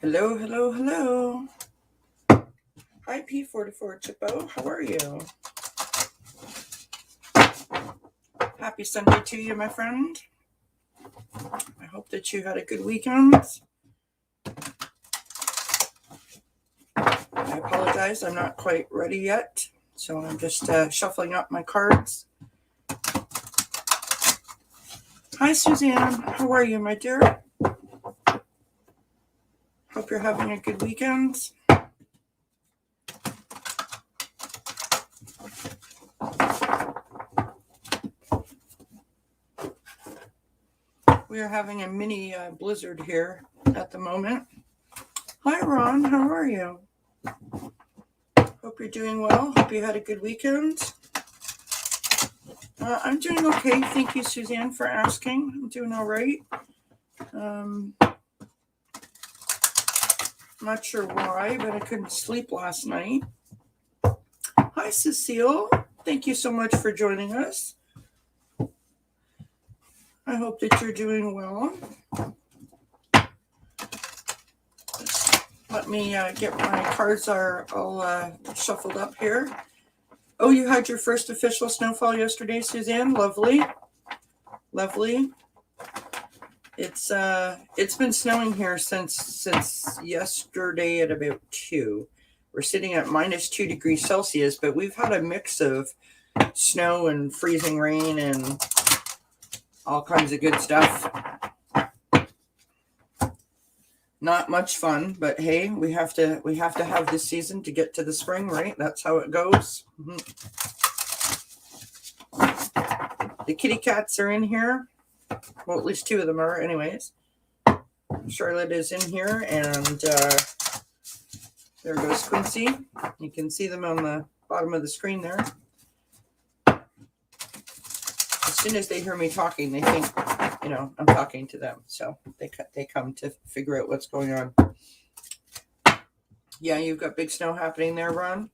Hello, hello, hello. Hi, P44 Chippo. How are you? Happy Sunday to you, my friend. I hope that you had a good weekend. I apologize, I'm not quite ready yet, so I'm just shuffling up my cards. Hi, Suzanne. How are you, my dear? Hope you're having a good weekend. We are having a mini blizzard here at the moment. Hi, Ron. How are you? Hope you're doing well. Hope you had a good weekend. I'm doing okay. Thank you, Suzanne, for asking. I'm doing all right. Not sure why, but I couldn't sleep last night. Hi, Cecile. Thank you so much for joining us. I hope that you're doing well. Let me get my cards are all shuffled up here. Oh, you had your first official snowfall yesterday, Suzanne. Lovely. Lovely. It's been snowing here since yesterday at about 2. We're sitting at -2 degrees Celsius, but we've had a mix of snow and freezing rain and all kinds of good stuff. Not much fun, but hey, we have to have this season to get to the spring, right? That's how it goes. The kitty cats are in here. Well, at least 2 of them are, anyways. Charlotte is in here, and there goes Quincy. You can see them on the bottom of the screen there. As soon as they hear me talking, they think, I'm talking to them. So they come to figure out what's going on. Yeah, you've got big snow happening there, Ron.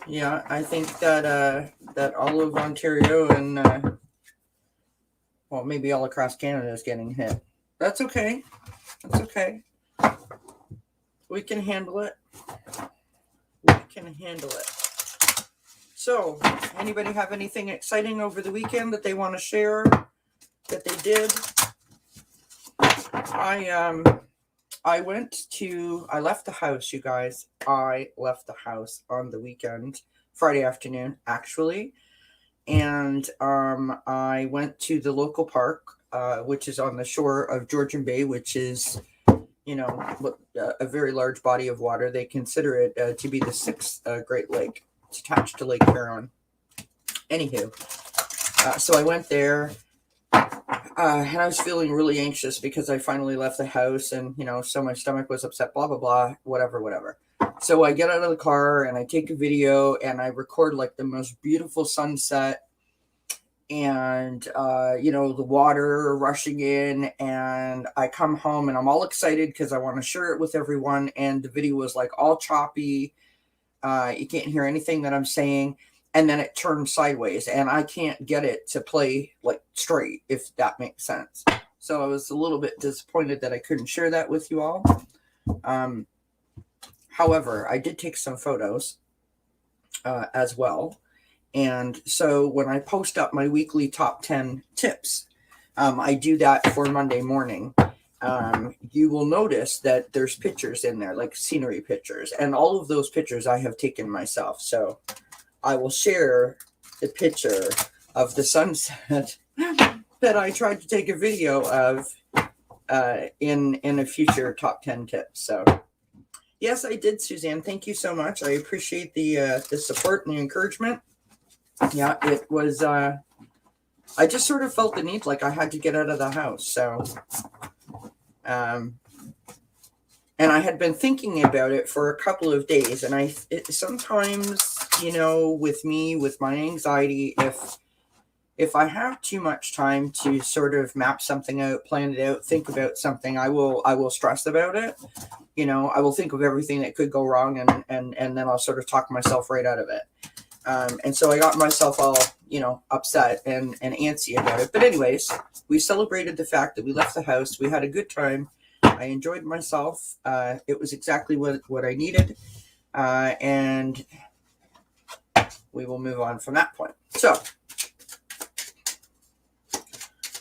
Yeah, I think that all of Ontario and maybe all across Canada is getting hit. That's okay. That's okay. We can handle it. We can handle it. So, anybody have anything exciting over the weekend that they want to share that they did? I left the house, you guys. I left the house on the weekend, Friday afternoon, actually. And I went to the local park, which is on the shore of Georgian Bay, which is, a very large body of water. They consider it to be the 6th Great Lake. It's attached to Lake Huron. Anywho, so I went there. And I was feeling really anxious because I finally left the house and, so my stomach was upset, blah, blah, blah, whatever. So I get out of the car and I take a video and I record like the most beautiful sunset and, the water rushing in, and I come home and I'm all excited because I want to share it with everyone. And the video was like all choppy. You can't hear anything that I'm saying. And then it turns sideways and I can't get it to play like straight, if that makes sense. So I was a little bit disappointed that I couldn't share that with you all. However, I did take some photos as well. And so when I post up my weekly top 10 tips, I do that for Monday morning. You will notice that there's pictures in there, like scenery pictures. And all of those pictures I have taken myself. So I will share the picture of the sunset that I tried to take a video of in a future top 10 tips. So yes, I did, Suzanne. Thank you so much. I appreciate the support and the encouragement. Yeah, it was, I just sort of felt the need, like I had to get out of the house. So, and I had been thinking about it for a couple of days. And sometimes, with me, with my anxiety, if I have too much time to sort of map something out, plan it out, think about something, I will stress about it. I will think of everything that could go wrong and then I'll sort of talk myself right out of it. And so I got myself all, upset and antsy about it. But anyways, we celebrated the fact that we left the house. We had a good time. I enjoyed myself. It was exactly what I needed. And we will move on from that point. So,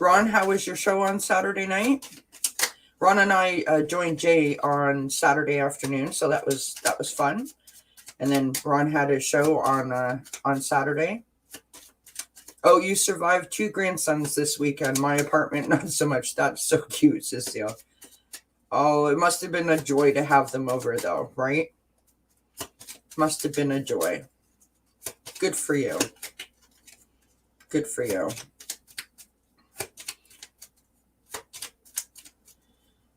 Ron, how was your show on Saturday night? Ron and I joined Jay on Saturday afternoon, so that was fun. And then Ron had a show on Saturday. Oh, you survived 2 grandsons this weekend. My apartment, not so much. That's so cute, Cecile. Oh, it must have been a joy to have them over, though, right? Must have been a joy. Good for you. Good for you.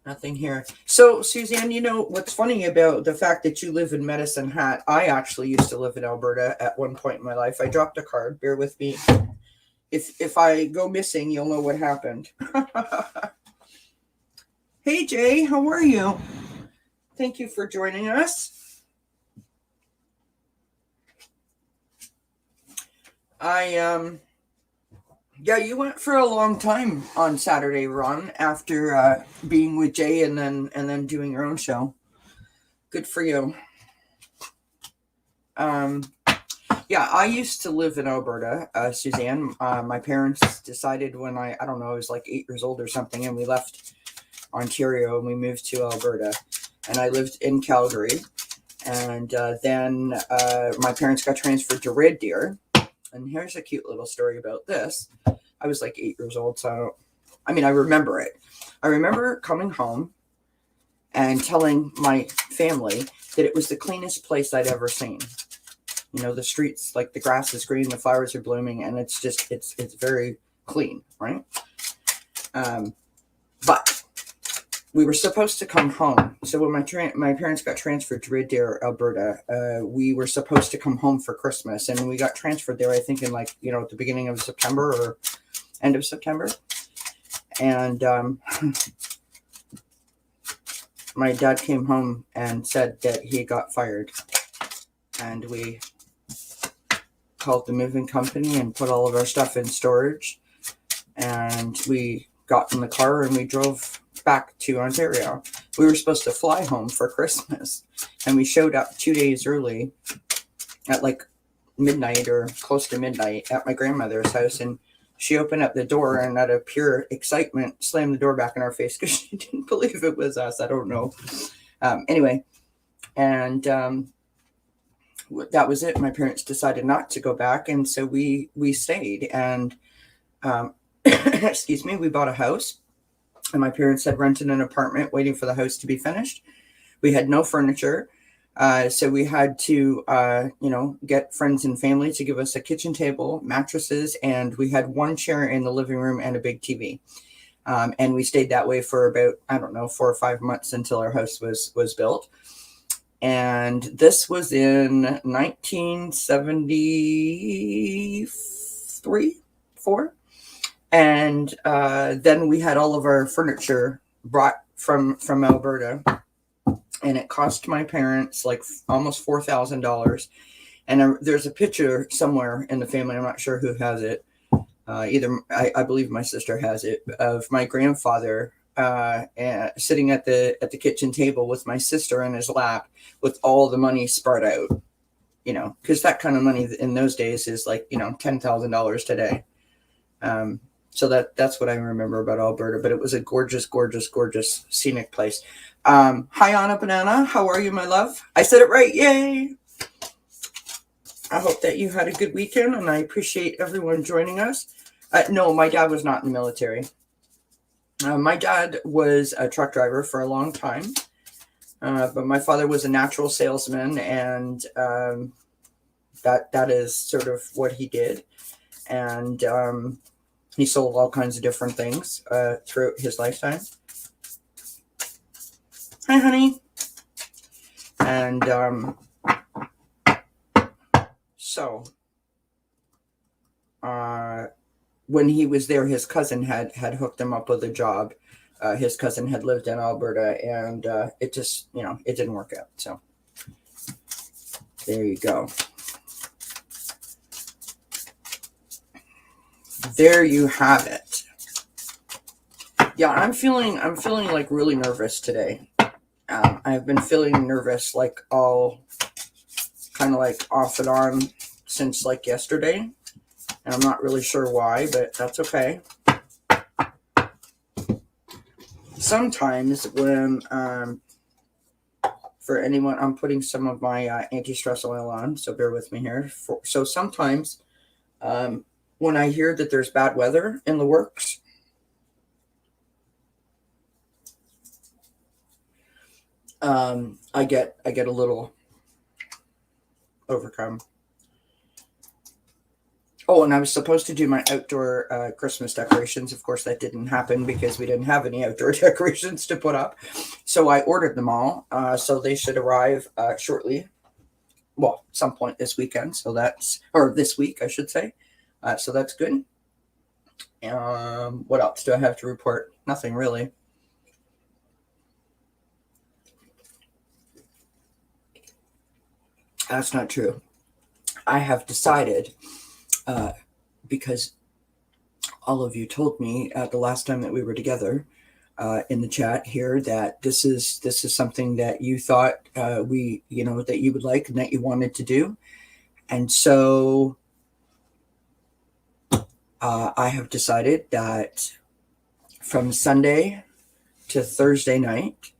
Nothing here. So, Suzanne, what's funny about the fact that you live in Medicine Hat? I actually used to live in Alberta at one point in my life. I dropped a card. Bear with me. If I go missing, you'll know what happened. Hey, Jay, how are you? Thank you for joining us. Yeah, you went for a long time on Saturday, Ron, after being with Jay and then doing your own show. Good for you. Yeah, I used to live in Alberta, Suzanne. My parents decided when I don't know, I was like 8 years old or something, and we left Ontario and we moved to Alberta. And I lived in Calgary. And then my parents got transferred to Red Deer. And here's a cute little story about this. I was like 8 years old, so I remember it. I remember coming home and telling my family that it was the cleanest place I'd ever seen. The streets, like the grass is green, the flowers are blooming, and it's very clean, right? But we were supposed to come home. So when my parents got transferred to Red Deer, Alberta, we were supposed to come home for Christmas, and we got transferred there, I think, in at the beginning of September or end of September. And my dad came home and said that he got fired, and we called the moving company and put all of our stuff in storage, and we got in the car and we drove back to Ontario. We were supposed to fly home for Christmas, and we showed up 2 days early at like midnight or close to midnight at my grandmother's house, and she opened up the door and out of pure excitement slammed the door back in our face because she didn't believe it was us. I don't know. Anyway, and that was it. My parents decided not to go back, and so we stayed, and excuse me, we bought a house. And my parents had rented an apartment waiting for the house to be finished. We had no furniture. So we had to, get friends and family to give us a kitchen table, mattresses, and we had one chair in the living room and a big TV. And we stayed that way for about, 4 or 5 months until our house was built. And this was in 1973, 4. And then we had all of our furniture brought from Alberta, and it cost my parents like almost $4,000. And there's a picture somewhere in the family, I'm not sure who has it. I believe my sister has it, of my grandfather sitting at the kitchen table with my sister in his lap with all the money spread out. Because that kind of money in those days is like $10,000 today. So that's what I remember about Alberta, but it was a gorgeous, gorgeous, gorgeous scenic place. Hi, Anna Banana. How are you, my love? I said it right. Yay. I hope that you had a good weekend, and I appreciate everyone joining us. No, my dad was not in the military. My dad was a truck driver for a long time, but my father was a natural salesman, and that is sort of what he did. And he sold all kinds of different things throughout his lifetime. Hi, honey. And so when he was there, his cousin had hooked him up with a job. His cousin had lived in Alberta, and it just, it didn't work out. So there you go. there you have it. Yeah, I'm feeling like really nervous today. I've been feeling nervous like all kind of like off and on since like yesterday, and I'm not really sure why, but that's okay. Sometimes when for anyone, I'm putting some of my anti-stress oil on, so bear with me here. So sometimes when I hear that there's bad weather in the works, I get a little overcome. Oh, and I was supposed to do my outdoor Christmas decorations. Of course, that didn't happen because we didn't have any outdoor decorations to put up. So I ordered them all. So they should arrive shortly. Well, some point this weekend. So that's, or this week, I should say. So that's good. What else do I have to report? Nothing really. That's not true. I have decided, because all of you told me at the last time that we were together in the chat here that this is something that you thought that you would like and that you wanted to do, and so I have decided that from Sunday to Thursday night,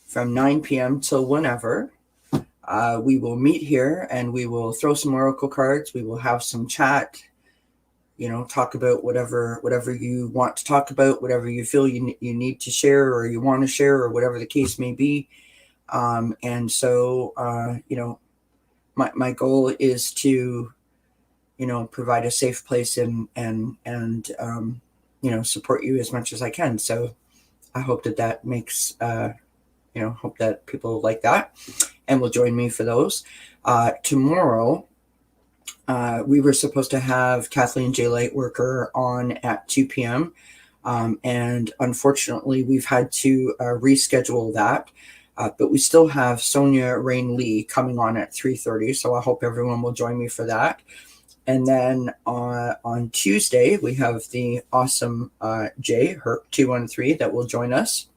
from 9 p.m. till whenever, we will meet here and we will throw some oracle cards. We will have some chat. Talk about whatever you want to talk about, whatever you feel you need to share or you want to share, or whatever the case may be. And so, my goal is to, provide a safe place and support you as much as I can. So I hope that makes, hope that people like that and will join me for those. Tomorrow, we were supposed to have Kathleen J. Lightworker on at 2 p.m. And unfortunately, we've had to reschedule that. But we still have Sonia Rain Lee coming on at 3:30. So I hope everyone will join me for that. And then on Tuesday, we have the awesome Jay, Herc 213, that will join us.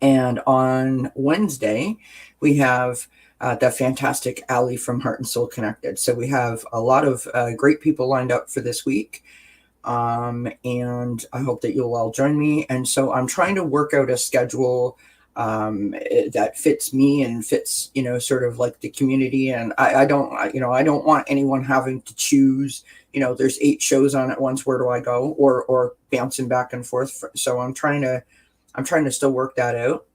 And on Wednesday, we have the fantastic Ali from Heart and Soul Connected. So we have a lot of great people lined up for this week. And I hope that you'll all join me. And so I'm trying to work out a schedule that fits me and fits, sort of like the community. And I don't want anyone having to choose, there's 8 shows on at once. Where do I go? Or bouncing back and forth. So I'm trying to still work that out.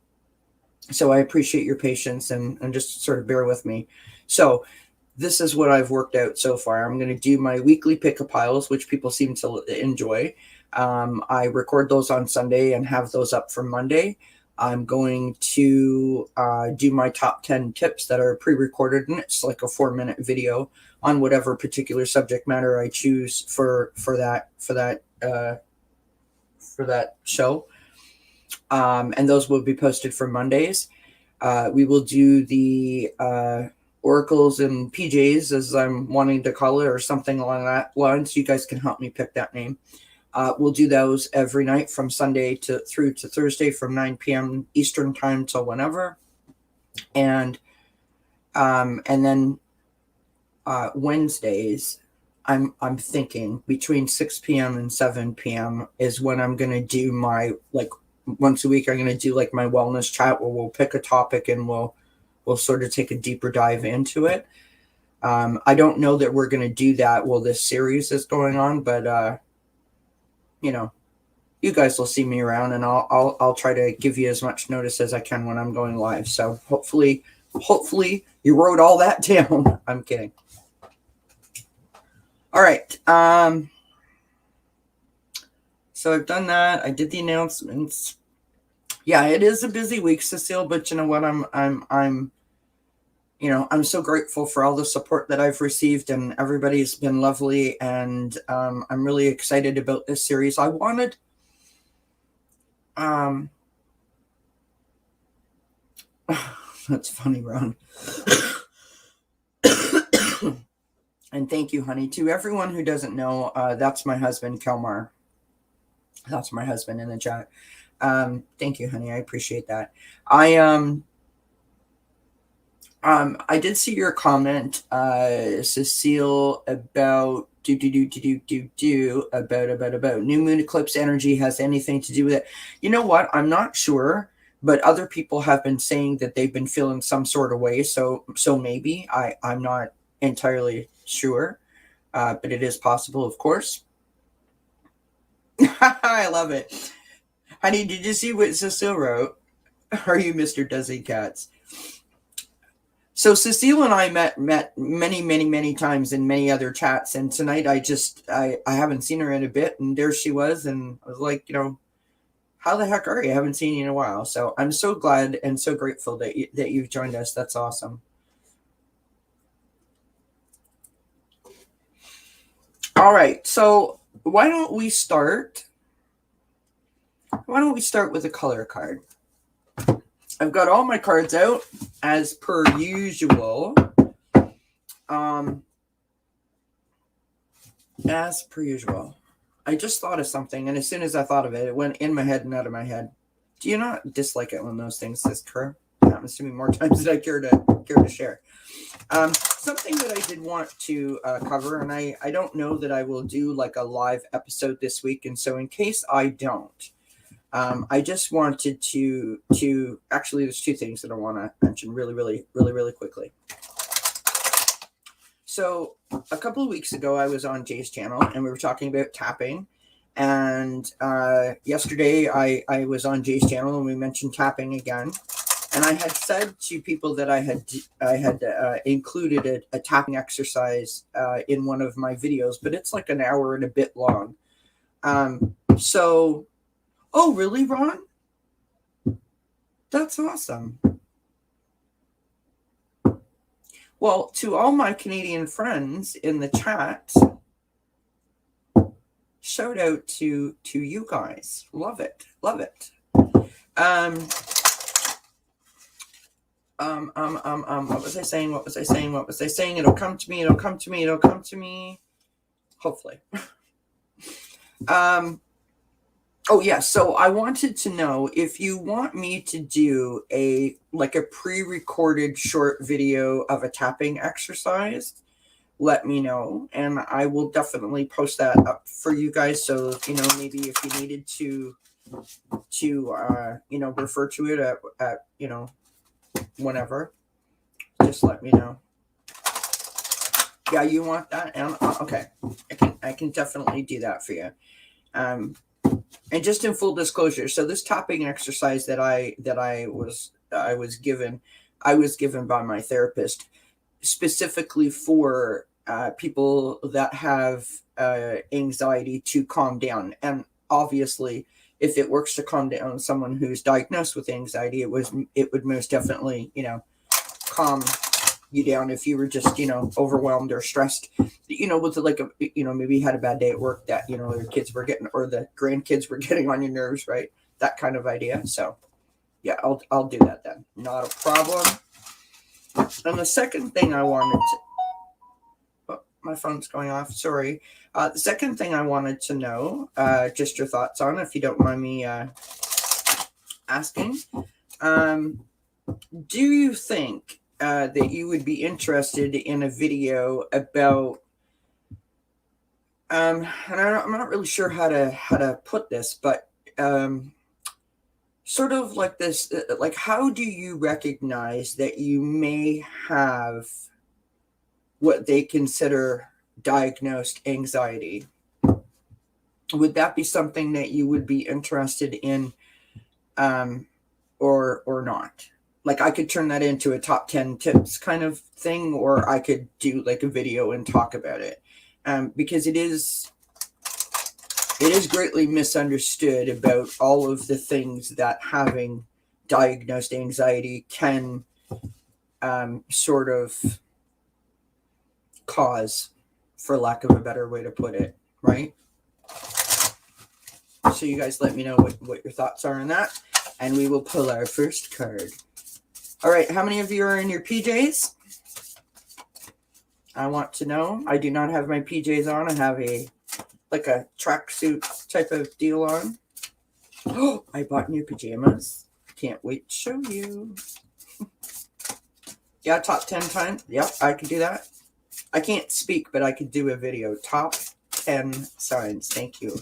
So I appreciate your patience and just sort of bear with me. So this is what I've worked out so far. I'm going to do my weekly pick-a-piles, which people seem to enjoy. I record those on Sunday and have those up for Monday. I'm going to do my top 10 tips that are pre-recorded, and it's like a 4-minute video on whatever particular subject matter I choose for that show. And those will be posted for Mondays. We will do the oracles and PJs, as I'm wanting to call it, or something along that line. So you guys can help me pick that name. We'll do those every night from Sunday through to Thursday from 9 p.m. Eastern time till whenever. And then Wednesdays, I'm thinking between 6 p.m. and 7 p.m. is when I'm going to do my, like, once a week, I'm going to do like my wellness chat where we'll pick a topic and we'll sort of take a deeper dive into it. I don't know that we're going to do that while this series is going on, but you guys will see me around, and I'll try to give you as much notice as I can when I'm going live. So hopefully you wrote all that down. I'm kidding. All right. So I've done that. I did the announcements. Yeah, it is a busy week, Cecile, but you know what? I'm so grateful for all the support that I've received, and everybody's been lovely, and I'm really excited about this series. I wanted that's funny, Ron. And thank you, honey. To everyone who doesn't know, that's my husband, Kelmar. That's my husband in the chat. Thank you, honey. I appreciate that. I did see your comment, Cecile, about about new moon eclipse energy has anything to do with it. You know what? I'm not sure, but other people have been saying that they've been feeling some sort of way. So maybe I'm not entirely sure, but it is possible, of course. I love it. Honey, did you see what Cecile wrote? Are you Mr. Desi Cats? So Cecile and I met many times in many other chats, and tonight I haven't seen her in a bit, and there she was, and I was like, how the heck are you? I haven't seen you in a while. So I'm so glad and so grateful that you've joined us. That's awesome. All right, so why don't we start with a color card? I've got all my cards out as per usual. As per usual. I just thought of something, and as soon as I thought of it, it went in my head and out of my head. Do you not dislike it when those things occur? It happens to me more times than I care to share. Something that I did want to cover, and I don't know that I will do like a live episode this week, and so in case I don't, I just wanted to actually, there's two things that I want to mention really quickly. So a couple of weeks ago, I was on Jay's channel and we were talking about tapping. And yesterday I was on Jay's channel and we mentioned tapping again. And I had said to people that I had included a tapping exercise in one of my videos, but it's like an hour and a bit long. So, oh, really, Ron? That's awesome. Well, to all my Canadian friends in the chat, shout out to you guys. Love it. Love it. What was I saying? It'll come to me. Hopefully. Oh yeah, so I wanted to know if you want me to do a pre-recorded short video of a tapping exercise, let me know, and I will definitely post that up for you guys. So maybe if you needed to refer to it at whenever, just let me know. Yeah, you want that? Okay, I can definitely do that for you. And just in full disclosure, so this tapping exercise that I was given by my therapist specifically for people that have anxiety to calm down. And obviously, if it works to calm down someone who's diagnosed with anxiety, it would most definitely calm you down if you were just overwhelmed or stressed, with maybe you had a bad day at work that your kids were getting, or the grandkids were getting on your nerves, right? That kind of idea. So yeah, I'll do that then, not a problem. And the second thing I wanted to, oh, my phone's going off, sorry. The second thing I wanted to know, just your thoughts on, if you don't mind me asking, do you think that you would be interested in a video about and I'm not really sure how to put this, but sort of like this, like, how do you recognize that you may have what they consider diagnosed anxiety? Would that be something that you would be interested in, or not? Like, I could turn that into a top 10 tips kind of thing, or I could do like a video and talk about it. Because it is greatly misunderstood about all of the things that having diagnosed anxiety can sort of cause, for lack of a better way to put it, right? So you guys let me know what your thoughts are on that, and we will pull our first card. All right, how many of you are in your PJs? I want to know. I do not have my PJs on. I have like a tracksuit type of deal on. Oh, I bought new pajamas. Can't wait to show you. Yeah, top 10 times. Yep, I could do that. I can't speak, but I could do a video. Top 10 signs. Thank you.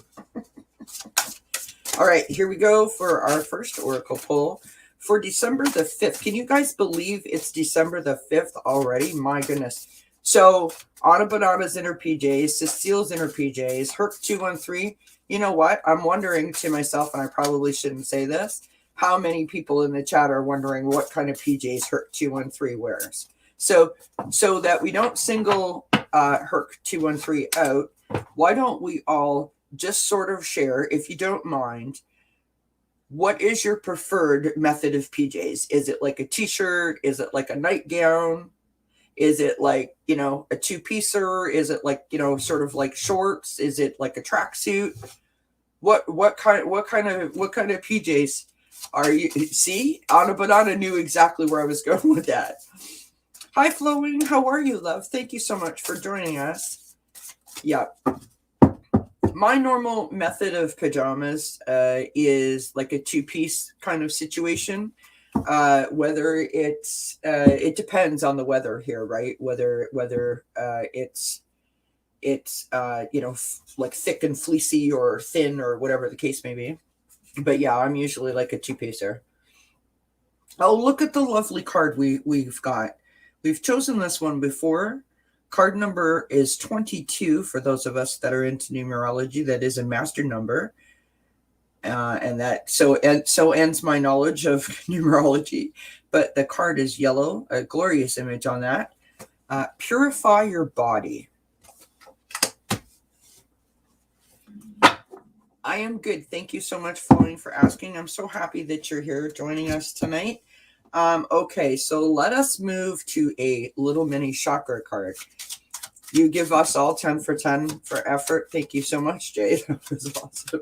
All right, here we go for our first oracle pull for December the 5th. Can you guys believe it's December the 5th already? My goodness. So, Anna Banana's in her PJs, Cecile's in her PJs, Herc213. You know what? I'm wondering to myself, and I probably shouldn't say this, how many people in the chat are wondering what kind of PJs Herc213 wears. So that we don't single Herc213 out, why don't we all just sort of share, if you don't mind, what is your preferred method of PJs? Is it like a t-shirt? Is it like a nightgown? Is it like, you know, a two-piecer? Is it like, you know, sort of like shorts? Is it like a tracksuit? What kind of PJs are you? See, Anna Banana knew exactly where I was going with that. Hi, Flowing. How are you, love? Thank you so much for joining us. Yeah. My normal method of pajamas is like a two-piece kind of situation. Whether it's it depends on the weather here, right? Whether it's you know, like thick and fleecy or thin or whatever the case may be. But yeah, I'm usually like a two-piecer. Oh, look at the lovely card we've got. We've chosen this one before. Card number is 22 for those of us that are into numerology. That is a master number. And so ends my knowledge of numerology. But the card is yellow, a glorious image on that. Purify your body. I am good. Thank you so much, Flowing, for asking. I'm so happy that you're here joining us tonight. Okay, so let us move to a little mini chakra card. You give us all 10 for 10 for effort. Thank you so much, Jade. That was awesome.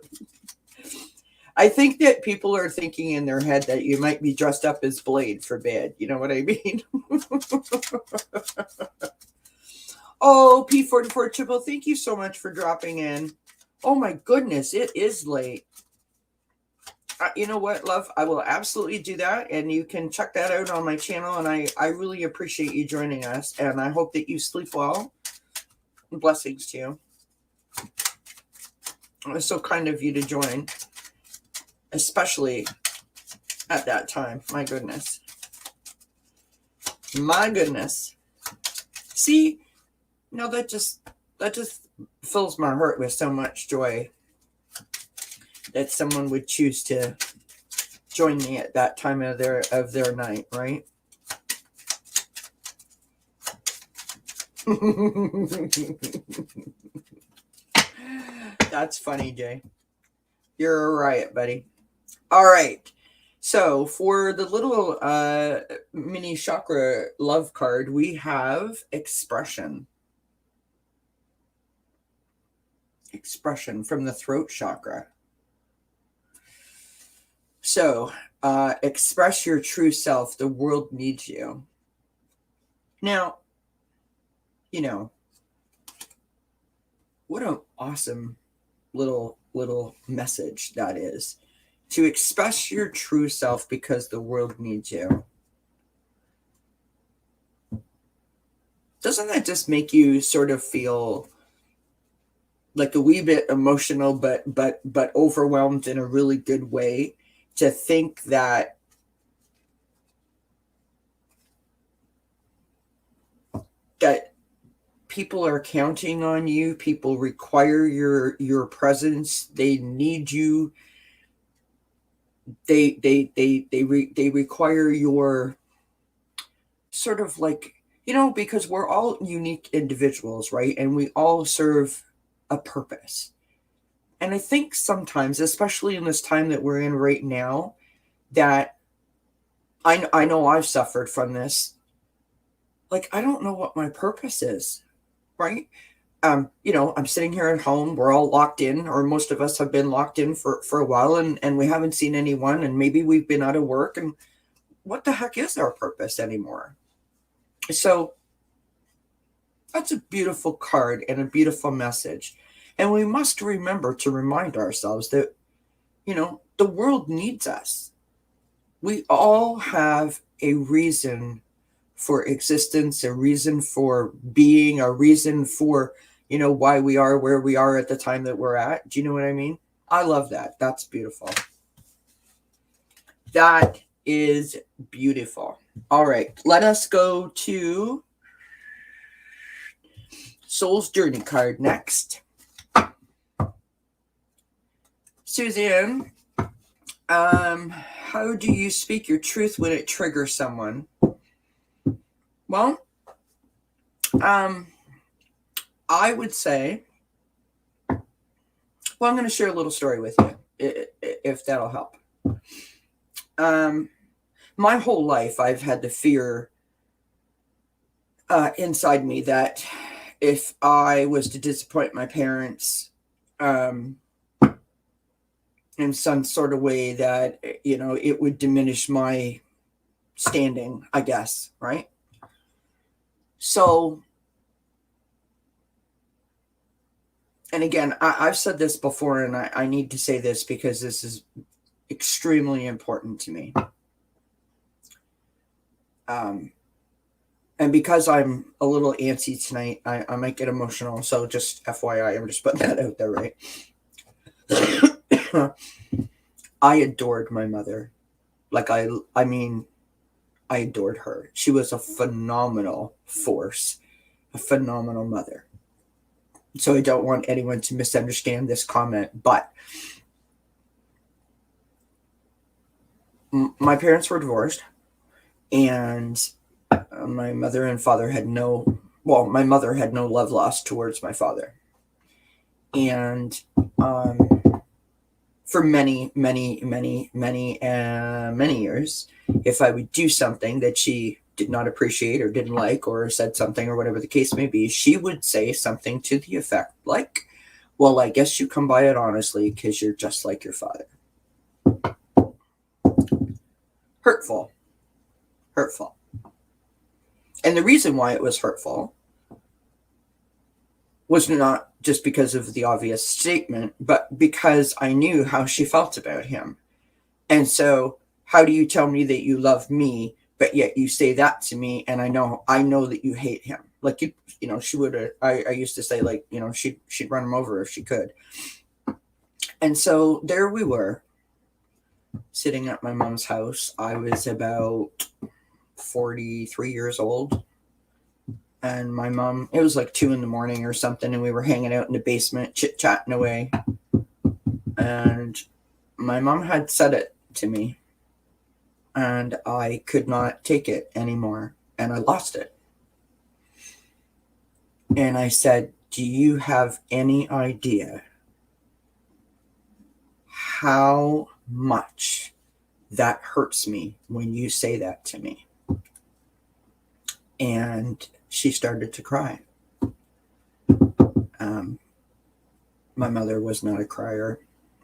I think that people are thinking in their head that you might be dressed up as Blade for bed. You know what I mean? Oh, P44 Triple, thank you so much for dropping in. Oh my goodness, it is late. You know what, love? I will absolutely do that, and you can check that out on my channel, and I really appreciate you joining us, and I hope that you sleep well. Blessings to you. It was so kind of you to join, especially at that time. My goodness. My goodness. See, no, that just fills my heart with so much joy that someone would choose to join me at that time of their night, right? That's funny, Jay. You're a riot, buddy. All right. So for the little mini chakra love card, we have expression. Expression from the throat chakra. So express your true self. The world needs you. Now, you know, what an awesome little message that is. To express your true self because the world needs you. Doesn't that just make you sort of feel like a wee bit emotional, but overwhelmed in a really good way, to think that people are counting on you, people require your presence, they need you, they require your sort of like, you know, because we're all unique individuals, right? And we all serve a purpose. And I think sometimes, especially in this time that we're in right now, that I know I've suffered from this. Like, I don't know what my purpose is, right? You know, I'm sitting here at home. We're all locked in, or most of us have been locked in for a while, and we haven't seen anyone, and maybe we've been out of work, and what the heck is our purpose anymore? So That's a beautiful card and a beautiful message. And we must remember to remind ourselves that, the world needs us. We all have a reason for existence, a reason for being, a reason for, why we are where we are at the time that we're at. Do you know what I mean? I love that. That's beautiful. That is beautiful. All right, let us go to Soul's Journey card next. Suzanne, how do you speak your truth when it triggers someone? Well, I would say, I'm going to share a little story with you, if that'll help. My whole life, I've had the fear inside me that if I was to disappoint my parents in some sort of way, that, it would diminish my standing, I guess, right? So, and again, I've said this before, and I need to say this because this is extremely important to me. And because I'm a little antsy tonight, I might get emotional. So just FYI, I'm just putting that out there, right? I adored my mother. Like, I adored her. She was a phenomenal force, a phenomenal mother. So I don't want anyone to misunderstand this comment, but my parents were divorced, and my mother and father had my mother had no love lost towards my father. And for many, many, many, many, many years, if I would do something that she did not appreciate or didn't like, or said something, or whatever the case may be, she would say something to the effect like, well, I guess you come by it honestly because you're just like your father. Hurtful. And the reason why it was hurtful was not just because of the obvious statement, but because I knew how she felt about him. And so, how do you tell me that you love me, but yet you say that to me, and I know that you hate him? Like, she would. I used to say, like, she'd run him over if she could. And so there we were, sitting at my mom's house. I was about 43 years old. And my mom, it was like 2 a.m. or something, and we were hanging out in the basement, chit-chatting away. And my mom had said it to me, and I could not take it anymore, and I lost it. And I said, do you have any idea how much that hurts me when you say that to me? And she started to cry. My mother was not a crier.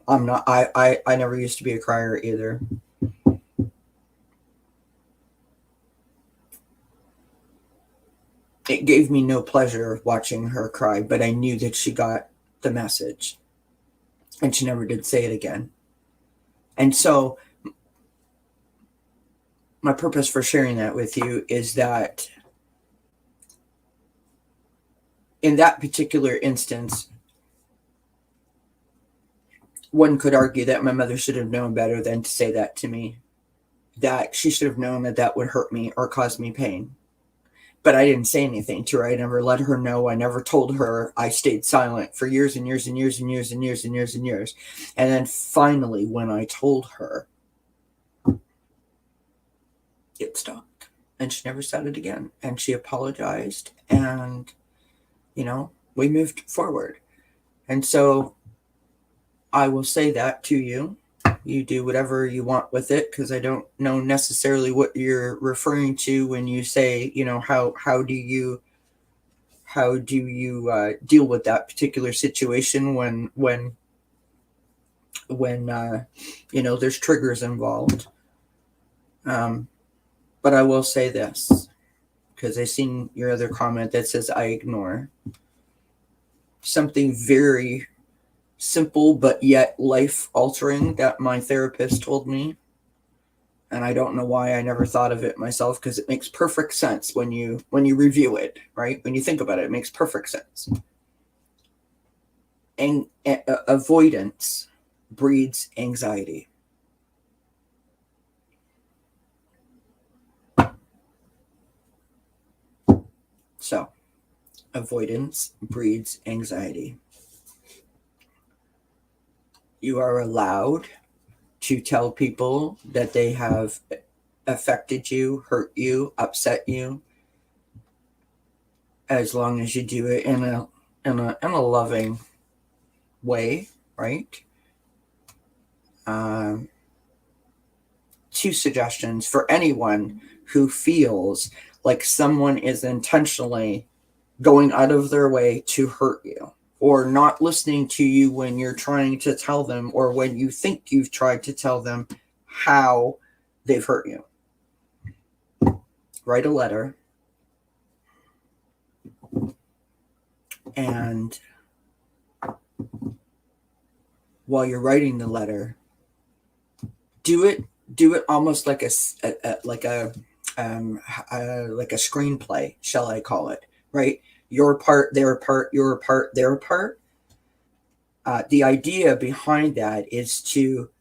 I'm not. I never used to be a crier either. It gave me no pleasure watching her cry, but I knew that she got the message, and she never did say it again. And so, my purpose for sharing that with you is that in that particular instance, one could argue that my mother should have known better than to say that to me, that she should have known that that would hurt me or cause me pain. But I didn't say anything to her. I never let her know. I never told her. I stayed silent for years and years and years and years and years and years and years. And then finally, when I told her, it stopped. And she never said it again. And she apologized. And, we moved forward. And so I will say that to you. You do whatever you want with it, because I don't know necessarily what you're referring to when you say, how do you deal with that particular situation when there's triggers involved. But I will say this: because I seen your other comment that says I ignore. Something very simple but yet life altering that my therapist told me. And I don't know why I never thought of it myself, because it makes perfect sense when you review it, right? When you think about it, it makes perfect sense. And avoidance breeds anxiety. So, avoidance breeds anxiety. You are allowed to tell people that they have affected you, hurt you, upset you, as long as you do it in a loving way, right? 2 suggestions for anyone who feels like someone is intentionally going out of their way to hurt you, or not listening to you when you're trying to tell them, or when you think you've tried to tell them how they've hurt you. Write a letter, and while you're writing the letter, do it almost like a screenplay, shall I call it, right? Your part, their part, your part, their part. The idea behind that is to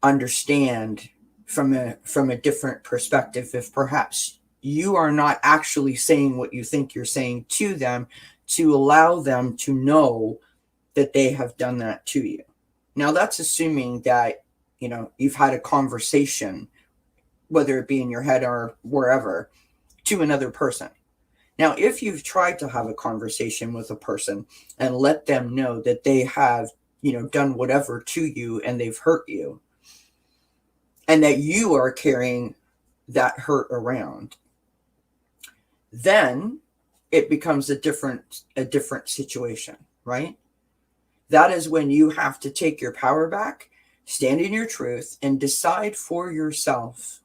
understand from a different perspective, if perhaps you are not actually saying what you think you're saying to them, to allow them to know that they have done that to you. Now, that's assuming that, you've had a conversation, whether it be in your head or wherever, to another person. Now, if you've tried to have a conversation with a person and let them know that they have, done whatever to you and they've hurt you, and that you are carrying that hurt around, then it becomes a different situation, right? That is when you have to take your power back, stand in your truth, and decide for yourself,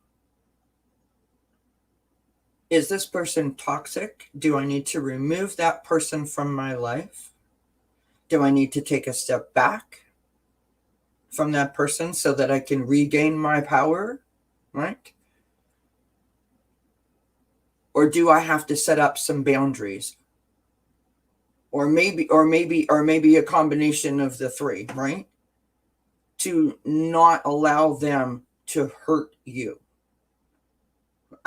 is this person toxic? Do I need to remove that person from my life? Do I need to take a step back from that person so that I can regain my power, right? Or do I have to set up some boundaries? Or maybe a combination of the 3, right? To not allow them to hurt you.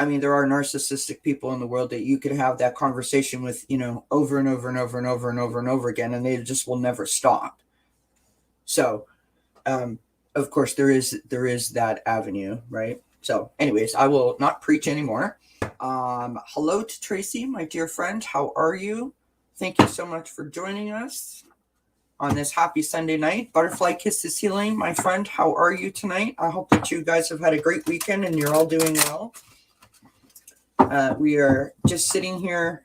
I mean, there are narcissistic people in the world that you could have that conversation with, over and over and over and over and over and over again, and they just will never stop. So, of course, there is that avenue, right? So, anyways, I will not preach anymore. Hello to Tracy, my dear friend. How are you? Thank you so much for joining us on this happy Sunday night. Butterfly Kisses Healing, my friend. How are you tonight? I hope that you guys have had a great weekend and you're all doing well. We are just sitting here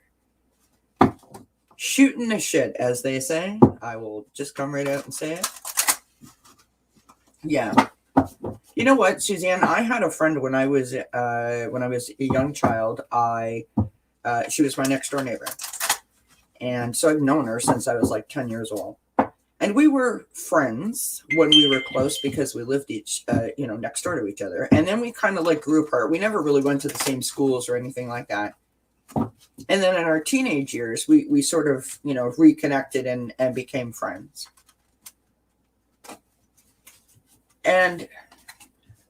shooting the shit, as they say. I will just come right out and say it. Yeah. You know what, Suzanne? I had a friend when I was a young child. She was my next door neighbor, and so I've known her since I was like 10 years old. And we were friends when we were close because we lived next door to each other. And then we kind of like grew apart. We never really went to the same schools or anything like that. And then in our teenage years, we sort of, reconnected and became friends. And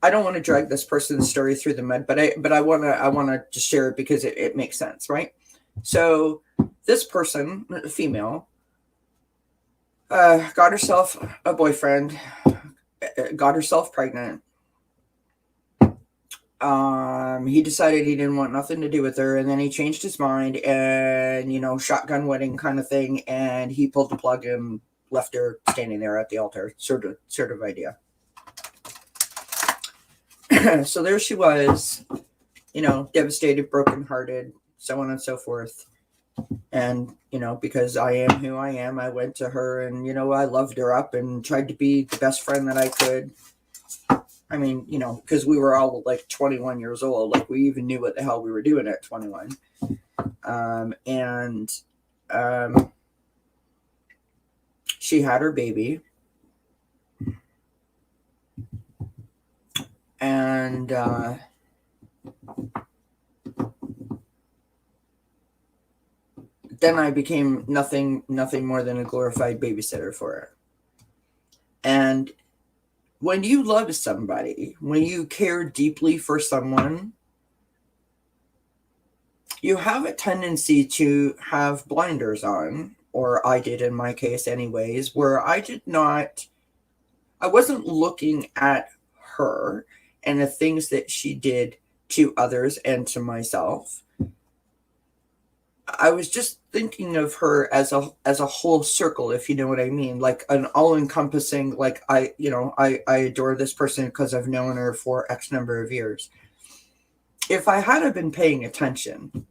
I don't want to drag this person's story through the mud, but I want to just share it because it makes sense, right? So this person, female, got herself a boyfriend, got herself pregnant. He decided he didn't want nothing to do with her, and then he changed his mind and, shotgun wedding kind of thing, and he pulled the plug and left her standing there at the altar, sort of idea. So there she was, devastated, brokenhearted, so on and so forth. And, because I am who I am, I went to her and, I loved her up and tried to be the best friend that I could. I mean, you know, because we were all like 21 years old. Like, we even knew what the hell we were doing at 21. And she had her baby. And then I became nothing more than a glorified babysitter for her. And when you love somebody, when you care deeply for someone, you have a tendency to have blinders on, or I did in my case anyways, where I wasn't looking at her and the things that she did to others and to myself. I was just thinking of her as a whole circle, if you know what I mean, like an all-encompassing, like I adore this person because I've known her for X number of years. If I had been paying attention,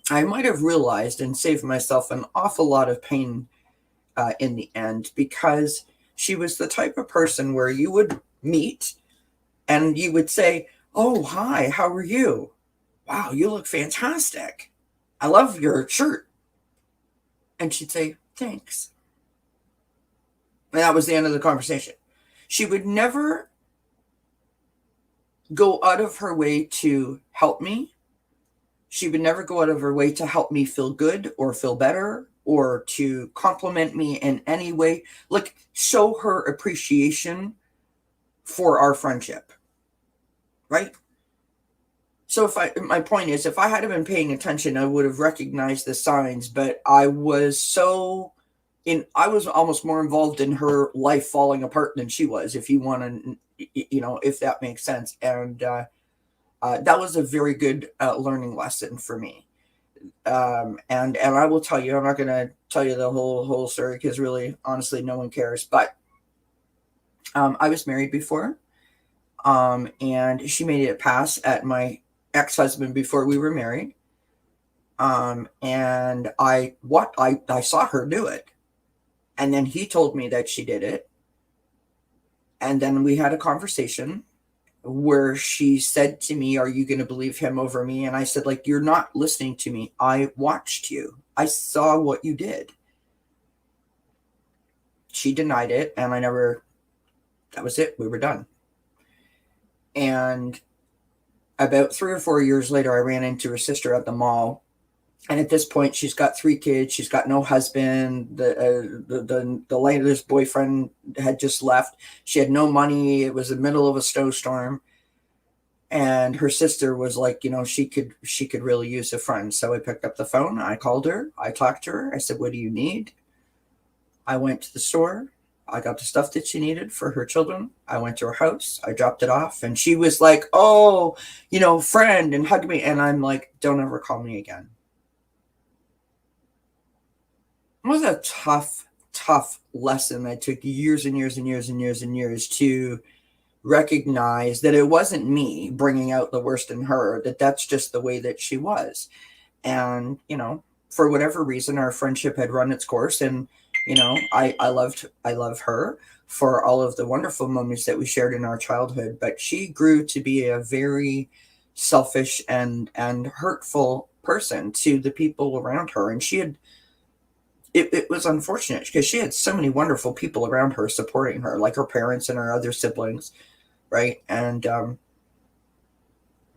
I might have realized and saved myself an awful lot of pain in the end, because she was the type of person where you would meet and you would say, "Oh, hi, how are you? Wow, you look fantastic. I love your shirt." And she'd say, "Thanks." And that was the end of the conversation. She would never go out of her way to help me. She would never go out of her way to help me feel good or feel better or to compliment me in any way. Like, show her appreciation for our friendship. Right? So my point is, if I had been paying attention, I would have recognized the signs, but I was almost more involved in her life falling apart than she was, if you want to, if that makes sense. And that was a very good learning lesson for me. And I will tell you, I'm not going to tell you the whole story, because really, honestly, no one cares. But I was married before, and she made it pass at my ex-husband before we were married. And I saw her do it. And then he told me that she did it. And then we had a conversation where she said to me, "Are you going to believe him over me?" And I said, like, "You're not listening to me. I watched you. I saw what you did." She denied it, and that was it. We were done. And about 3 or 4 years later, I ran into her sister at the mall. And at this point, she's got 3 kids. She's got no husband. The latest boyfriend had just left. She had no money. It was the middle of a snowstorm. And her sister was like, she could really use a friend. So I picked up the phone. I called her. I talked to her. I said, "What do you need?" I went to the store. I got the stuff that she needed for her children. I went to her house. I dropped it off. And she was like, "Oh, friend," and hugged me. And I'm like, "Don't ever call me again." It was a tough lesson that took years and years and years and years and years to recognize that it wasn't me bringing out the worst in her, that's just the way that she was. And, for whatever reason, our friendship had run its course. And, I love her for all of the wonderful moments that we shared in our childhood. But she grew to be a very selfish and hurtful person to the people around her. And it was unfortunate, because she had so many wonderful people around her supporting her, like her parents and her other siblings, right? And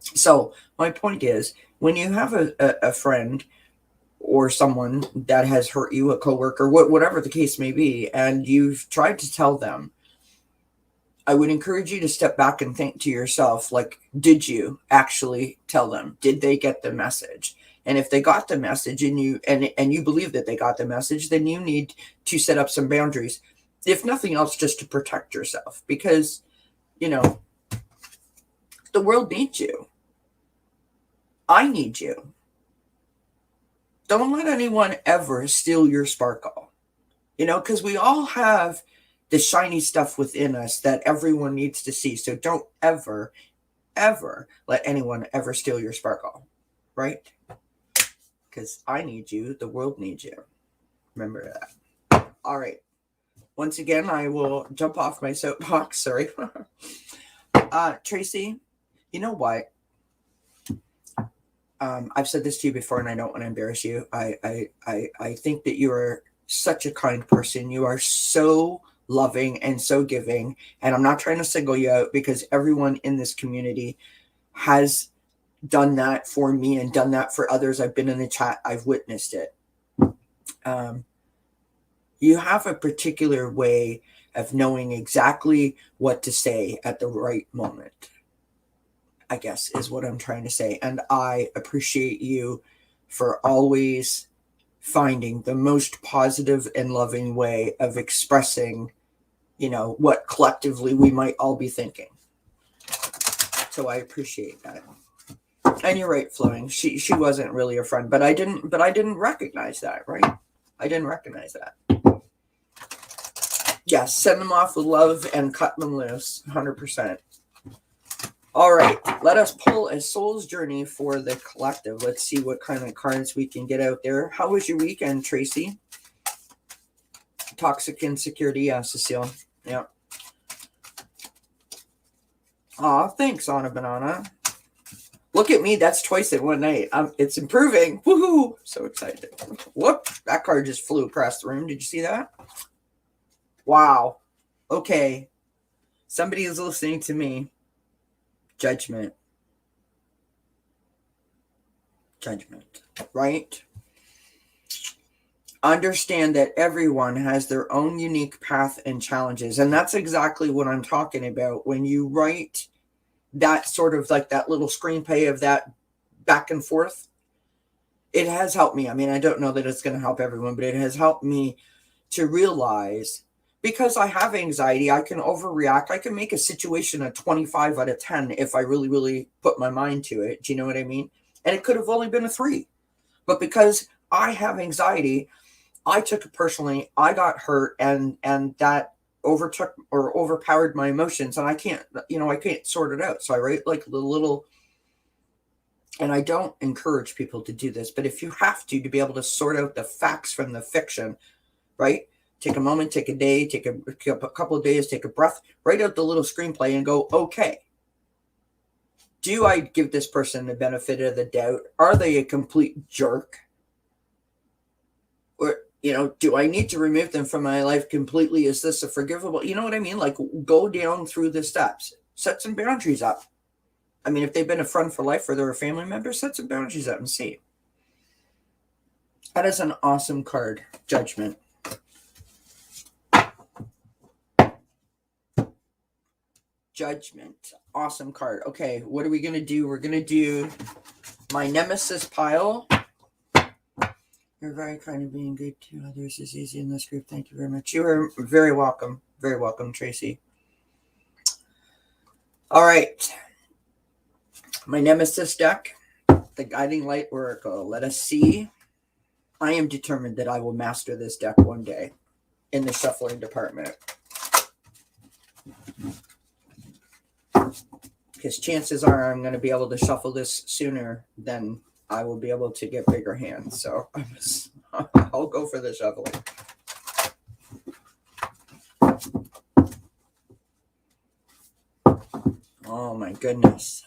so my point is, when you have a friend or someone that has hurt you, a coworker, whatever the case may be, and you've tried to tell them, I would encourage you to step back and think to yourself, like, did you actually tell them? Did they get the message? And if they got the message, and you believe that they got the message, then you need to set up some boundaries, if nothing else, just to protect yourself, because, the world needs you. I need you. Don't let anyone ever steal your sparkle, because we all have the shiny stuff within us that everyone needs to see. So don't ever let anyone ever steal your sparkle, right? Because I need you. The world needs you. Remember that. All right. Once again, I will jump off my soapbox. Sorry. Tracy, you know what? I've said this to you before, and I don't want to embarrass you. I think that you are such a kind person. You are so loving and so giving. And I'm not trying to single you out, because everyone in this community has done that for me and done that for others. I've been in the chat. I've witnessed it. You have a particular way of knowing exactly what to say at the right moment, I guess, is what I'm trying to say. And I appreciate you for always finding the most positive and loving way of expressing, what collectively we might all be thinking. So I appreciate that. And you're right, Flowing. She wasn't really a friend, but I didn't recognize that, right? I didn't recognize that. Yes, send them off with love and cut them loose, 100%. All right, let us pull a soul's journey for the collective. Let's see what kind of cards we can get out there. How was your weekend, Tracy? Toxic insecurity, yeah, Cecile. Yeah. Aw, thanks, Anna Banana. Look at me, that's twice in one night. It's improving. Woohoo! So excited. Whoop, that card just flew across the room. Did you see that? Wow. Okay. Somebody is listening to me. Judgment. Judgment. Right? Understand that everyone has their own unique path and challenges. And that's exactly what I'm talking about. When you write that sort of like that little screenplay of that back and forth, it has helped me. I mean, I don't know that it's going to help everyone, but it has helped me to realize, because I have anxiety, I can overreact. I can make a situation a 25 out of 10 if I really, really put my mind to it. Do you know what I mean? And it could have only been a 3. But because I have anxiety, I took it personally. I got hurt, and that overtook or overpowered my emotions, and I can't sort it out. So I write like the little, and I don't encourage people to do this, but if you have to be able to sort out the facts from the fiction, right? Take a moment, take a day, take a couple of days, take a breath, write out the little screenplay and go, okay, do I give this person the benefit of the doubt? Are they a complete jerk? Or, do I need to remove them from my life completely? Is this a forgivable? You know what I mean? Like, go down through the steps, set some boundaries up. I mean, if they've been a friend for life or they're a family member, set some boundaries up and see. That is an awesome card, Judgment. Judgment. Awesome card. Okay, what are we going to do? We're going to do my Nemesis pile. You're very kind of being good to others is easy in this group. Thank you very much. You are very welcome. Very welcome, Tracy. All right. My Nemesis deck, the Guiding Light Oracle. Let us see. I am determined that I will master this deck one day in the shuffling department. Because chances are I'm going to be able to shuffle this sooner than I will be able to get bigger hands. So I'll go for the shuffling. Oh my goodness.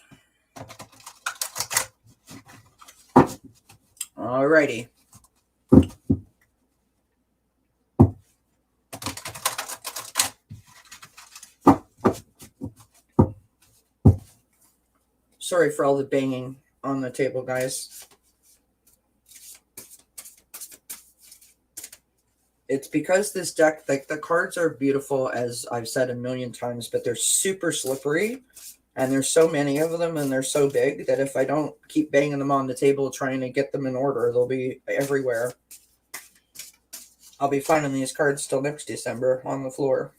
Alrighty. Sorry for all the banging on the table, guys. It's because this deck, like, the cards are beautiful, as I've said a million times, but they're super slippery, and there's so many of them, and they're so big that if I don't keep banging them on the table trying to get them in order, they'll be everywhere. I'll be finding these cards till next December on the floor.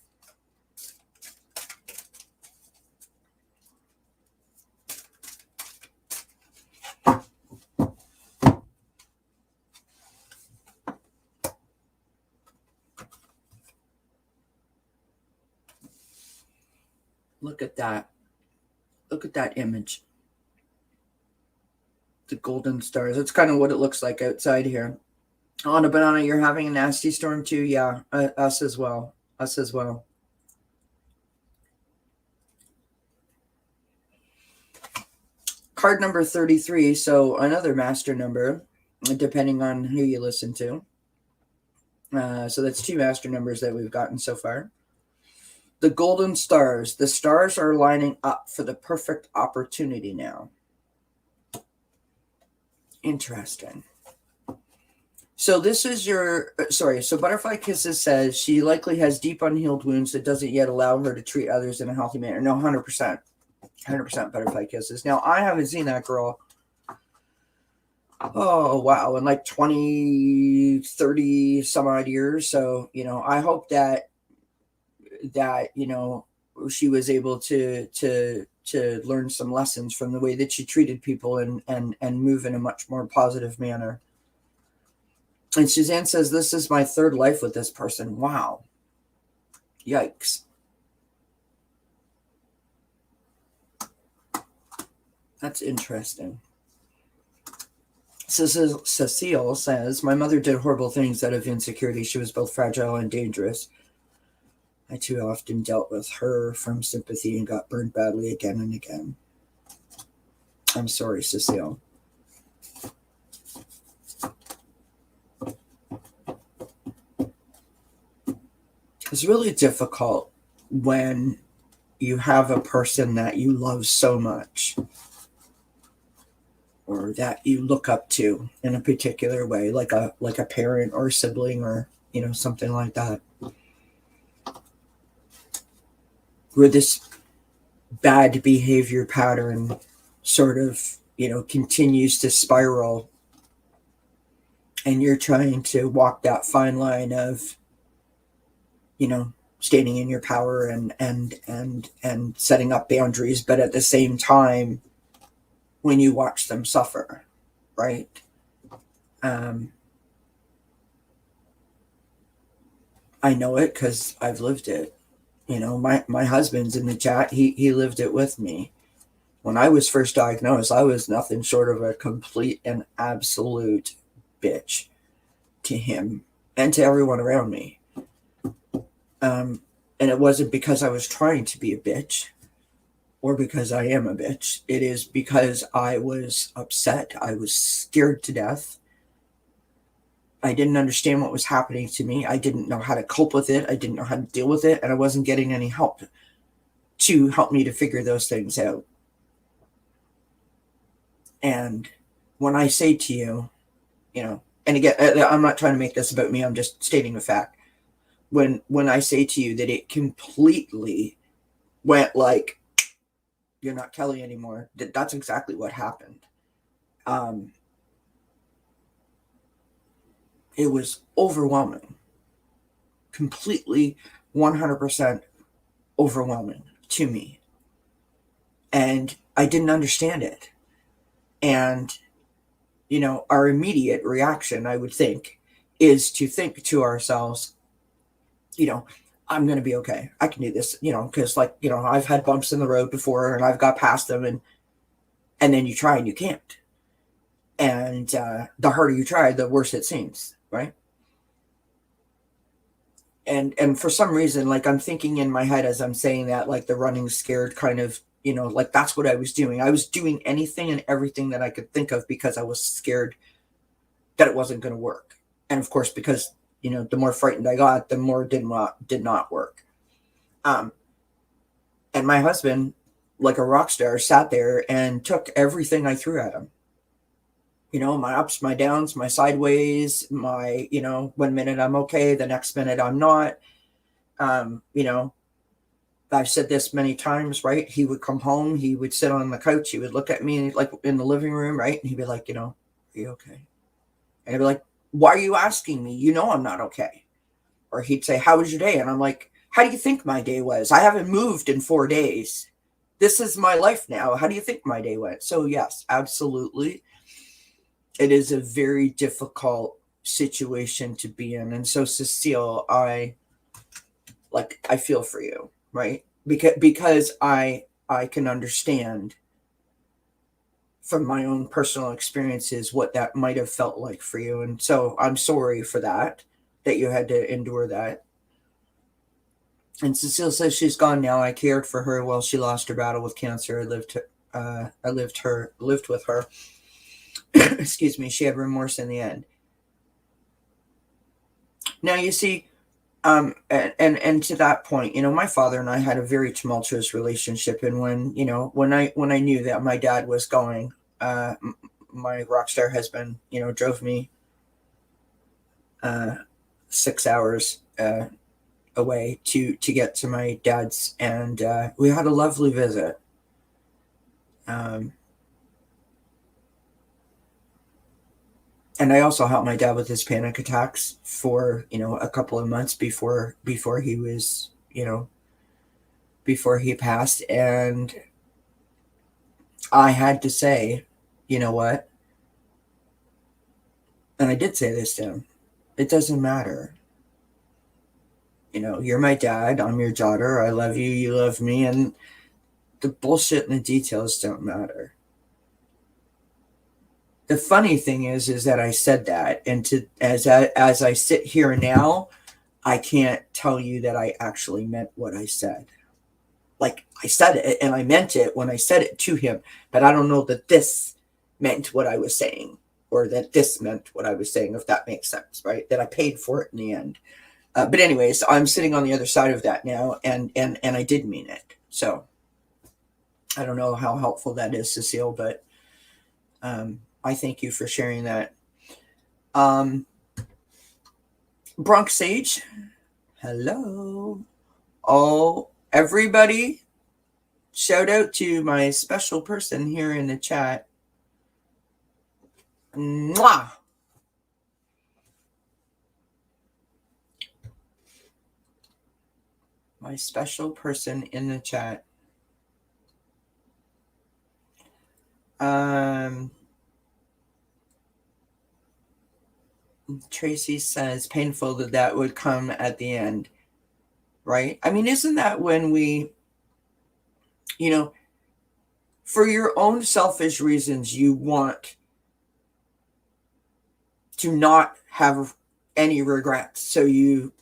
Look at that. Look at that image. The golden stars. That's kind of what it looks like outside here. On a banana, you're having a nasty storm too? Yeah, us as well. Us as well. card number 33, so another master number, depending on who you listen to. So that's 2 master numbers that we've gotten so far. The golden stars. The stars are lining up for the perfect opportunity now. Interesting. So this is your, so Butterfly Kisses says she likely has deep unhealed wounds that doesn't yet allow her to treat others in a healthy manner. No, 100%. 100% Butterfly Kisses. Now, I haven't seen that girl, oh, wow, in like 20, 30 some odd years. So, I hope that, she was able to learn some lessons from the way that she treated people and move in a much more positive manner. And Suzanne says, this is my 3rd life with this person. Wow. Yikes. That's interesting. Cecile says, my mother did horrible things out of insecurity. She was both fragile and dangerous. I too often dealt with her from sympathy and got burned badly again and again. I'm sorry, Cecile. It's really difficult when you have a person that you love so much, or that you look up to in a particular way, like a parent or a sibling, or something like that, where this bad behavior pattern sort of continues to spiral, and you're trying to walk that fine line of standing in your power and setting up boundaries, but at the same time, when you watch them suffer, right? I know it because I've lived it. My husband's in the chat. He lived it with me. When I was first diagnosed, I was nothing short of a complete and absolute bitch to him and to everyone around me. And it wasn't because I was trying to be a bitch or because I am a bitch. It is because I was upset. I was scared to death. I didn't understand what was happening to me. I didn't know how to cope with it. I didn't know how to deal with it. And I wasn't getting any help to help me to figure those things out. And when I say to you, and again, I'm not trying to make this about me. I'm just stating a fact. When I say to you that it completely went like, you're not Kelly anymore, that's exactly what happened. It was overwhelming, completely 100% overwhelming to me. And I didn't understand it. And, our immediate reaction, I would think, is to think to ourselves, I'm going to be okay. I can do this, because I've had bumps in the road before and I've got past them, and then you try and you can't. And the harder you try, the worse it seems, right? And for some reason, like, I'm thinking in my head as I'm saying that, like, the running scared kind of, like, that's what I was doing. I was doing anything and everything that I could think of because I was scared that it wasn't going to work. And of course, because the more frightened I got, the more did not work. And my husband, like a rock star, sat there and took everything I threw at him. My ups, my downs, my sideways, my, 1 minute I'm okay, the next minute I'm not. I've said this many times, right? He would come home, he would sit on the couch, he would look at me like in the living room, right? And he'd be like, are you okay? And I'd be like, why are you asking me? I'm not okay. Or he'd say, how was your day? And I'm like, how do you think my day was? I haven't moved in 4 days. This is my life now. How do you think my day went? So yes, absolutely. It is a very difficult situation to be in. And so, Cecile, I feel for you, right? Because I can understand from my own personal experiences what that might have felt like for you. And so I'm sorry for that you had to endure that. And Cecile says she's gone now. I cared for her while she lost her battle with cancer. I lived I lived with her. Excuse me. She had remorse in the end. Now you see, and to that point, my father and I had a very tumultuous relationship, and when I knew that my dad was going, my rock star husband, drove me 6 hours away to get to my dad's, and we had a lovely visit. And I also helped my dad with his panic attacks for a couple of months before he was before he passed. And I had to say, you know what? And I did say this to him. It doesn't matter. You're my dad. I'm your daughter. I love you. You love me. And the bullshit and the details don't matter. The funny thing is that I said that, and as I sit here now, I can't tell you that I actually meant what I said. Like, I said it, and I meant it when I said it to him, but I don't know that this meant what I was saying, or that this meant what I was saying, if that makes sense, right? That I paid for it in the end. But anyways, I'm sitting on the other side of that now, and I did mean it. So I don't know how helpful that is, Cecile, but I thank you for sharing that. Bronx Sage, hello. Oh, everybody, shout out to my special person here in the chat. Mwah! My special person in the chat. Tracy says, painful that would come at the end, right? I mean, isn't that when we, for your own selfish reasons, you want to not have any regrets. So you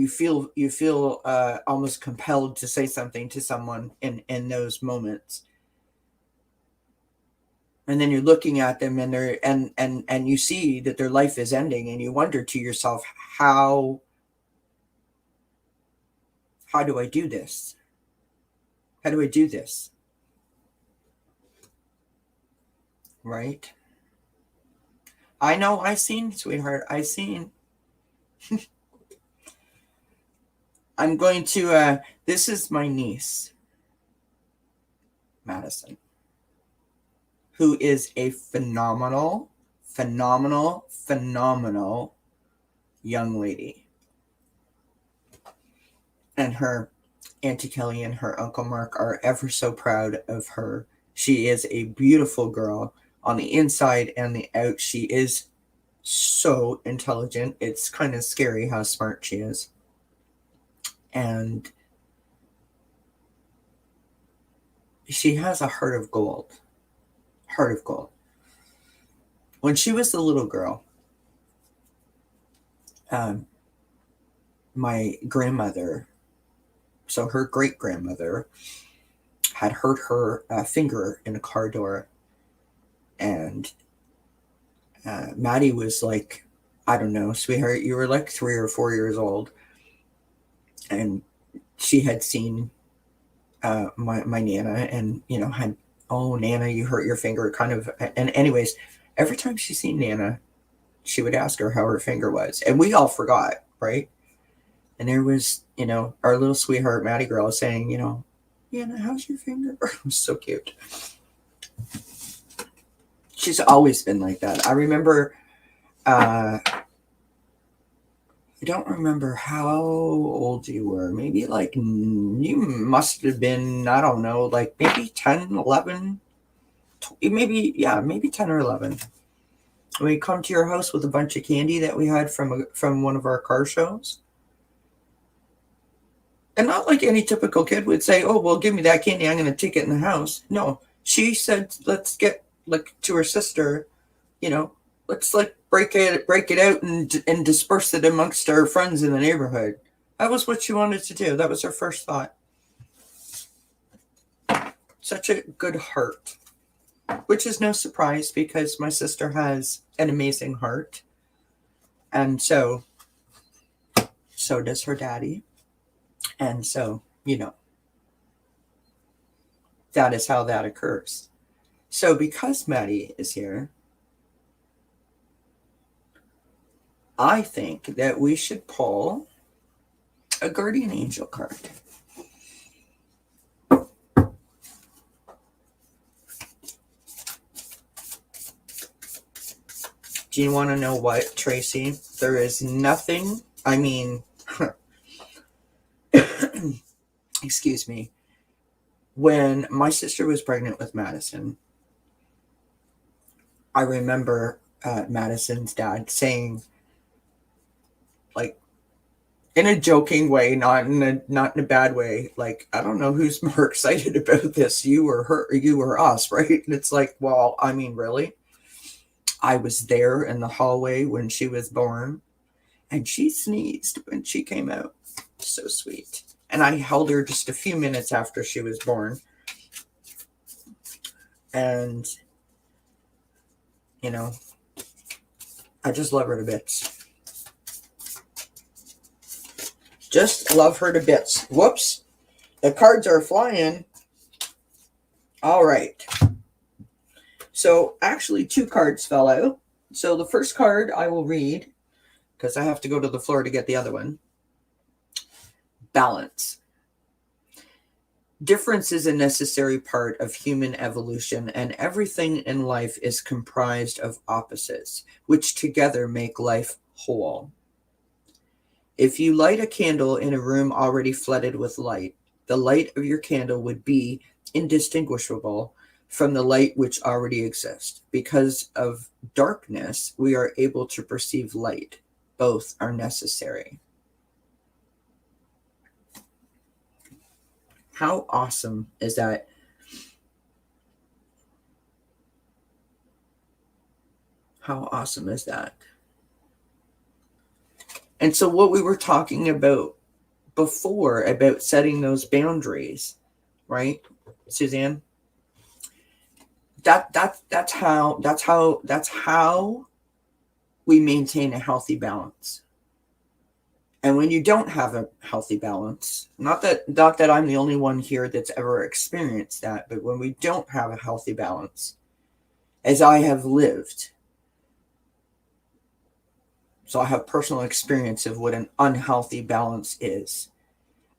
feel almost compelled to say something to someone in those moments. And then you're looking at them, and they're and you see that their life is ending, and you wonder to yourself, how do I do this? How do I do this? Right? I know, I seen, sweetheart. I seen. I'm going to this is my niece, Madison, who is a phenomenal young lady. And her Auntie Kelly and her Uncle Mark are ever so proud of her. She is a beautiful girl on the inside and the out. She is so intelligent. It's kind of scary how smart she is. And she has a heart of gold. Heart of gold. When she was a little girl, my grandmother, so her great-grandmother, had hurt her finger in a car door. And Maddie was like, I don't know, sweetheart, you were like 3 or 4 years old. And she had seen my Nana, and, had, oh, Nana, you hurt your finger, kind of. And anyways, every time she seen Nana, she would ask her how her finger was. And we all forgot, right? And there was, our little sweetheart Maddie girl saying, Nana, how's your finger? It was so cute. She's always been like that. I remember, I don't remember how old you were. Maybe like, you must have been, I don't know, like maybe 10, 11, maybe 10 or 11. We come to your house with a bunch of candy that we had from one of our car shows. And not like any typical kid would say, oh, well, give me that candy, I'm going to take it in the house. No, she said, let's get, like, to her sister, let's like break it out and disperse it amongst our friends in the neighborhood. That was what she wanted to do. That was her first thought. such a good heart, which is no surprise because my sister has an amazing heart. And so does her daddy. And so, that is how that occurs. So because Maddie is here, I think that we should pull a guardian angel card. Do you want to know what, Tracy? There is nothing, excuse me. When my sister was pregnant with Madison, I remember Madison's dad saying, like, in a joking way, not in a bad way, like, I don't know who's more excited about this, you or her, or you or us, right? And it's like, well, really? I was there in the hallway when she was born, and she sneezed when she came out. So sweet. And I held her just a few minutes after she was born. And, I just love her to bits. Just love her to bits. Whoops. The cards are flying. All right. So actually 2 cards fell out. So the first card I will read, because I have to go to the floor to get the other one. Balance. Difference is a necessary part of human evolution, and everything in life is comprised of opposites, which together make life whole. If you light a candle in a room already flooded with light, the light of your candle would be indistinguishable from the light which already exists. Because of darkness, we are able to perceive light. Both are necessary. How awesome is that? How awesome is that? And so what we were talking about before, about setting those boundaries, right, Suzanne? That's how we maintain a healthy balance. And when you don't have a healthy balance, not that I'm the only one here that's ever experienced that, but when we don't have a healthy balance, as I have lived, so I have personal experience of what an unhealthy balance is.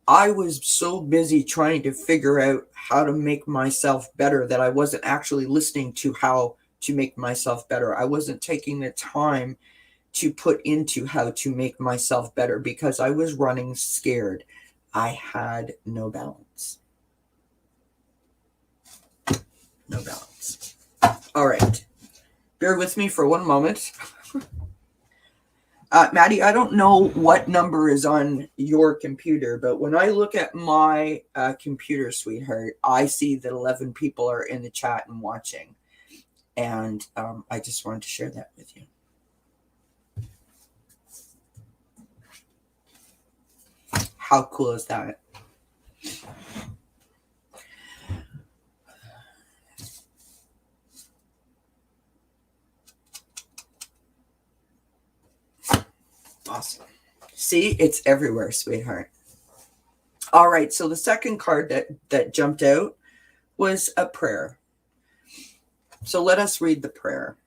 I was so busy trying to figure out how to make myself better that I wasn't actually listening to how to make myself better. I wasn't taking the time to put into how to make myself better because I was running scared. I had no balance. No balance. All right. Bear with me for one moment. Maddie, I don't know what number is on your computer, but when I look at my computer, sweetheart, I see that 11 people are in the chat and watching. And I just wanted to share that with you. How cool is that? Awesome. See, it's everywhere, sweetheart. All right, so the second card that jumped out was a prayer. So let us read the prayer.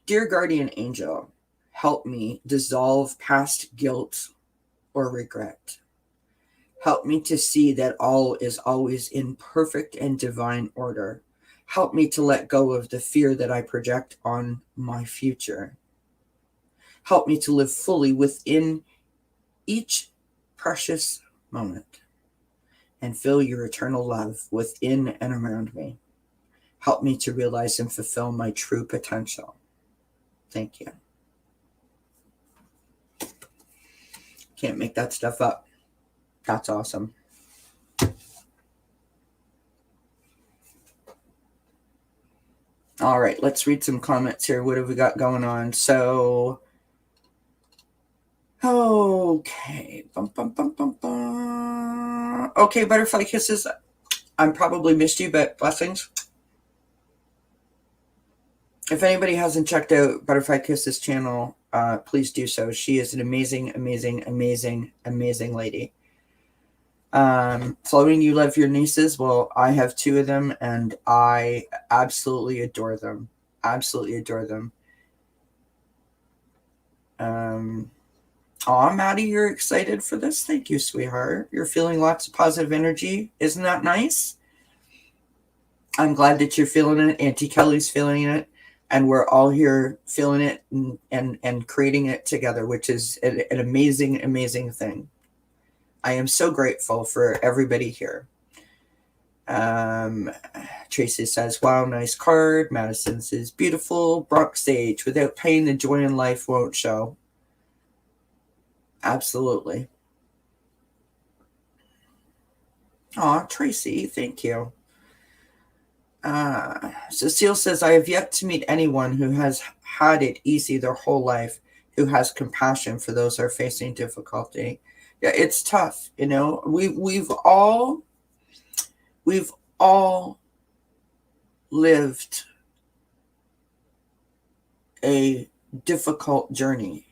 Dear guardian angel, help me dissolve past guilt or regret. Help me to see that all is always in perfect and divine order. Help me to let go of the fear that I project on my future. Help me to live fully within each precious moment and feel your eternal love within and around me. Help me to realize and fulfill my true potential. Thank you. Can't make that stuff up. That's awesome. All right, let's read some comments here. What have we got going on? So, okay. Okay, butterfly kisses. I'm probably missed you, but blessings. If anybody hasn't checked out Butterfly Kiss's channel, please do so. She is an amazing, amazing, amazing, amazing lady. Floating, you love your nieces. Well, I have 2 of them, and I absolutely adore them. Absolutely adore them. Aw, Maddie, you're excited for this? Thank you, sweetheart. You're feeling lots of positive energy. Isn't that nice? I'm glad that you're feeling it. Auntie Kelly's feeling it. And we're all here feeling it and creating it together, which is an amazing, amazing thing. I am so grateful for everybody here. Tracy says, wow, nice card. Madison says, beautiful. Bronx Sage, without pain, the joy in life won't show. Absolutely. Aw, Tracy, thank you. Cecile says, I have yet to meet anyone who has had it easy their whole life, who has compassion for those who are facing difficulty. Yeah, it's tough, you know. We've all lived a difficult journey.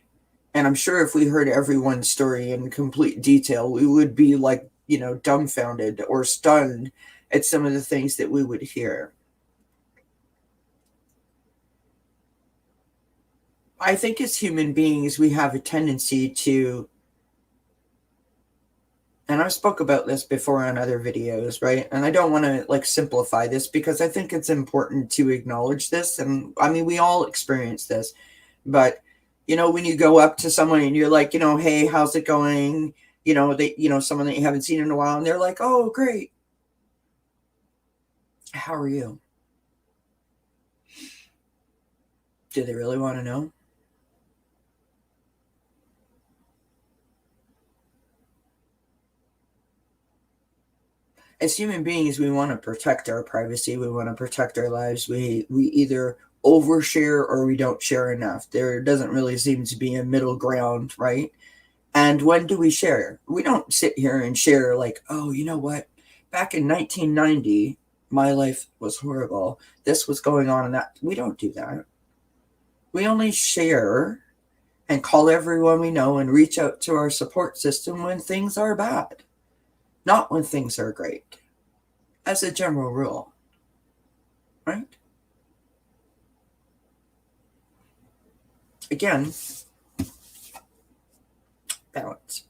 And I'm sure if we heard everyone's story in complete detail, we would be like, you know, dumbfounded or stunned at some of the things that we would hear. I think as human beings, we have a tendency to, and I've spoke about this before on other videos, right? And I don't want to like simplify this because I think it's important to acknowledge this. And I mean, we all experience this, but you know, when you go up to someone and you're like, you know, hey, how's it going? You know, someone that you haven't seen in a while, and they're like, oh, great. How are you? Do they really want to know? As human beings, we want to protect our privacy. We want to protect our lives. We either overshare or we don't share enough. There doesn't really seem to be a middle ground, right? And when do we share? We don't sit here and share like, oh, you know what? Back in 1990, my life was horrible. This was going on and that. We don't do that. We only share and call everyone we know and reach out to our support system when things are bad, not when things are great, as a general rule, right? Again, balance,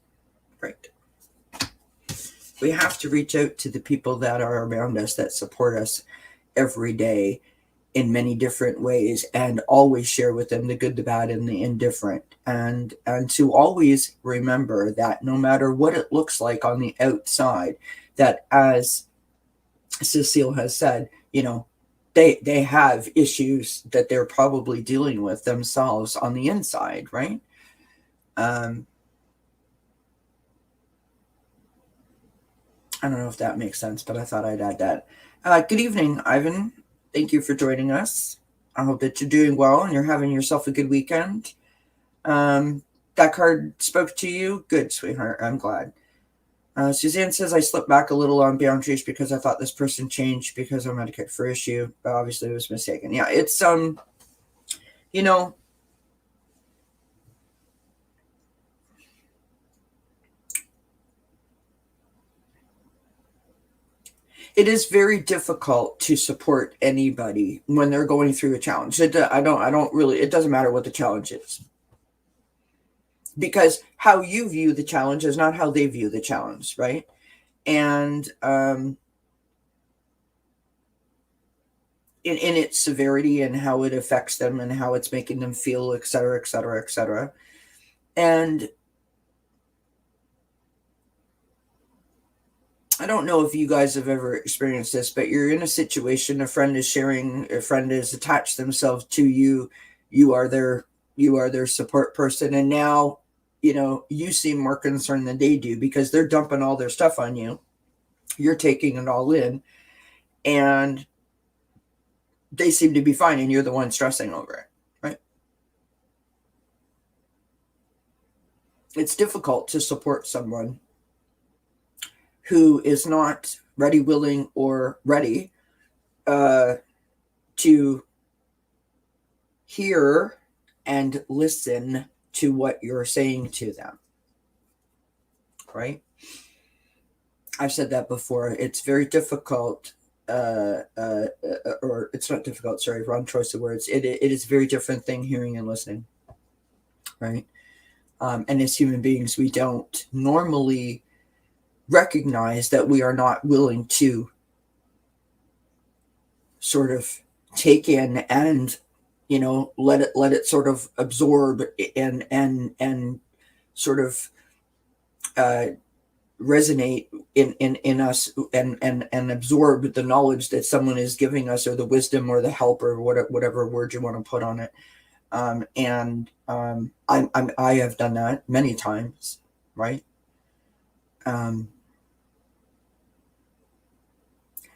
right? We have to reach out to the people that are around us, that support us every day in many different ways, and always share with them the good, the bad, and the indifferent. And to always remember that no matter what it looks like on the outside, that as Cecile has said, you know, they have issues that they're probably dealing with themselves on the inside, right? I don't know if that makes sense, but I thought I'd add that. Good evening, Ivan. Thank you for joining us. I hope that you're doing well and you're having yourself a good weekend. That card spoke to you? Good, sweetheart. I'm glad. Suzanne says, I slipped back a little on boundaries because I thought this person changed because I'm Medicare for issue, but obviously it was mistaken. Yeah, it's, you know, it is very difficult to support anybody when they're going through a challenge. It doesn't matter what the challenge is. Because how you view the challenge is not how they view the challenge, right? And in its severity and how it affects them and how it's making them feel, et cetera, et cetera, et cetera. And I don't know if you guys have ever experienced this, but you're in a situation, a friend has attached themselves to you, you are their support person, and now, you know, you seem more concerned than they do because they're dumping all their stuff on you. You're taking it all in, and they seem to be fine, and you're the one stressing over it, right? It's difficult to support someone who is not ready, willing, or ready to hear and listen to what you're saying to them, right? I've said that before. It's very difficult, or it's not difficult, sorry, wrong choice of words. It is a very different thing, hearing and listening, right? And as human beings, we don't normally recognize that we are not willing to sort of take in and, let it sort of absorb and sort of resonate in us and absorb the knowledge that someone is giving us, or the wisdom or the help, or whatever word you want to put on it. I have done that many times, right?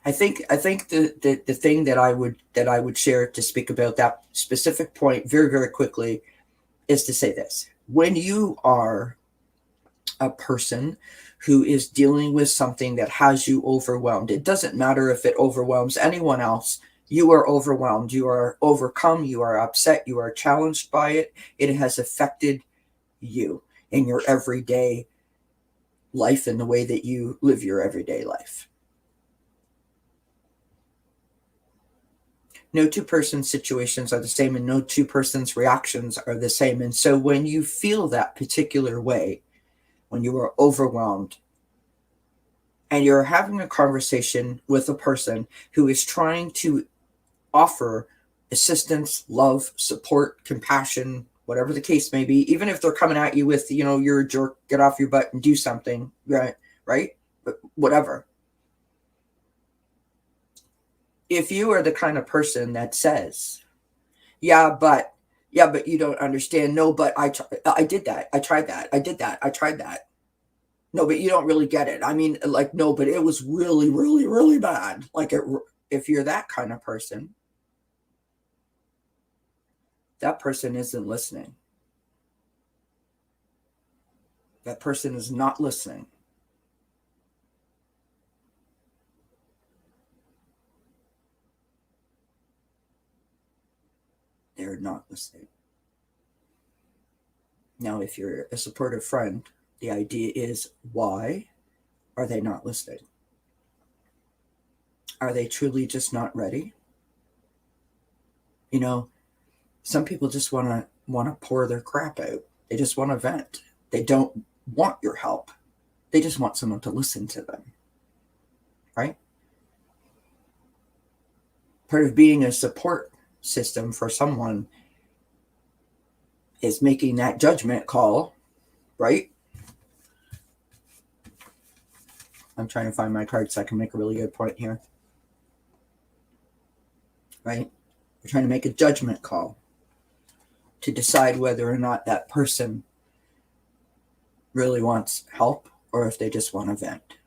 I think the thing that I would share to speak about that specific point very, very quickly is to say this: when you are a person who is dealing with something that has you overwhelmed, it doesn't matter if it overwhelms anyone else. You are overwhelmed, you are overcome, you are upset, you are challenged by it. It has affected you in your everyday life and the way that you live your everyday life. No two-person situations are the same, and no two persons' reactions are the same. And so when you feel that particular way, when you are overwhelmed, and you're having a conversation with a person who is trying to offer assistance, love, support, compassion, whatever the case may be, even if they're coming at you with, you're a jerk, get off your butt and do something, right? But whatever. If you are the kind of person that says, yeah, but you don't understand. No, but I did that. I tried that. I did that. I tried that. No, but you don't really get it. I mean, like, no, but it was really, really, really bad. Like, if you're that kind of person, that person isn't listening. That person is not listening. They're not listening. Now, if you're a supportive friend, the idea is, why are they not listening? Are they truly just not ready? Some people just want to pour their crap out. They just want to vent. They don't want your help. They just want someone to listen to them, right? Part of being a support system for someone is making that judgment call, right? I'm trying to find my card so I can make a really good point here, right? You're trying to make a judgment call to decide whether or not that person really wants help, or if they just want to vent.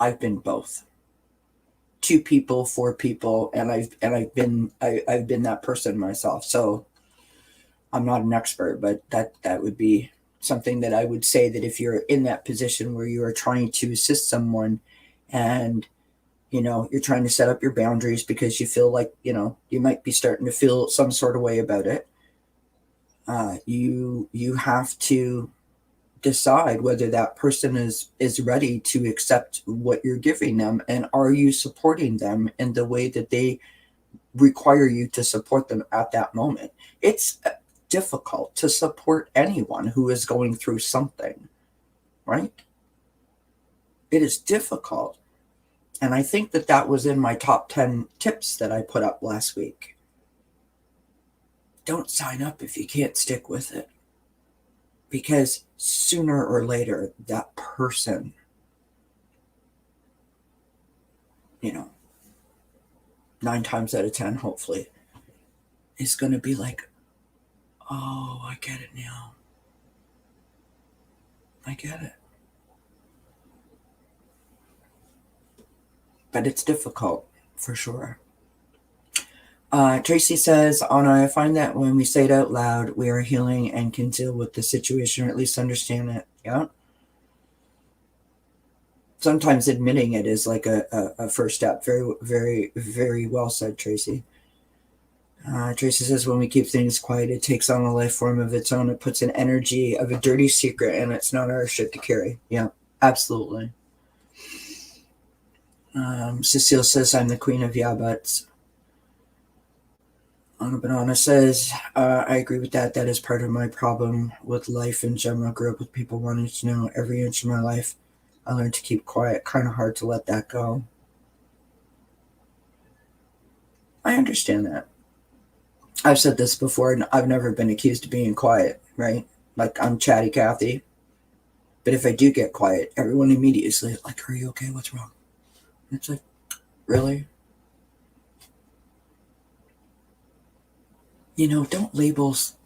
I've been both. 2 people, 4 people, and I've been that person myself. So I'm not an expert, but that would be something that I would say, that if you're in that position where you are trying to assist someone, and you're trying to set up your boundaries because you feel like you might be starting to feel some sort of way about it, you have to decide whether that person is ready to accept what you're giving them, and are you supporting them in the way that they require you to support them at that moment. It's difficult to support anyone who is going through something, right? It is difficult. And I think that was in my top 10 tips that I put up last week. Don't sign up if you can't stick with it. Because sooner or later, that person, 9 times out of 10, hopefully, is going to be like, oh, I get it now. I get it. But it's difficult, for sure. Tracy says, Anna, I find that when we say it out loud, we are healing and can deal with the situation or at least understand it. Yeah. Sometimes admitting it is like a first step. Very, very, very well said, Tracy. Tracy says, when we keep things quiet, it takes on a life form of its own. It puts an energy of a dirty secret, and it's not our shit to carry. Yeah, absolutely. Cecile says, I'm the queen of yeah buts. Anna Banana says, I agree with that. That is part of my problem with life in general. I grew up with people wanting to know every inch of my life. I learned to keep quiet. Kind of hard to let that go. I understand that. I've said this before, and I've never been accused of being quiet, right? Like, I'm chatty Cathy. But if I do get quiet, everyone immediately is like, are you okay? What's wrong? And it's like, really? You know, don't labels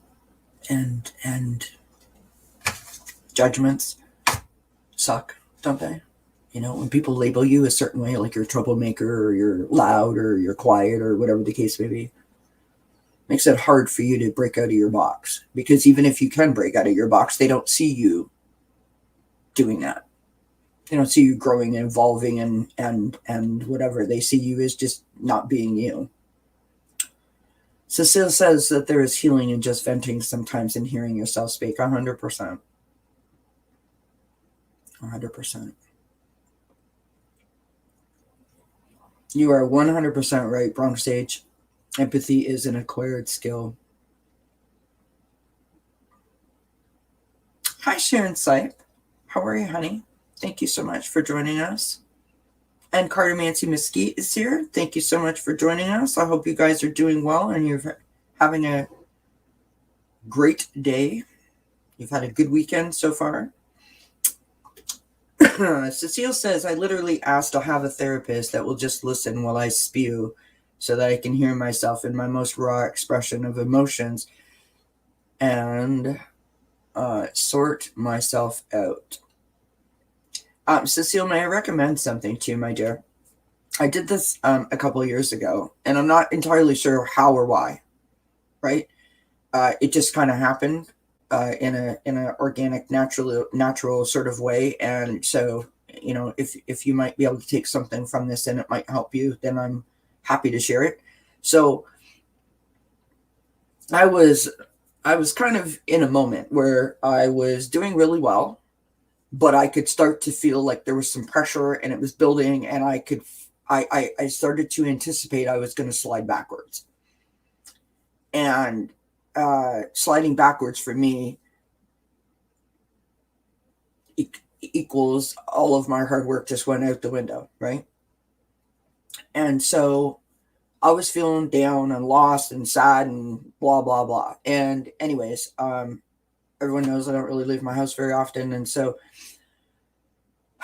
and judgments suck, don't they? You know, when people label you a certain way, like you're a troublemaker or you're loud or you're quiet or whatever the case may be, makes it hard for you to break out of your box. Because even if you can break out of your box, they don't see you doing that. They don't see you growing and evolving and whatever. They see you as just not being you. Cecile says that there is healing in just venting sometimes and hearing yourself speak. 100%. 100%. You are 100% right, Bronx Sage. Empathy is an acquired skill. Hi, Sharon Sipe. How are you, honey? Thank you so much for joining us. And Cartomancy Mesquite is here. Thank you so much for joining us. I hope you guys are doing well and you're having a great day. You've had a good weekend so far. Cecile says, I literally asked to have a therapist that will just listen while I spew so that I can hear myself in my most raw expression of emotions and sort myself out. Cecile, may I recommend something to you, my dear? I did this a couple of years ago, and I'm not entirely sure how or why, right? It just kind of happened in an organic, natural sort of way. And so, you know, if you might be able to take something from this and it might help you, then I'm happy to share it. So I was kind of in a moment where I was doing really well, but I could start to feel like there was some pressure and it was building, and I started to anticipate I was going to slide backwards. And sliding backwards for me equals all of my hard work just went out the window, right? And so I was feeling down and lost and sad and blah, blah, blah. And anyways, everyone knows I don't really leave my house very often. And so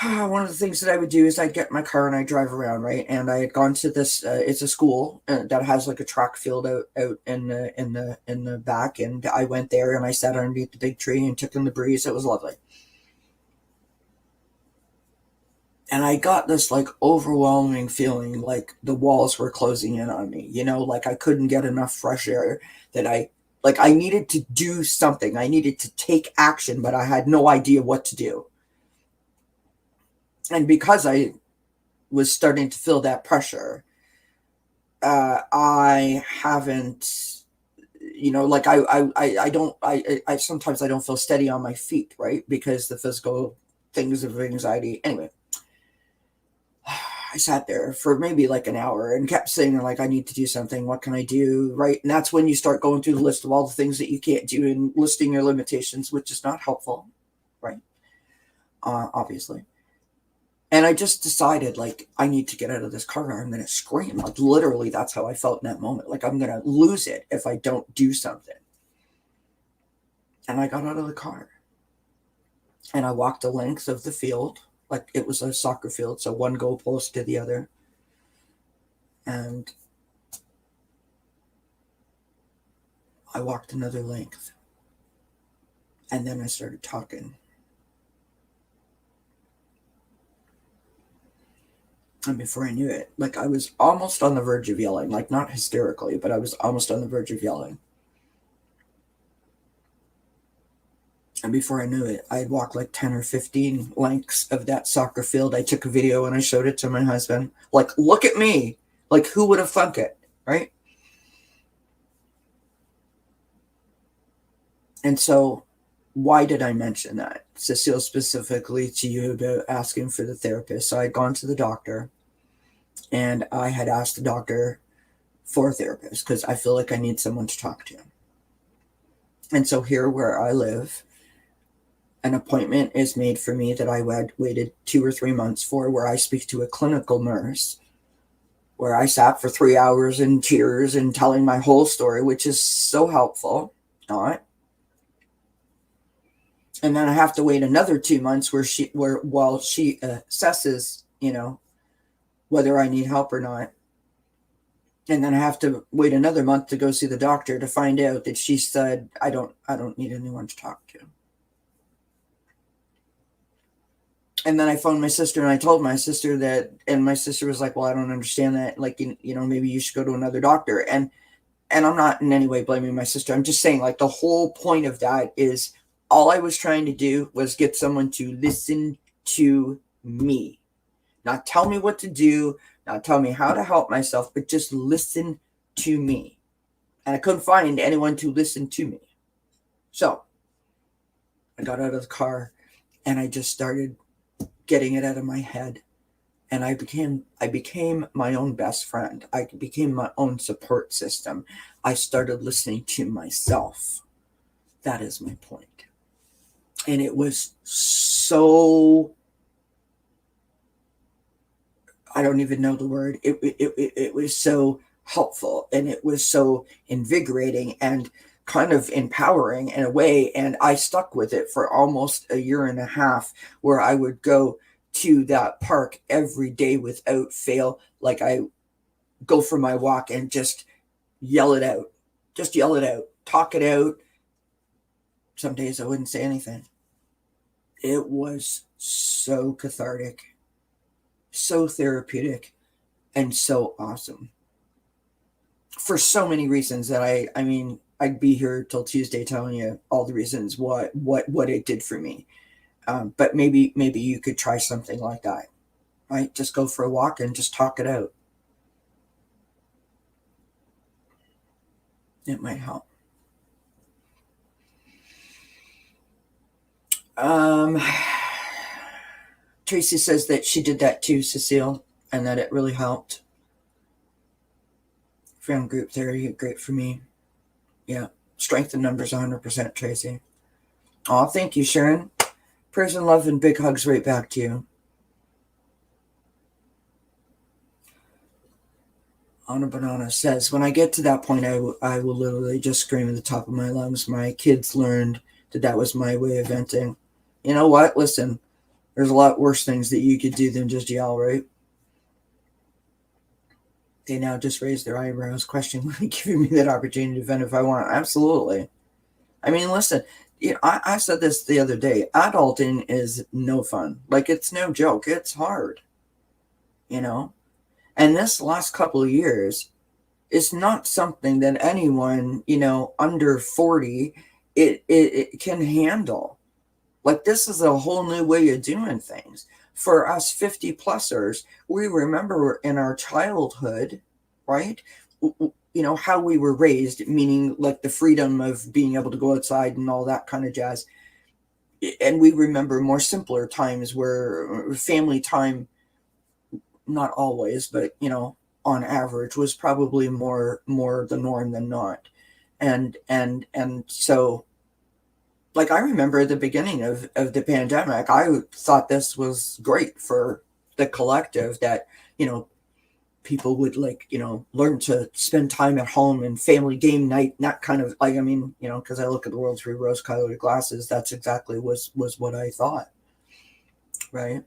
one of the things that I would do is I'd get my car and I'd drive around, right? And I had gone to this, it's a school that has like a track field out in the back. And I went there and I sat underneath the big tree and took in the breeze. It was lovely. And I got this like overwhelming feeling like the walls were closing in on me, you know, like I couldn't get enough fresh air, that I needed to do something. I needed to take action, but I had no idea what to do. And because I was starting to feel that pressure, I haven't, you know, like I sometimes I don't feel steady on my feet, right? Because the physical things of anxiety. Anyway, I sat there for maybe like an hour and kept saying like, I need to do something. What can I do? Right. And that's when you start going through the list of all the things that you can't do and listing your limitations, which is not helpful. Right. Obviously. And I just decided, like, I need to get out of this car. I'm going to scream. Like, literally, that's how I felt in that moment. Like, I'm going to lose it if I don't do something. And I got out of the car. And I walked the length of the field. Like, it was a soccer field, so one goalpost to the other. And I walked another length. And then I started talking. And before I knew it, like I was almost on the verge of yelling, like not hysterically, but I was almost on the verge of yelling. And before I knew it, I'd walked like 10 or 15 lengths of that soccer field. I took a video and I showed it to my husband. Like, look at me. Like, who would have thunk it, right? And so, why did I mention that? Cecile, specifically to you about asking for the therapist. So I'd gone to the doctor and I had asked the doctor for a therapist because I feel like I need someone to talk to. And so here where I live, an appointment is made for me that I waited 2 or 3 months for, where I speak to a clinical nurse, where I sat for 3 hours in tears and telling my whole story, which is so helpful. Not. And then I have to wait another 2 months while she assesses, whether I need help or not. And then I have to wait another month to go see the doctor to find out that she said, I don't need anyone to talk to. And then I phoned my sister and I told my sister that, and my sister was like, well, I don't understand that. Like, maybe you should go to another doctor. And I'm not in any way blaming my sister. I'm just saying, like, the whole point of that is all I was trying to do was get someone to listen to me, not tell me what to do, not tell me how to help myself, but just listen to me. And I couldn't find anyone to listen to me. So I got out of the car and I just started getting it out of my head. And I became my own best friend. I became my own support system. I started listening to myself. That is my point. And it was so, I don't even know the word. It was so helpful, and it was so invigorating and kind of empowering in a way. And I stuck with it for almost a year and a half, where I would go to that park every day without fail. Like, I go for my walk and just yell it out, talk it out. Some days I wouldn't say anything. It was so cathartic, so therapeutic, and so awesome for so many reasons that I mean, I'd be here till Tuesday telling you all the reasons what it did for me. But maybe you could try something like that, right? Just go for a walk and just talk it out. It might help. Tracy says that she did that too, Cecile, and that it really helped. Found group therapy great for me. Yeah. Strength in numbers 100%, Tracy. Oh, thank you, Sharon. Prayers and love and big hugs right back to you. Anna Banana says, when I get to that point, I will literally just scream at the top of my lungs. My kids learned that was my way of venting. You know what? Listen, there's a lot worse things that you could do than just yell, right? They now just raise their eyebrows, questioning, giving me that opportunity to vent if I want. Absolutely. I mean, listen, I said this the other day. Adulting is no fun. Like, it's no joke. It's hard, And this last couple of years is not something that anyone, under 40, it can handle. Like, this is a whole new way of doing things. For us 50-plussers, we remember in our childhood, right, how we were raised, meaning like the freedom of being able to go outside and all that kind of jazz. And we remember more simpler times where family time, not always, but, on average, was probably more the norm than not. And so, like, I remember at the beginning of the pandemic, I thought this was great for the collective, that, people would, like, learn to spend time at home and family game night, that kind of, like, I mean, because I look at the world through rose-colored glasses, that's exactly was what I thought, right?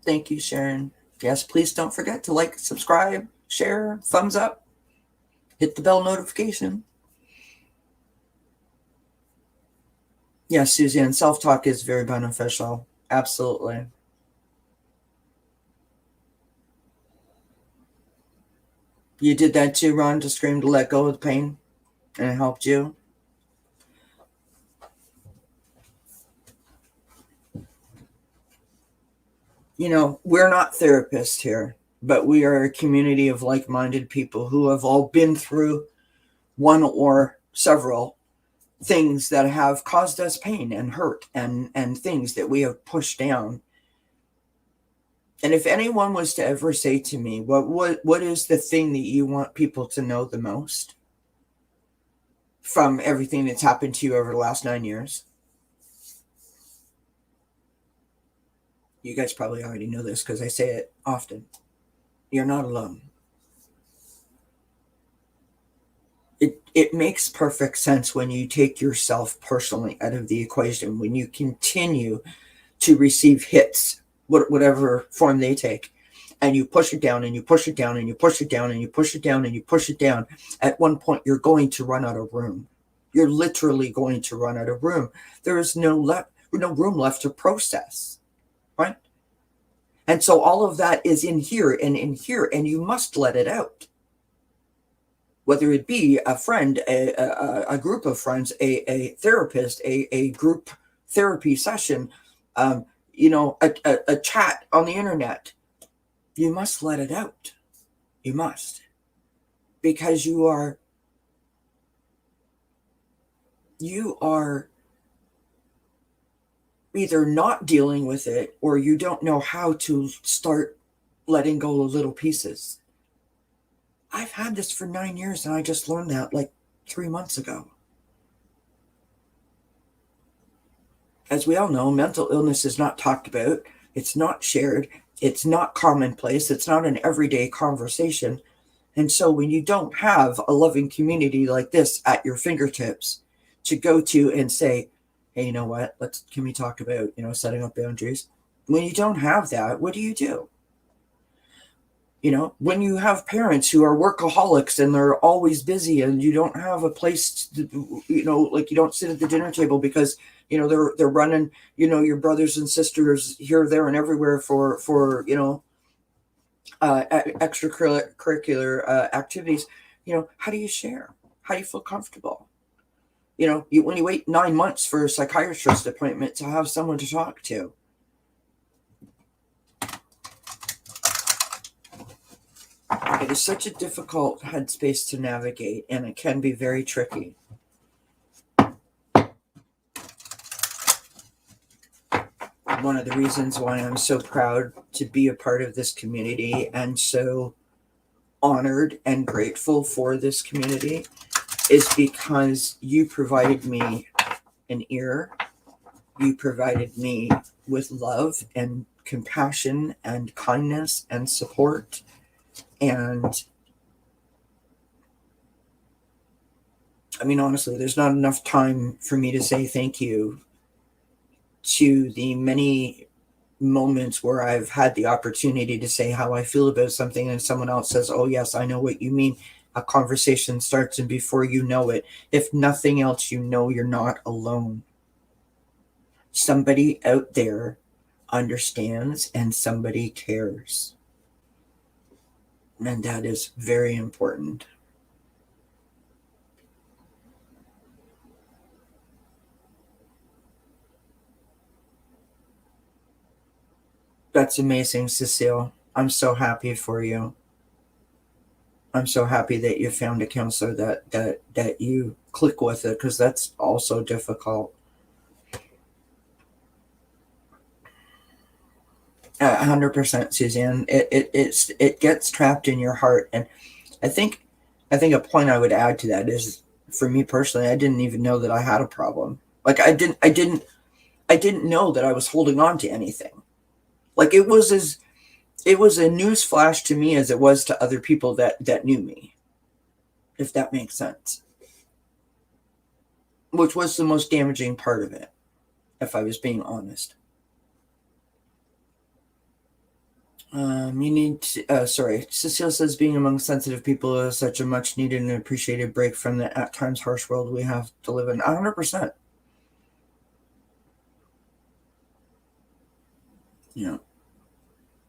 Thank you, Sharon. Yes, please don't forget to like, subscribe, share, thumbs up. Hit the bell notification. Yes, Suzanne, self-talk is very beneficial. Absolutely. You did that too, Ron, to scream to let go of the pain, and it helped you? You know, we're not therapists here, but we are a community of like-minded people who have all been through one or several things that have caused us pain and hurt and things that we have pushed down. And if anyone was to ever say to me, what is the thing that you want people to know the most from everything that's happened to you over the last 9 years? You guys probably already know this because I say it often. You're not alone. It makes perfect sense when you take yourself personally out of the equation, when you continue to receive hits, whatever form they take, and you push it down and you push it down and you push it down and you push it down and you push it down. At one point, you're going to run out of room. You're literally going to run out of room. There is no room left to process, right? And so all of that is in here and in here, and you must let it out. Whether it be a friend, a group of friends, a therapist, a group therapy session, a chat on the internet, you must let it out. You must. Because you are either not dealing with it or you don't know how to start letting go of little pieces. I've had this for 9 years and I just learned that like 3 months ago. As we all know, mental illness is not talked about. It's not shared. It's not commonplace. It's not an everyday conversation. And so when you don't have a loving community like this at your fingertips to go to and say, hey, you know what, can we talk about, setting up boundaries? When you don't have that, what do you do? When you have parents who are workaholics and they're always busy and you don't have a place to, like you don't sit at the dinner table because, they're running, your brothers and sisters here, there, and everywhere for extracurricular activities. How do you share? How do you feel comfortable? When you wait 9 months for a psychiatrist appointment to have someone to talk to. It is such a difficult headspace to navigate, and it can be very tricky. One of the reasons why I'm so proud to be a part of this community and so honored and grateful for this community is because you provided me an ear. You provided me with love and compassion and kindness and support. And I mean, honestly, there's not enough time for me to say thank you to the many moments where I've had the opportunity to say how I feel about something and someone else says, oh yes, I know what you mean. A conversation starts, and before you know it, if nothing else, you're not alone. Somebody out there understands and somebody cares. And that is very important. That's amazing, Cecile. I'm so happy for you. I'm so happy that you found a counselor that you click with it, because that's also difficult. 100%, Suzanne. It gets trapped in your heart, and I think a point I would add to that is, for me personally, I didn't even know that I had a problem. Like I didn't know that I was holding on to anything. Like it was a news flash to me as it was to other people that knew me, if that makes sense. Which was the most damaging part of it, if I was being honest. Cecile says being among sensitive people is such a much needed and appreciated break from the at times harsh world we have to live in. 100%.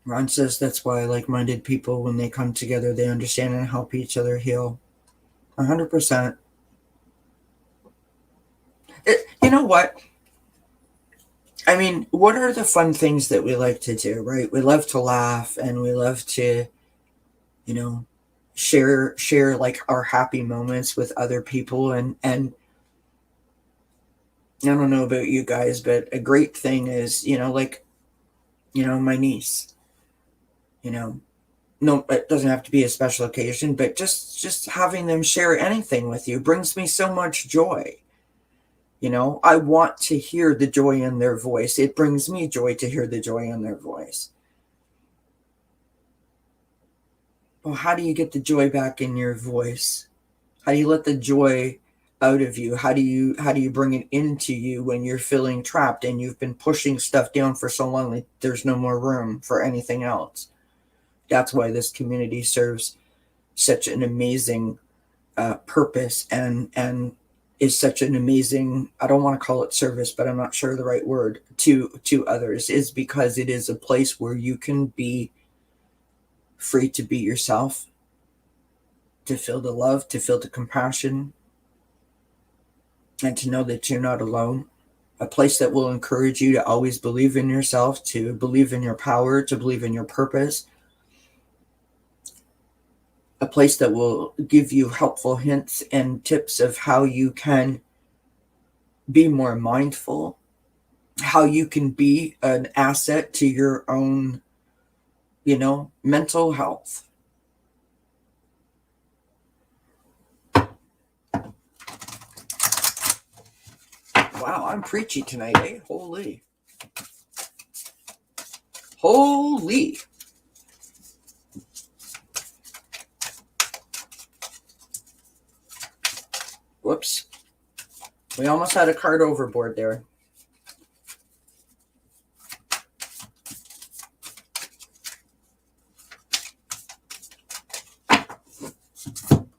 Ron says that's why like-minded people, when they come together, they understand and help each other heal. 100%. You know what? I mean, what are the fun things that we like to do, right? We love to laugh, and we love to, share like our happy moments with other people. And I don't know about you guys, but a great thing is, my niece, no, it doesn't have to be a special occasion, but just having them share anything with you brings me so much joy. I want to hear the joy in their voice. It brings me joy to hear the joy in their voice. Well, how do you get the joy back in your voice? How do you let the joy out of you? How do you bring it into you when you're feeling trapped and you've been pushing stuff down for so long that there's no more room for anything else? That's why this community serves such an amazing purpose and is such an amazing, I don't want to call it service, but I'm not sure the right word, to others, is because it is a place where you can be free to be yourself, to feel the love, to feel the compassion, and to know that you're not alone. A place that will encourage you to always believe in yourself, to believe in your power, to believe in your purpose. A place that will give you helpful hints and tips of how you can be more mindful, how you can be an asset to your own, mental health. Wow, I'm preachy tonight, eh? Holy. Whoops. We almost had a card overboard there.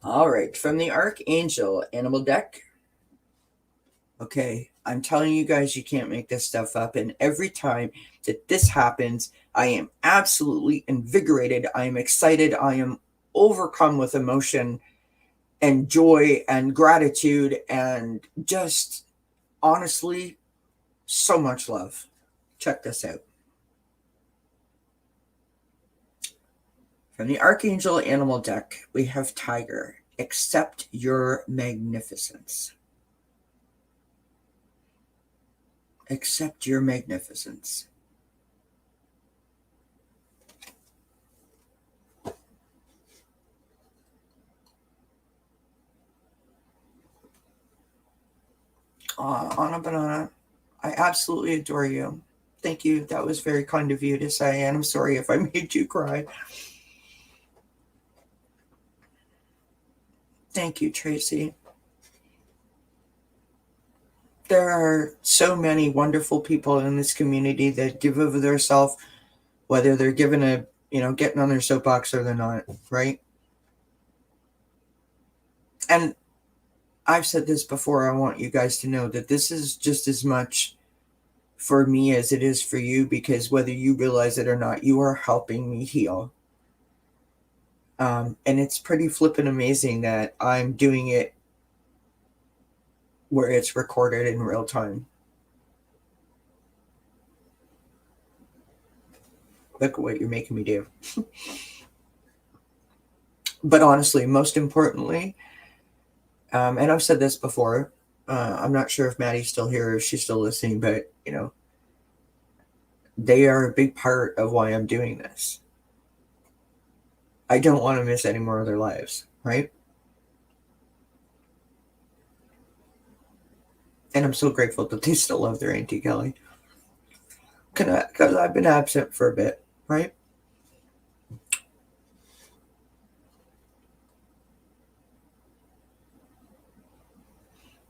All right, from the Archangel Animal deck. Okay, I'm telling you guys, you can't make this stuff up. And every time that this happens, I am absolutely invigorated. I am excited. I am overcome with emotion and joy and gratitude and just honestly so much love. Check this out. From the Archangel Animal deck, we have Tiger. Accept your magnificence. Accept your magnificence. Anna Banana, I absolutely adore you. Thank you. That was very kind of you to say, and I'm sorry if I made you cry. Thank you, Tracy. There are so many wonderful people in this community that give of themselves, whether they're given getting on their soapbox or they're not, right? And I've said this before. I want you guys to know that this is just as much for me as it is for you, because whether you realize it or not, you are helping me heal. And it's pretty flippin' amazing that I'm doing it where it's recorded in real time. Look at what you're making me do. But honestly, most importantly, and I've said this before, I'm not sure if Maddie's still here or if she's still listening, but, they are a big part of why I'm doing this. I don't want to miss any more of their lives, right? And I'm so grateful that they still love their Auntie Kelly. Because I've been absent for a bit, right?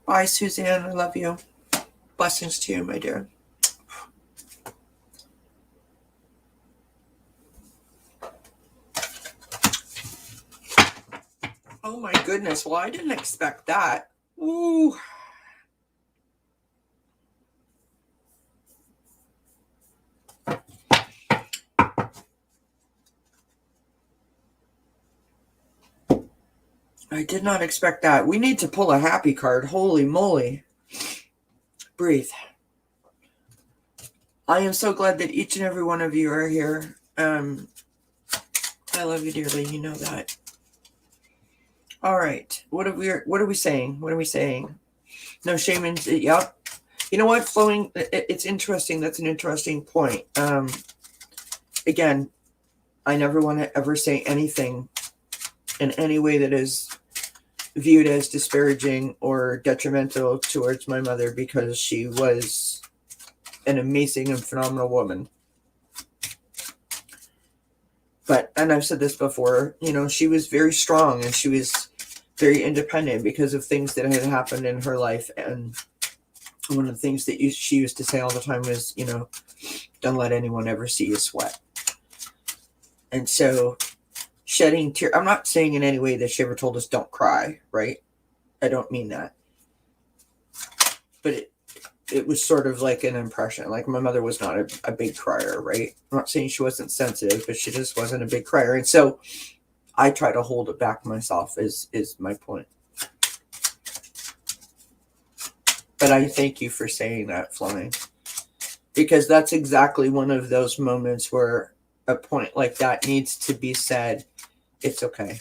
Bye, Suzanne. I love you. Blessings to you, my dear. Oh my goodness. Well, I didn't expect that. Ooh. I did not expect that. We need to pull a happy card. Holy moly. Breathe. I am so glad that each and every one of you are here. I love you dearly. You know that. All right. What are we saying? What are we saying? No shame in. Yep. You know what? Flowing. It's interesting. That's an interesting point. Again, I never want to ever say anything in any way that is viewed as disparaging or detrimental towards my mother, because she was an amazing and phenomenal woman. But, and I've said this before, you know, she was very strong and she was very independent because of things that had happened in her life. And one of the things that she used to say all the time was, you know, don't let anyone ever see you sweat. And so shedding tears, I'm not saying in any way that she ever told us don't cry, right? I don't mean that. But it was sort of like an impression. Like, my mother was not a big crier, right? I'm not saying she wasn't sensitive, but she just wasn't a big crier. And so I try to hold it back myself is my point. But I thank you for saying that, Fleming, because that's exactly one of those moments where a point like that needs to be said. It's okay.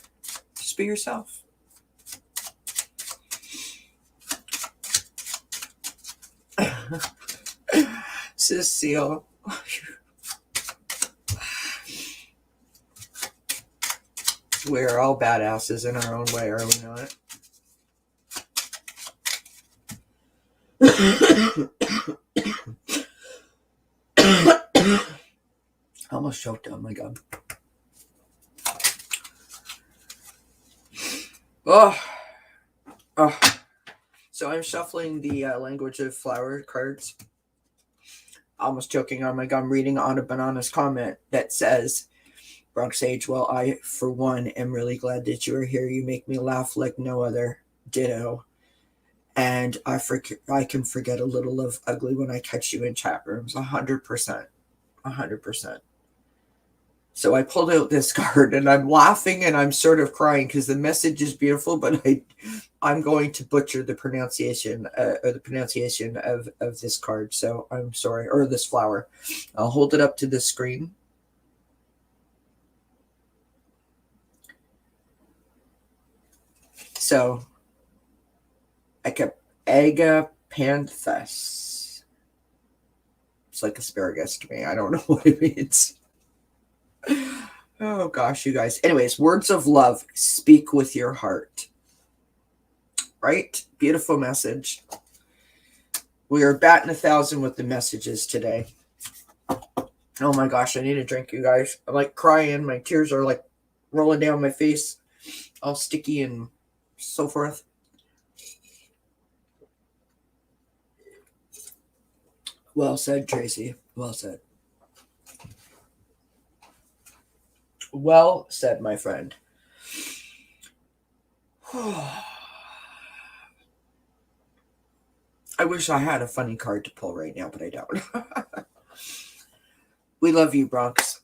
Just be yourself. Cecile. We're all badasses in our own way, are we not? I almost choked on my gum. Oh. So I'm shuffling the language of flower cards. Almost choking on my gum, reading on a banana's comment that says, Bronx Sage, well, I, for one, am really glad that you are here. You make me laugh like no other. Ditto. And I can forget a little of ugly when I catch you in chat rooms. 100%. 100%. So I pulled out this card and I'm laughing and I'm sort of crying because the message is beautiful, but I'm going to butcher the pronunciation of this card. So I'm sorry, or this flower. I'll hold it up to the screen. So agapanthus. It's like asparagus to me. I don't know what it means. Oh gosh, you guys. Anyways, words of love. Speak with your heart. Right? Beautiful message. We are batting 1,000 with the messages today. Oh my gosh, I need a drink, you guys. I'm like crying. My tears are like rolling down my face, all sticky and so forth. Well said, Tracy. Well said. Well said, my friend. I wish I had a funny card to pull right now, but I don't. We love you, Bronx.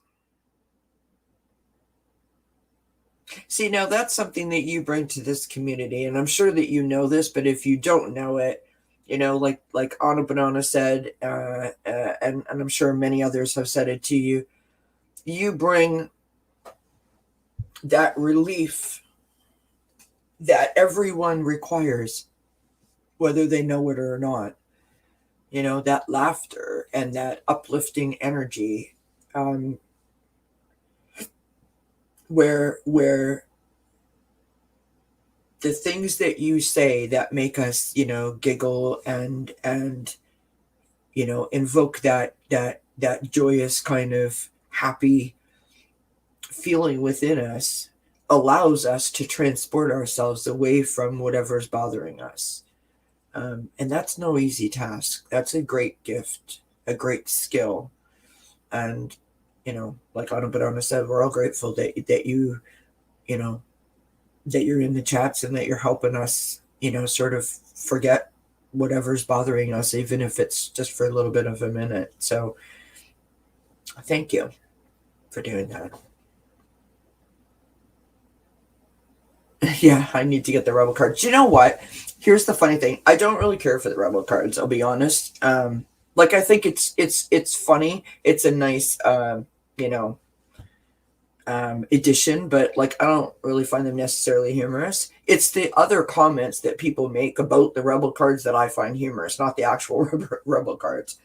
See, now that's something that you bring to this community, and I'm sure that you know this, but if you don't know it, you know, like Anna Banana said, and I'm sure many others have said it to you, you bring that relief that everyone requires, whether they know it or not. You know, that laughter and that uplifting energy, where the things that you say that make us, you know, giggle and you know, invoke that joyous kind of happy feeling within us, allows us to transport ourselves away from whatever's bothering us. And that's no easy task. That's a great gift, a great skill. And, you know, like Anna Banana said, we're all grateful that you know, that you're in the chats and that you're helping us, you know, sort of forget whatever's bothering us, even if it's just for a little bit of a minute. So thank you for doing that. Yeah, I need to get the rebel cards. You know what? Here's the funny thing. I don't really care for the rebel cards, I'll be honest. Like I think it's funny. It's a nice you know, edition, but like I don't really find them necessarily humorous. It's the other comments that people make about the rebel cards that I find humorous, not the actual rebel cards,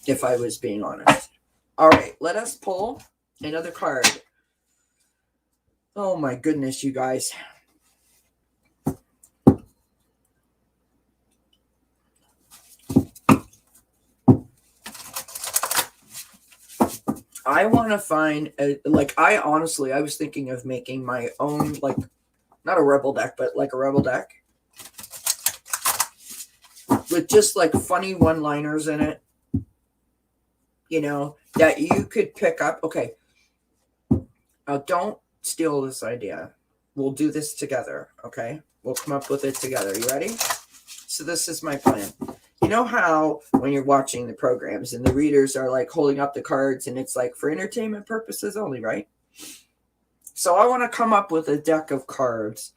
if I was being honest. All right, let us pull another card. Oh my goodness, you guys. I want to find I honestly I was thinking of making my own, like, not a rebel deck, but like a rebel deck with just like funny one-liners in it, you know, that you could pick up. Okay, don't steal this idea. We'll do this together. Okay, we'll come up with it together. You ready? So this is my plan. You know how when you're watching the programs and the readers are like holding up the cards and it's like for entertainment purposes only, right? So I want to come up with a deck of cards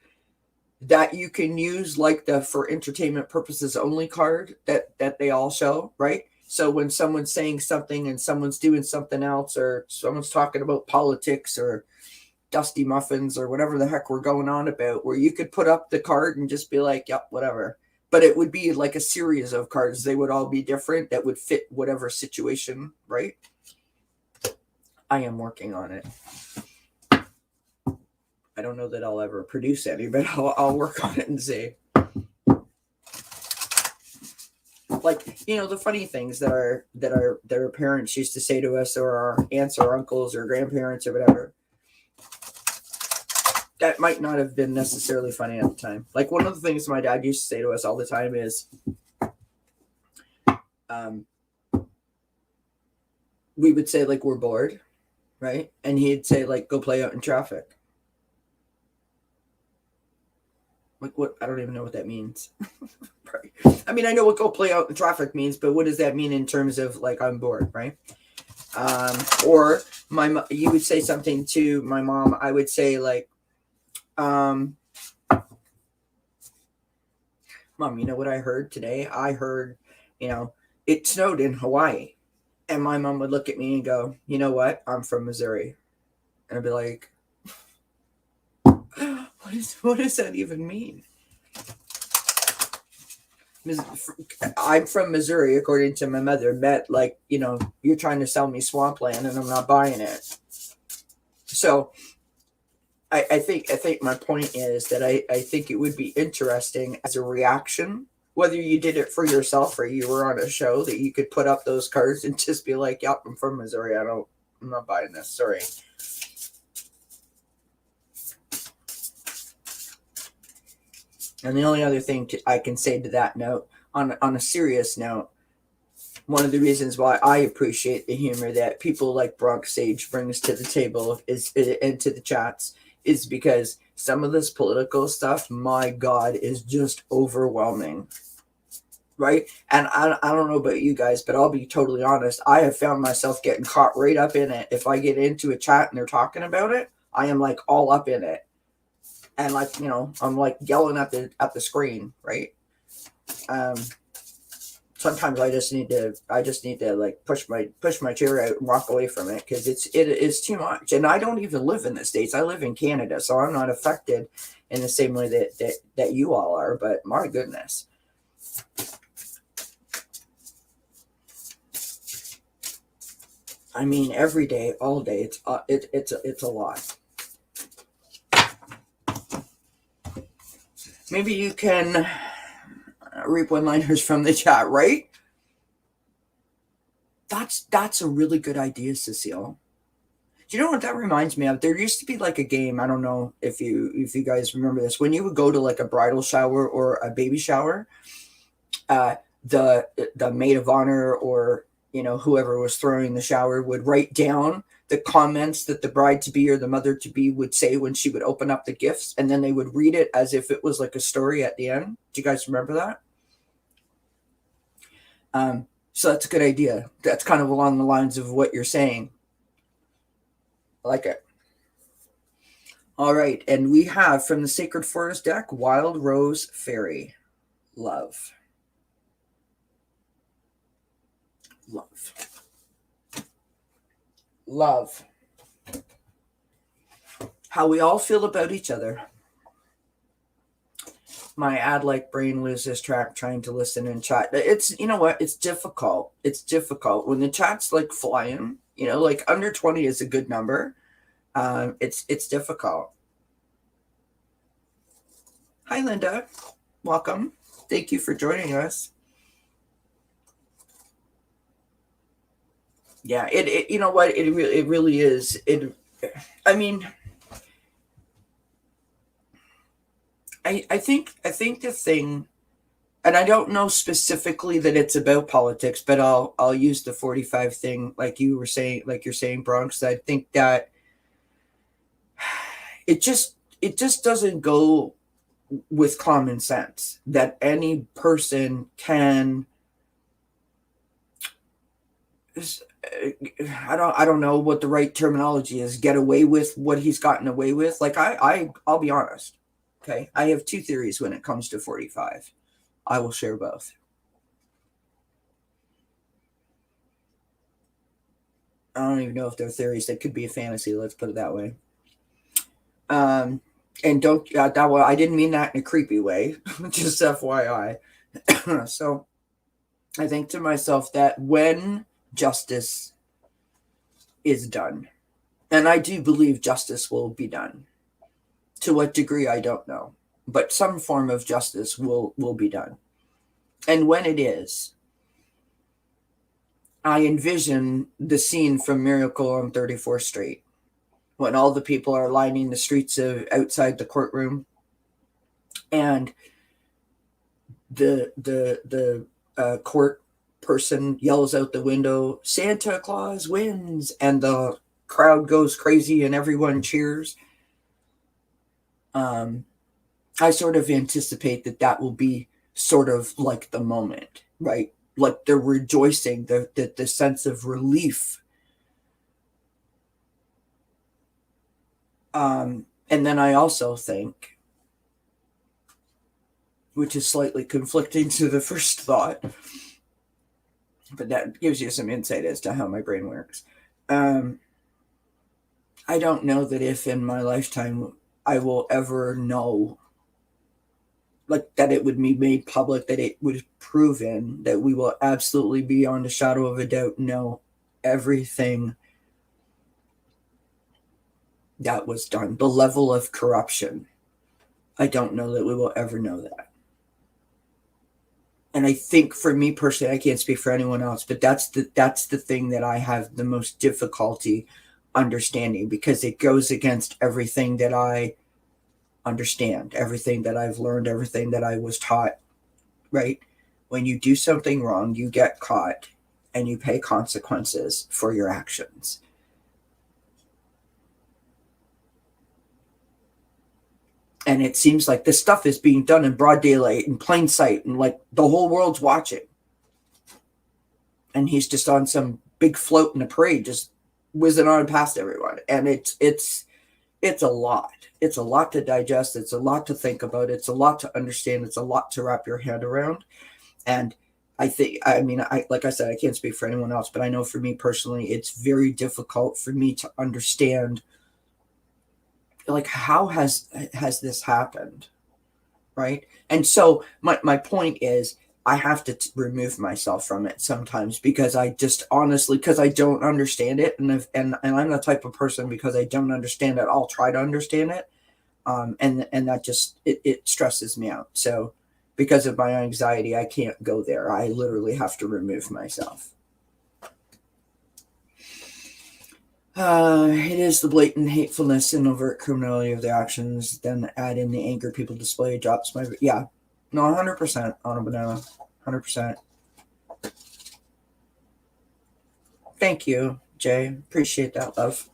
that you can use like the for entertainment purposes only card that they all show, right? So when someone's saying something and someone's doing something else, or someone's talking about politics or dusty muffins or whatever the heck we're going on about, where you could put up the card and just be like, yep, whatever. But it would be like a series of cards. They would all be different that would fit whatever situation, right? I am working on it. I don't know that I'll ever produce any, but I'll work on it and see. Like, you know, the funny things that our parents used to say to us, or our aunts or uncles or grandparents or whatever, that might not have been necessarily funny at the time. Like one of the things my dad used to say to us all the time is, we would say like, we're bored, right? And he'd say like, go play out in traffic. Like what? I don't even know what that means. Right. I mean, I know what go play out in traffic means, but what does that mean in terms of like, I'm bored, right? Or you would say something to my mom. I would say like, Mom, you know what I heard today? I heard, you know, it snowed in Hawaii. And my mom would look at me and go, you know what? I'm from Missouri. And I'd be like, what does that even mean? I'm from Missouri, according to my mother. Bet like, you know, you're trying to sell me swampland and I'm not buying it. So I think my point is that I think it would be interesting as a reaction, whether you did it for yourself or you were on a show, that you could put up those cards and just be like, yep, I'm from Missouri. I'm not buying this. Sorry. And the only other thing I can say to that note, on a serious note, one of the reasons why I appreciate the humor that people like Bronx Sage brings to the table and to the chats is because some of this political stuff, my God, is just overwhelming. Right? And I don't know about you guys, but I'll be totally honest. I have found myself getting caught right up in it. If I get into a chat and they're talking about it, I am like all up in it. And like, you know, I'm like yelling at the screen, right? Sometimes I just need to like push my chair out and walk away from it, because it is too much. And I don't even live in the States. I live in Canada, so I'm not affected in the same way that you all are. But my goodness. I mean, every day, all day, it's a lot. Maybe you can reap one-liners from the chat, right? That's a really good idea, Cecile. Do you know what that reminds me of? There used to be like a game. I don't know if you guys remember this. When you would go to like a bridal shower or a baby shower, the maid of honor, or you know, whoever was throwing the shower, would write down the comments that the bride to be or the mother to be would say when she would open up the gifts, and then they would read it as if it was like a story at the end. Do you guys remember that? So that's a good idea. That's kind of along the lines of what you're saying. I like it. All right. And we have from the Sacred Forest deck, Wild Rose Fairy. Love. Love. Love. How we all feel about each other. My ad-like brain loses track trying to listen and chat. It's, you know what? It's difficult. It's difficult when the chat's like flying, you know, like under 20 is a good number. It's difficult. Hi, Linda. Welcome. Thank you for joining us. Yeah, it you know what? It really is. I mean, I think the thing, and I don't know specifically that it's about politics, but I'll use the 45 thing, like you were saying, like you're saying, Bronx. I think that it just doesn't go with common sense that any person can. I don't know what the right terminology is. Get away with what he's gotten away with. Like I'll be honest. Okay, I have two theories when it comes to 45. I will share both. I don't even know if they're theories. That could be a fantasy. Let's put it that way. And don't that way. I didn't mean that in a creepy way. Just FYI. So I think to myself that when justice is done, and I do believe justice will be done. To what degree, I don't know. But some form of justice will be done. And when it is, I envision the scene from Miracle on 34th Street when all the people are lining the streets outside the courtroom, and the court person yells out the window, "Santa Claus wins," and the crowd goes crazy and everyone cheers. I sort of anticipate that will be sort of like the moment, right? Like the rejoicing, the sense of relief. And then I also think, which is slightly conflicting to the first thought, but that gives you some insight as to how my brain works. I don't know that if in my lifetime I will ever know, like that it would be made public, that it was proven, that we will absolutely beyond a shadow of a doubt know everything that was done, the level of corruption. I don't know that we will ever know that. And I think for me personally, I can't speak for anyone else, but that's the thing that I have the most difficulty understanding, because it goes against everything that I understand, everything that I've learned, everything that I was taught, right? When you do something wrong, you get caught and you pay consequences for your actions. And it seems like this stuff is being done in broad daylight, in plain sight, and like the whole world's watching. And he's just on some big float in a parade, just whizzing on past everyone. And it's a lot. It's a lot to digest. It's a lot to think about. It's a lot to understand. It's a lot to wrap your head around. And I think, I mean, like I said, I can't speak for anyone else, but I know for me personally, it's very difficult for me to understand, like, how has this happened, right? And so my point is, I have to remove myself from it sometimes, because I just honestly, because I don't understand it, and I'm the type of person, because I don't understand it, I'll try to understand it, and that just it stresses me out. So because of my anxiety, I can't go there. I literally have to remove myself. It is the blatant hatefulness and overt criminality of their actions. Then add in the anger people display. Drops my no, 100% on a banana, 100%. Thank you, Jay. Appreciate that, love.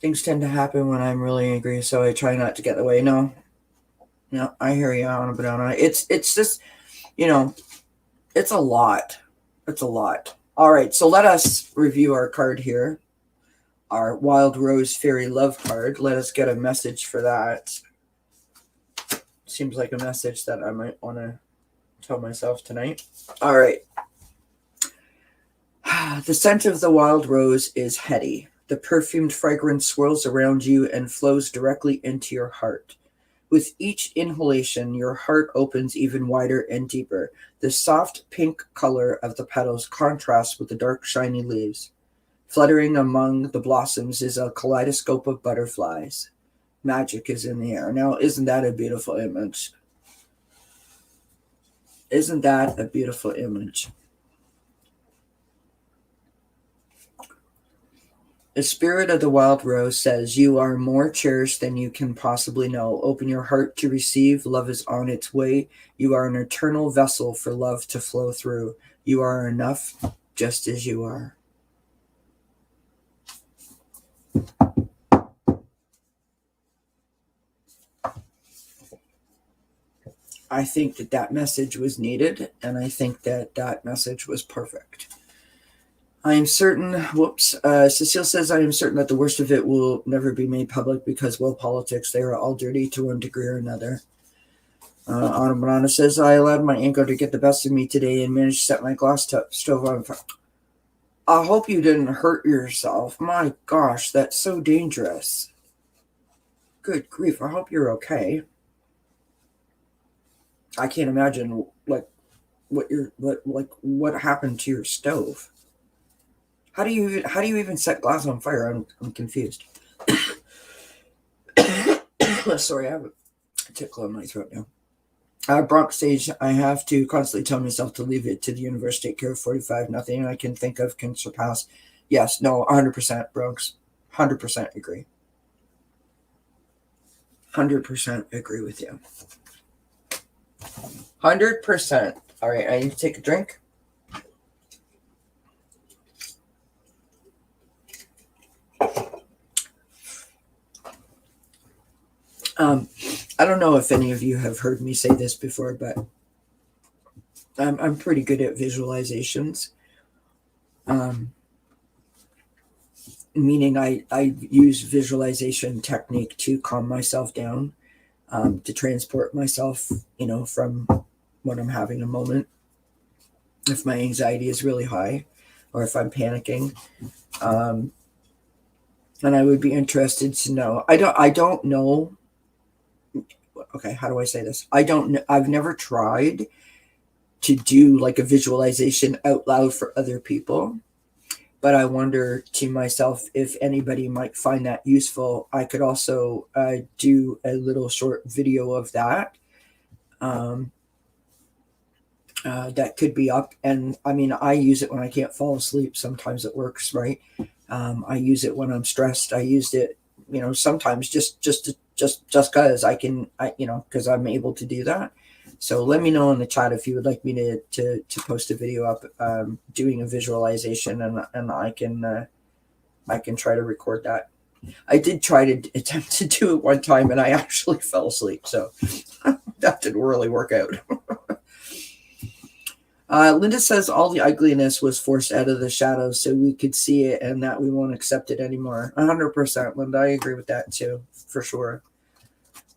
Things tend to happen when I'm really angry, so I try not to get in the way. No, I hear you on a banana. It's just, it's a lot. It's a lot. All right, so let us review our card here. our Wild Rose Fairy Love card. Let us get a message for that. Seems like a message that I might want to tell myself tonight. All right. The scent of the wild rose is heady. The perfumed fragrance swirls around you and flows directly into your heart. With each inhalation, your heart opens even wider and deeper. The soft pink color of the petals contrasts with the dark, shiny leaves. Fluttering among the blossoms is a kaleidoscope of butterflies. Magic is in the air. Now, isn't that a beautiful image? Isn't that a beautiful image? The spirit of the wild rose says, you are more cherished than you can possibly know. Open your heart to receive. Love is on its way. You are an eternal vessel for love to flow through. You are enough just as you are. I think that message was needed, and I think that message was perfect. I am certain, Cecile says, I am certain that the worst of it will never be made public because, well, politics, they are all dirty to one degree or another. Anna Banana says, I allowed my ego to get the best of me today and managed to set my glass stove on fire. I hope you didn't hurt yourself. My gosh, that's so dangerous. Good grief, I hope you're okay. I can't imagine what happened to your stove. How do you even set glass on fire? I'm confused. Sorry, I have a tickle in my throat now. Bronx stage, I have to constantly tell myself to leave it to the universe, take care of 45. Nothing I can think of can surpass. Yes, no, 100% Bronx. 100% agree. 100% agree with you. 100%. All right, I need to take a drink. I don't know if any of you have heard me say this before, but I'm pretty good at visualizations. Meaning I use visualization technique to calm myself down, to transport myself, from when I'm having a moment. If my anxiety is really high or if I'm panicking. And I would be interested to know. I don't know. Okay, how do I say this? I've never tried to do like a visualization out loud for other people, but I wonder to myself if anybody might find that useful. I could also do a little short video of that. That could be up, and I mean, I use it when I can't fall asleep. Sometimes it works, right? I use it when I'm stressed. I used it, sometimes just because because I'm able to do that. So let me know in the chat if you would like me to post a video up doing a visualization, and I can try to record that. I did try to attempt to do it one time, and I actually fell asleep, so that didn't really work out. Linda says all the ugliness was forced out of the shadows so we could see it and that we won't accept it anymore. 100%, Linda. I agree with that too, for sure.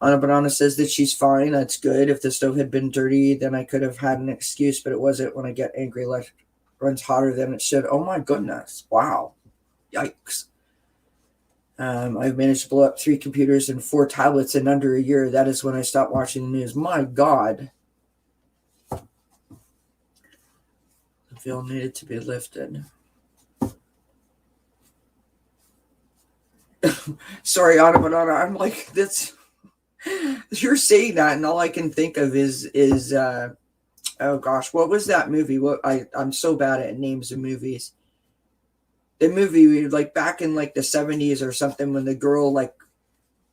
Anna Banana says that she's fine. That's good. If the stove had been dirty, then I could have had an excuse, but it wasn't. When I get angry, it runs hotter than it should. Oh my goodness. Wow. Yikes. I've managed to blow up 3 computers and 4 tablets in under a year. That is when I stopped watching the news. My God. The veil needed to be lifted. Sorry, Anna Banana. I'm like, this. You're saying that, and all I can think of is oh gosh, what was that movie? I'm so bad at names of movies. The movie like back in like the 70s or something, when the girl like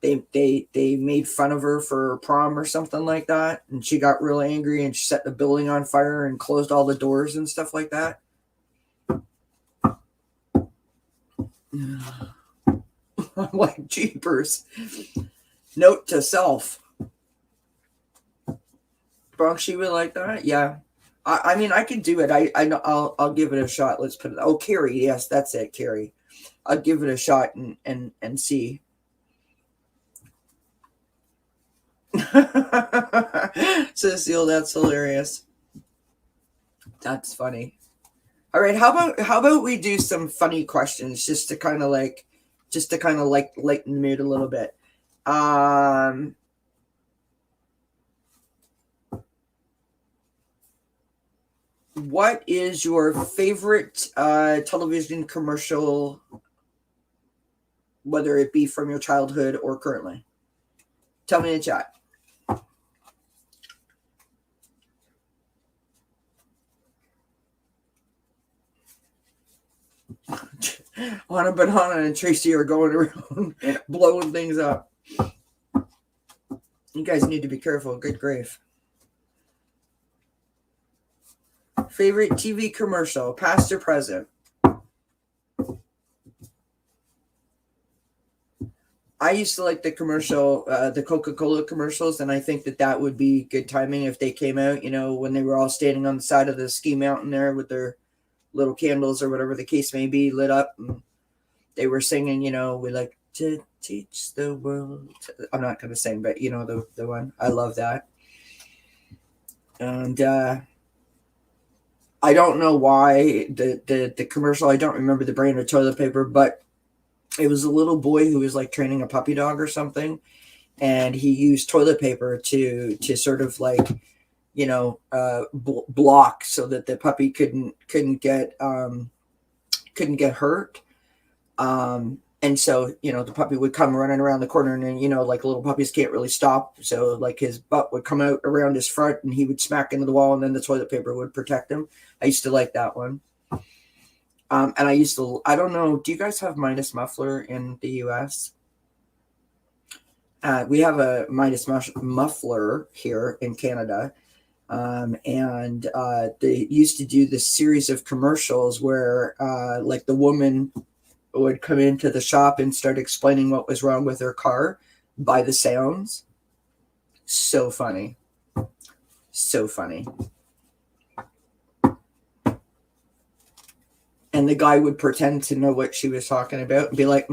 they made fun of her for prom or something like that, and she got real angry and she set the building on fire and closed all the doors and stuff like that. I'm like, jeepers. Note to self. Bronx, you would like that? Yeah. I mean, I can do it. I'll give it a shot. Let's put it. Oh, Carrie. Yes, that's it, Carrie. I'll give it a shot and see. Cecile, that's hilarious. That's funny. All right, how about we do some funny questions just to kind of like lighten the mood a little bit. What is your favorite television commercial, whether it be from your childhood or currently? Tell me in the chat. Anna Banana and Tracy are going around blowing things up. You guys need to be careful. Good grief. Favorite TV commercial, past or present? I used to like the commercial, the Coca-Cola commercials, and I think that would be good timing if they came out, when they were all standing on the side of the ski mountain there with their little candles or whatever the case may be lit up. And they were singing, we like to teach the world. I'm not going to sing, but the one. I love that. And I don't know why the commercial, I don't remember the brand of toilet paper, but it was a little boy who was like training a puppy dog or something. And he used toilet paper to sort of like, block so that the puppy couldn't get hurt. And so, the puppy would come running around the corner, and then, like little puppies can't really stop. So like his butt would come out around his front and he would smack into the wall, and then the toilet paper would protect him. I used to like that one. And I don't know, do you guys have Midas Muffler in the US? We have a Midas Muffler here in Canada. And they used to do this series of commercials where like the woman would come into the shop and start explaining what was wrong with her car by the sounds. So funny. So funny. And the guy would pretend to know what she was talking about and be like,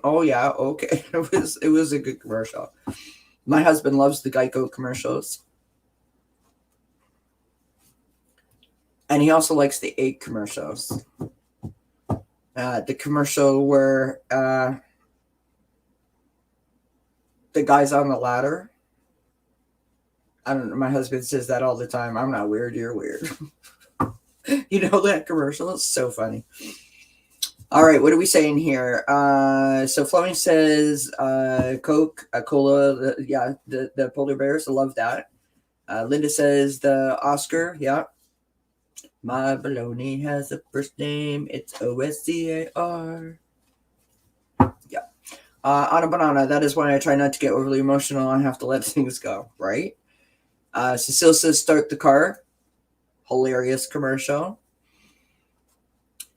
oh yeah, okay. It was a good commercial. My husband loves the Geico commercials. And he also likes the egg commercials. The commercial where the guy's on the ladder. I don't know. My husband says that all the time. I'm not weird. You're weird. You know that commercial? It's so funny. All right. What are we saying here? So Fleming says Coke, Cola. The polar bears. I love that. Linda says the Oscar. Yeah. My baloney has a first name. It's OSCAR. Yeah. On a banana. That is why I try not to get overly emotional. I have to let things go, right? Cecile says start the car. Hilarious commercial.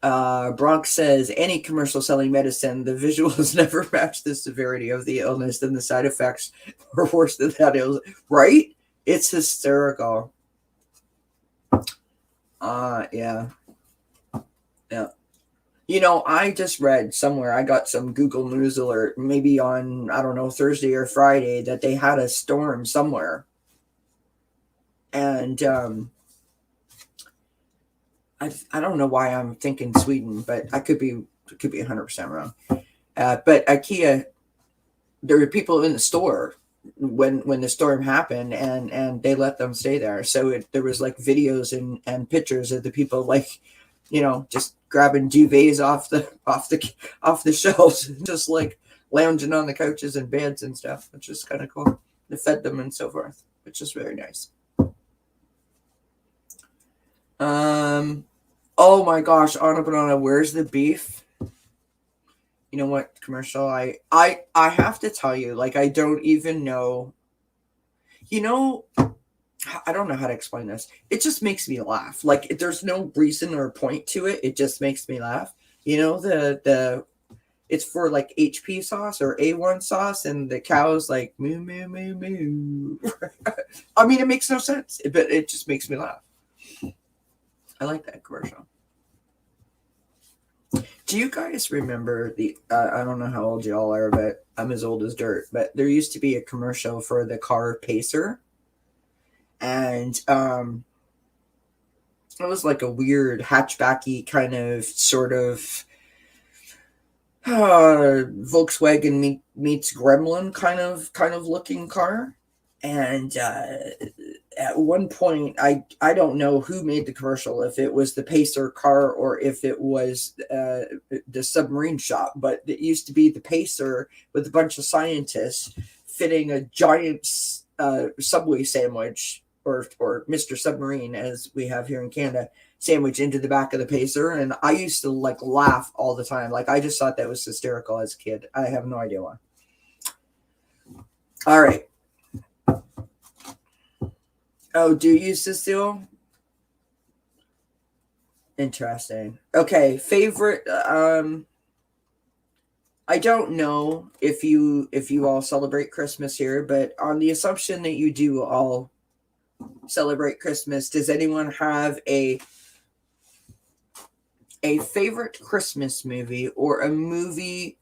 Bronx says any commercial selling medicine, the visuals never match the severity of the illness, and the side effects are worse than that illness. Right? It's hysterical. Yeah. I just read somewhere, I got some Google News alert, maybe on, I don't know, Thursday or Friday, that they had a storm somewhere. And I don't know why I'm thinking Sweden, but I could be 100% wrong. But IKEA, there were people in the store when the storm happened, and they let them stay there. So there was like videos and pictures of the people like, just grabbing duvets off the shelves, just like lounging on the couches and beds and stuff, which is kind of cool. They fed them and so forth, which is very nice. Oh my gosh, Anna Banana, where's the beef? You know what commercial? I have to tell you, like, I don't even know. I don't know how to explain this. It just makes me laugh. Like, there's no reason or point to it. It just makes me laugh. It's for like HP sauce or A1 sauce, and the cow's like moo moo moo moo. I mean, it makes no sense, but it just makes me laugh. I like that commercial. Do you guys remember I don't know how old y'all are, but I'm as old as dirt, but there used to be a commercial for the car Pacer, and it was like a weird hatchbacky kind of sort of Volkswagen meets Gremlin kind of looking car. And at one point, I don't know who made the commercial, if it was the Pacer car or if it was the submarine shop, but it used to be the Pacer with a bunch of scientists fitting a giant Subway sandwich, or Mr. Submarine, as we have here in Canada, sandwich into the back of the Pacer. And I used to like laugh all the time. Like, I just thought that was hysterical as a kid. I have no idea why. All right. Oh, do you, Cecile? Interesting. Okay, favorite. I don't know if you all celebrate Christmas here, but on the assumption that you do all celebrate Christmas, does anyone have a favorite Christmas movie, or a movie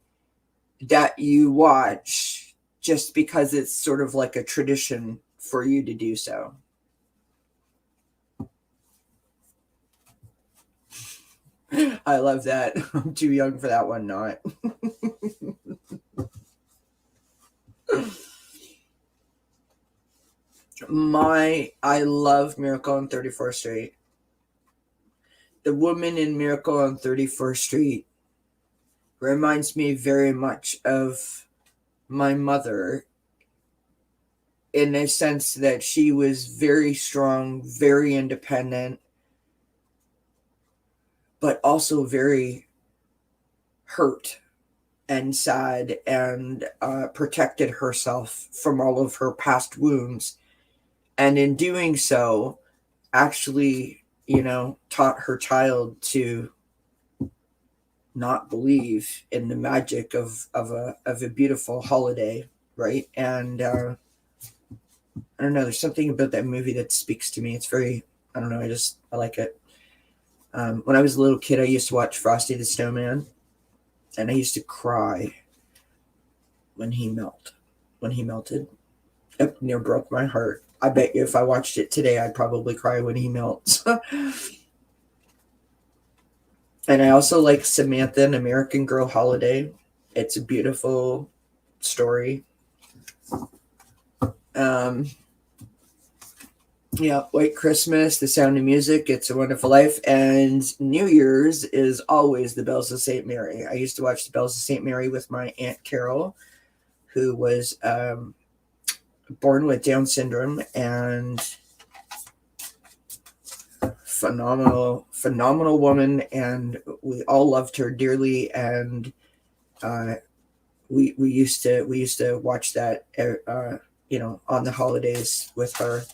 that you watch just because it's sort of like a tradition for you to do so? I love that. I'm too young for that one, not. I love Miracle on 34th Street. The woman in Miracle on 34th Street reminds me very much of my mother, in a sense that she was very strong, very independent, but also very hurt and sad, and protected herself from all of her past wounds. And in doing so, actually, taught her child to not believe in the magic of a beautiful holiday, right? And I don't know, there's something about that movie that speaks to me. It's very, I don't know, I like it. When I was a little kid, I used to watch Frosty the Snowman, and I used to cry when he melted. It near broke my heart. I bet you if I watched it today, I'd probably cry when he melts. And I also like Samantha, an American Girl Holiday. It's a beautiful story. White Christmas, The Sound of Music, It's a Wonderful Life, and New Year's is always the Bells of St. Mary. I used to watch the Bells of St. Mary with my Aunt Carol, who was born with Down syndrome, and phenomenal woman, and we all loved her dearly. And we used to watch that on the holidays with her,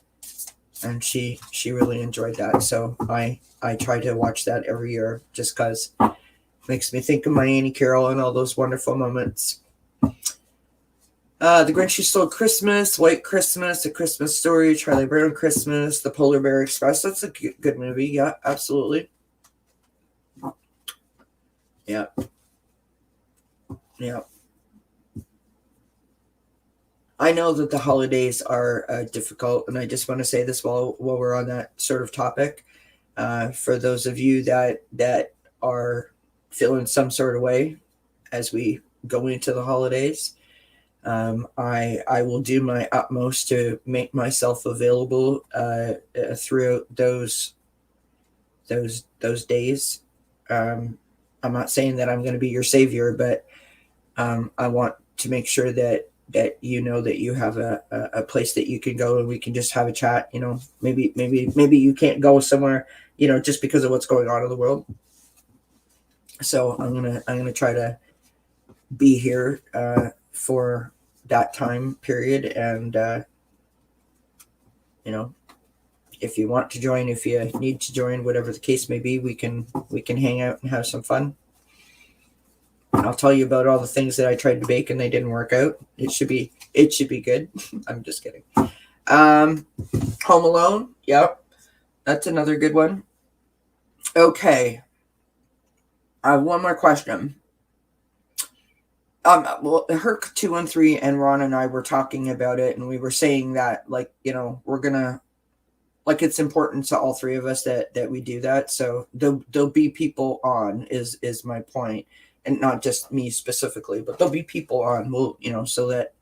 and she really enjoyed that. So I try to watch that every year, just because it makes me think of my Auntie Carol and all those wonderful moments. The Grinch Who Stole Christmas, White Christmas, A Christmas Story, Charlie Brown Christmas, The Polar Bear Express. That's a good movie. Yeah, absolutely. Yeah. I know that the holidays are difficult, and I just want to say this while we're on that sort of topic. For those of you that are feeling some sort of way as we go into the holidays, I will do my utmost to make myself available throughout those days. I'm not saying that I'm going to be your savior, but I want to make sure that you know that you have a place that you can go, and we can just have a chat. Maybe you can't go somewhere, just because of what's going on in the world. So I'm gonna try to be here for that time period, and if you want to join, if you need to join, whatever the case may be, we can hang out and have some fun. I'll tell you about all the things that I tried to bake and they didn't work out. It should be good. I'm just kidding. Home Alone. Yep. That's another good one. Okay. I have one more question. Well, Herc 213 and Ron and I were talking about it, and we were saying that, like, we're gonna, like, it's important to all three of us that we do that. So there'll be people on, is my point, and not just me specifically, but there'll be people on. We'll, so that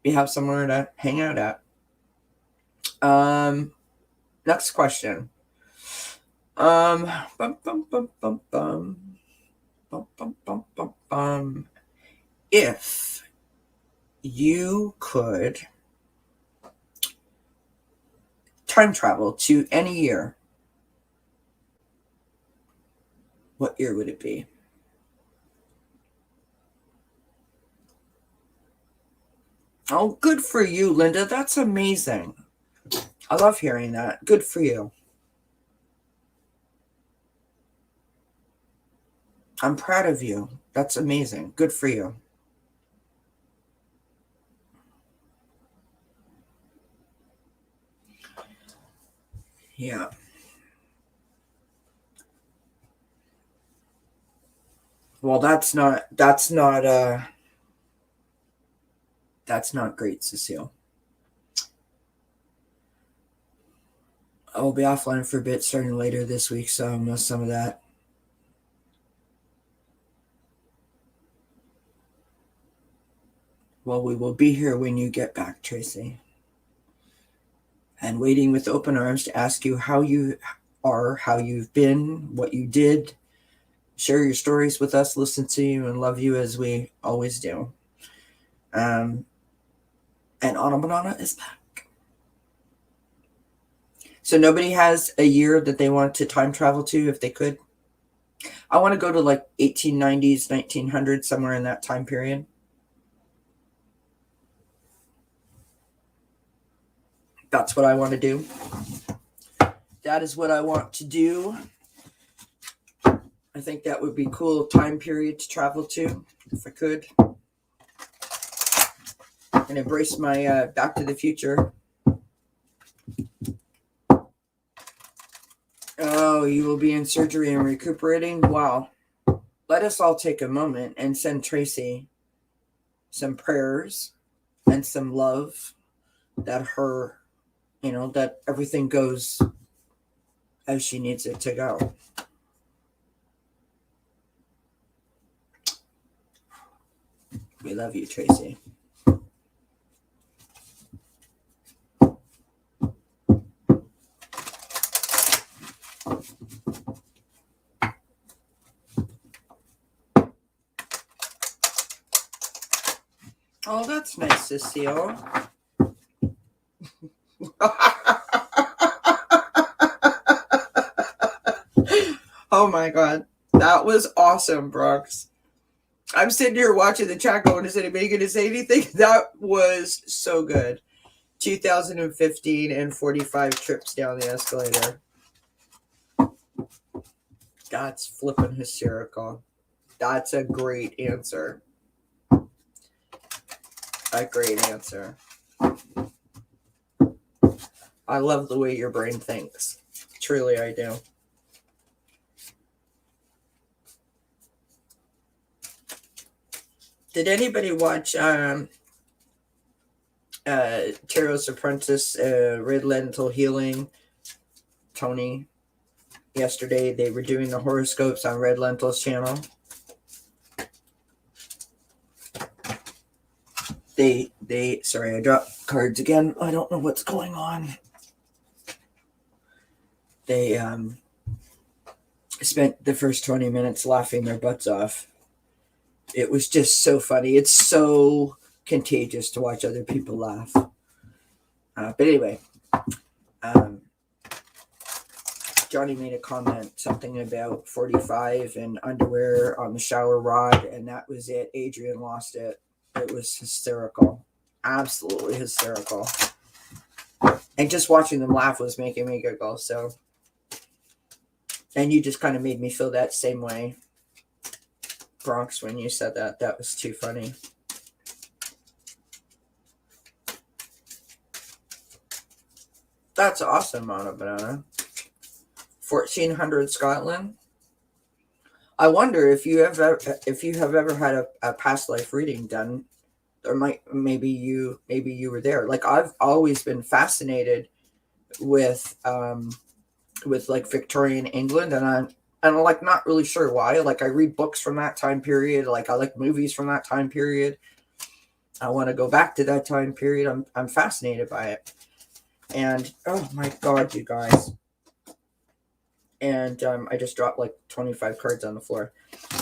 we have somewhere to hang out at. Next question. Bum, bum, bum, bum, bum, bum. Bum, bum, bum, bum, bum. If you could time travel to any year, what year would it be? Oh, good for you, Linda. That's amazing. I love hearing that. Good for you. I'm proud of you. That's amazing. Good for you. Yeah. Well, that's not great, Cecile. I'll be offline for a bit starting later this week, so I'll miss some of that. Well, we will be here when you get back, Tracy. And waiting with open arms to ask you how you are, how you've been, what you did. Share your stories with us, listen to you, and love you as we always do. And Anna Banana is back. So nobody has a year that they want to time travel to if they could? I want to go to like 1890s, 1900s, somewhere in that time period. That's what I want to do. That is what I want to do. I think that would be a cool time period to travel to, if I could. And embrace my Back to the Future. Oh, you will be in surgery and recuperating? Wow. Let us all take a moment and send Tracy some prayers and some love that that everything goes as she needs it to go. We love you, Tracy. Oh, that's nice, Cecile. Oh my God. That was awesome, Brooks. I'm sitting here watching the chat going, is anybody going to say anything? That was so good. 2015 and 45 trips down the escalator. That's flipping hysterical. That's a great answer. A great answer. I love the way your brain thinks. Truly, I do. Did anybody watch Tarot's Apprentice, Red Lentil Healing? Tony, yesterday they were doing the horoscopes on Red Lentil's channel. Sorry, I dropped cards again. I don't know what's going on. They spent the first 20 minutes laughing their butts off. It was just so funny. It's so contagious to watch other people laugh. But anyway, Johnny made a comment, something about 45 and underwear on the shower rod, and that was it. Adrian lost it. It was hysterical. Absolutely hysterical. And just watching them laugh was making me giggle. So, and you just kind of made me feel that same way, Bronx, when you said that. That was too funny. That's awesome, Mona Banana. 1400 Scotland. I wonder if you have ever had a past life reading done, or maybe you were there. Like, I've always been fascinated with like Victorian England, and I'm like not really sure why. Like, I read books from that time period. Like, I like movies from that time period. I want to go back to that time period. I'm fascinated by it. And oh my God, you guys. And I just dropped like 25 cards on the floor.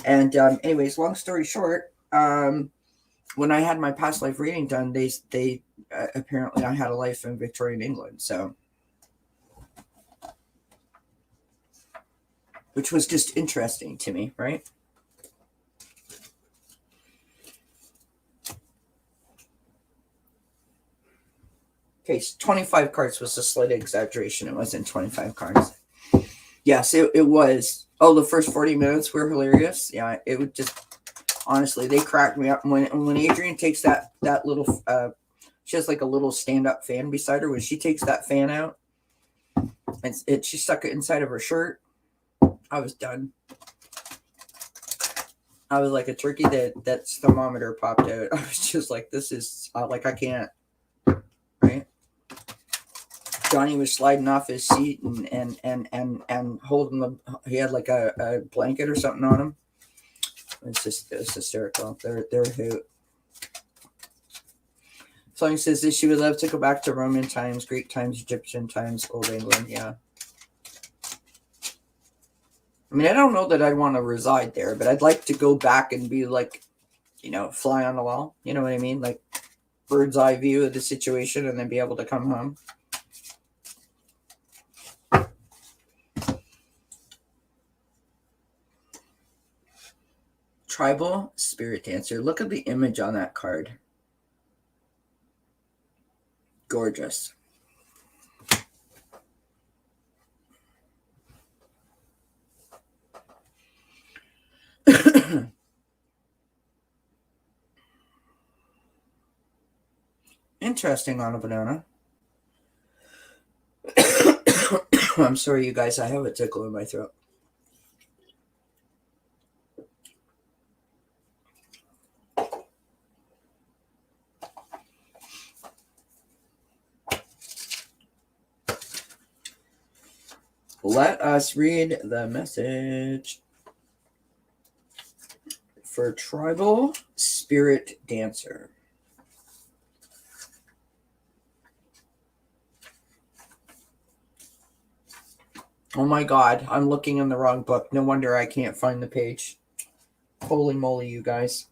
And anyways, long story short, when I had my past life reading done, they apparently I had a life in Victorian England. So, which was just interesting to me, right? Okay, so 25 cards was a slight exaggeration. It wasn't 25 cards. Yes, it was. Oh, the first 40 minutes were hilarious. Yeah, it would just, honestly, they cracked me up. When Adrienne takes that little, she has like a little stand-up fan beside her. When she takes that fan out, and she stuck it inside of her shirt, I was done. I was like a turkey that's thermometer popped out. I was just like, this is, like, I can't, right? Johnny was sliding off his seat and holding he had like a blanket or something on him. It's hysterical. They're a hoot. Song says that she would love to go back to Roman times, Greek times, Egyptian times, Old England. Yeah. I mean, I don't know that I'd want to reside there, but I'd like to go back and be like, fly on the wall. You know what I mean? Like, bird's eye view of the situation, and then be able to come home. Tribal Spirit Dancer. Look at the image on that card. Gorgeous. Interesting on a banana. I'm sorry, you guys. I have a tickle in my throat. Let us read the message for Tribal Spirit Dancer. Oh my God, I'm looking in the wrong book. No wonder I can't find the page. Holy moly, you guys.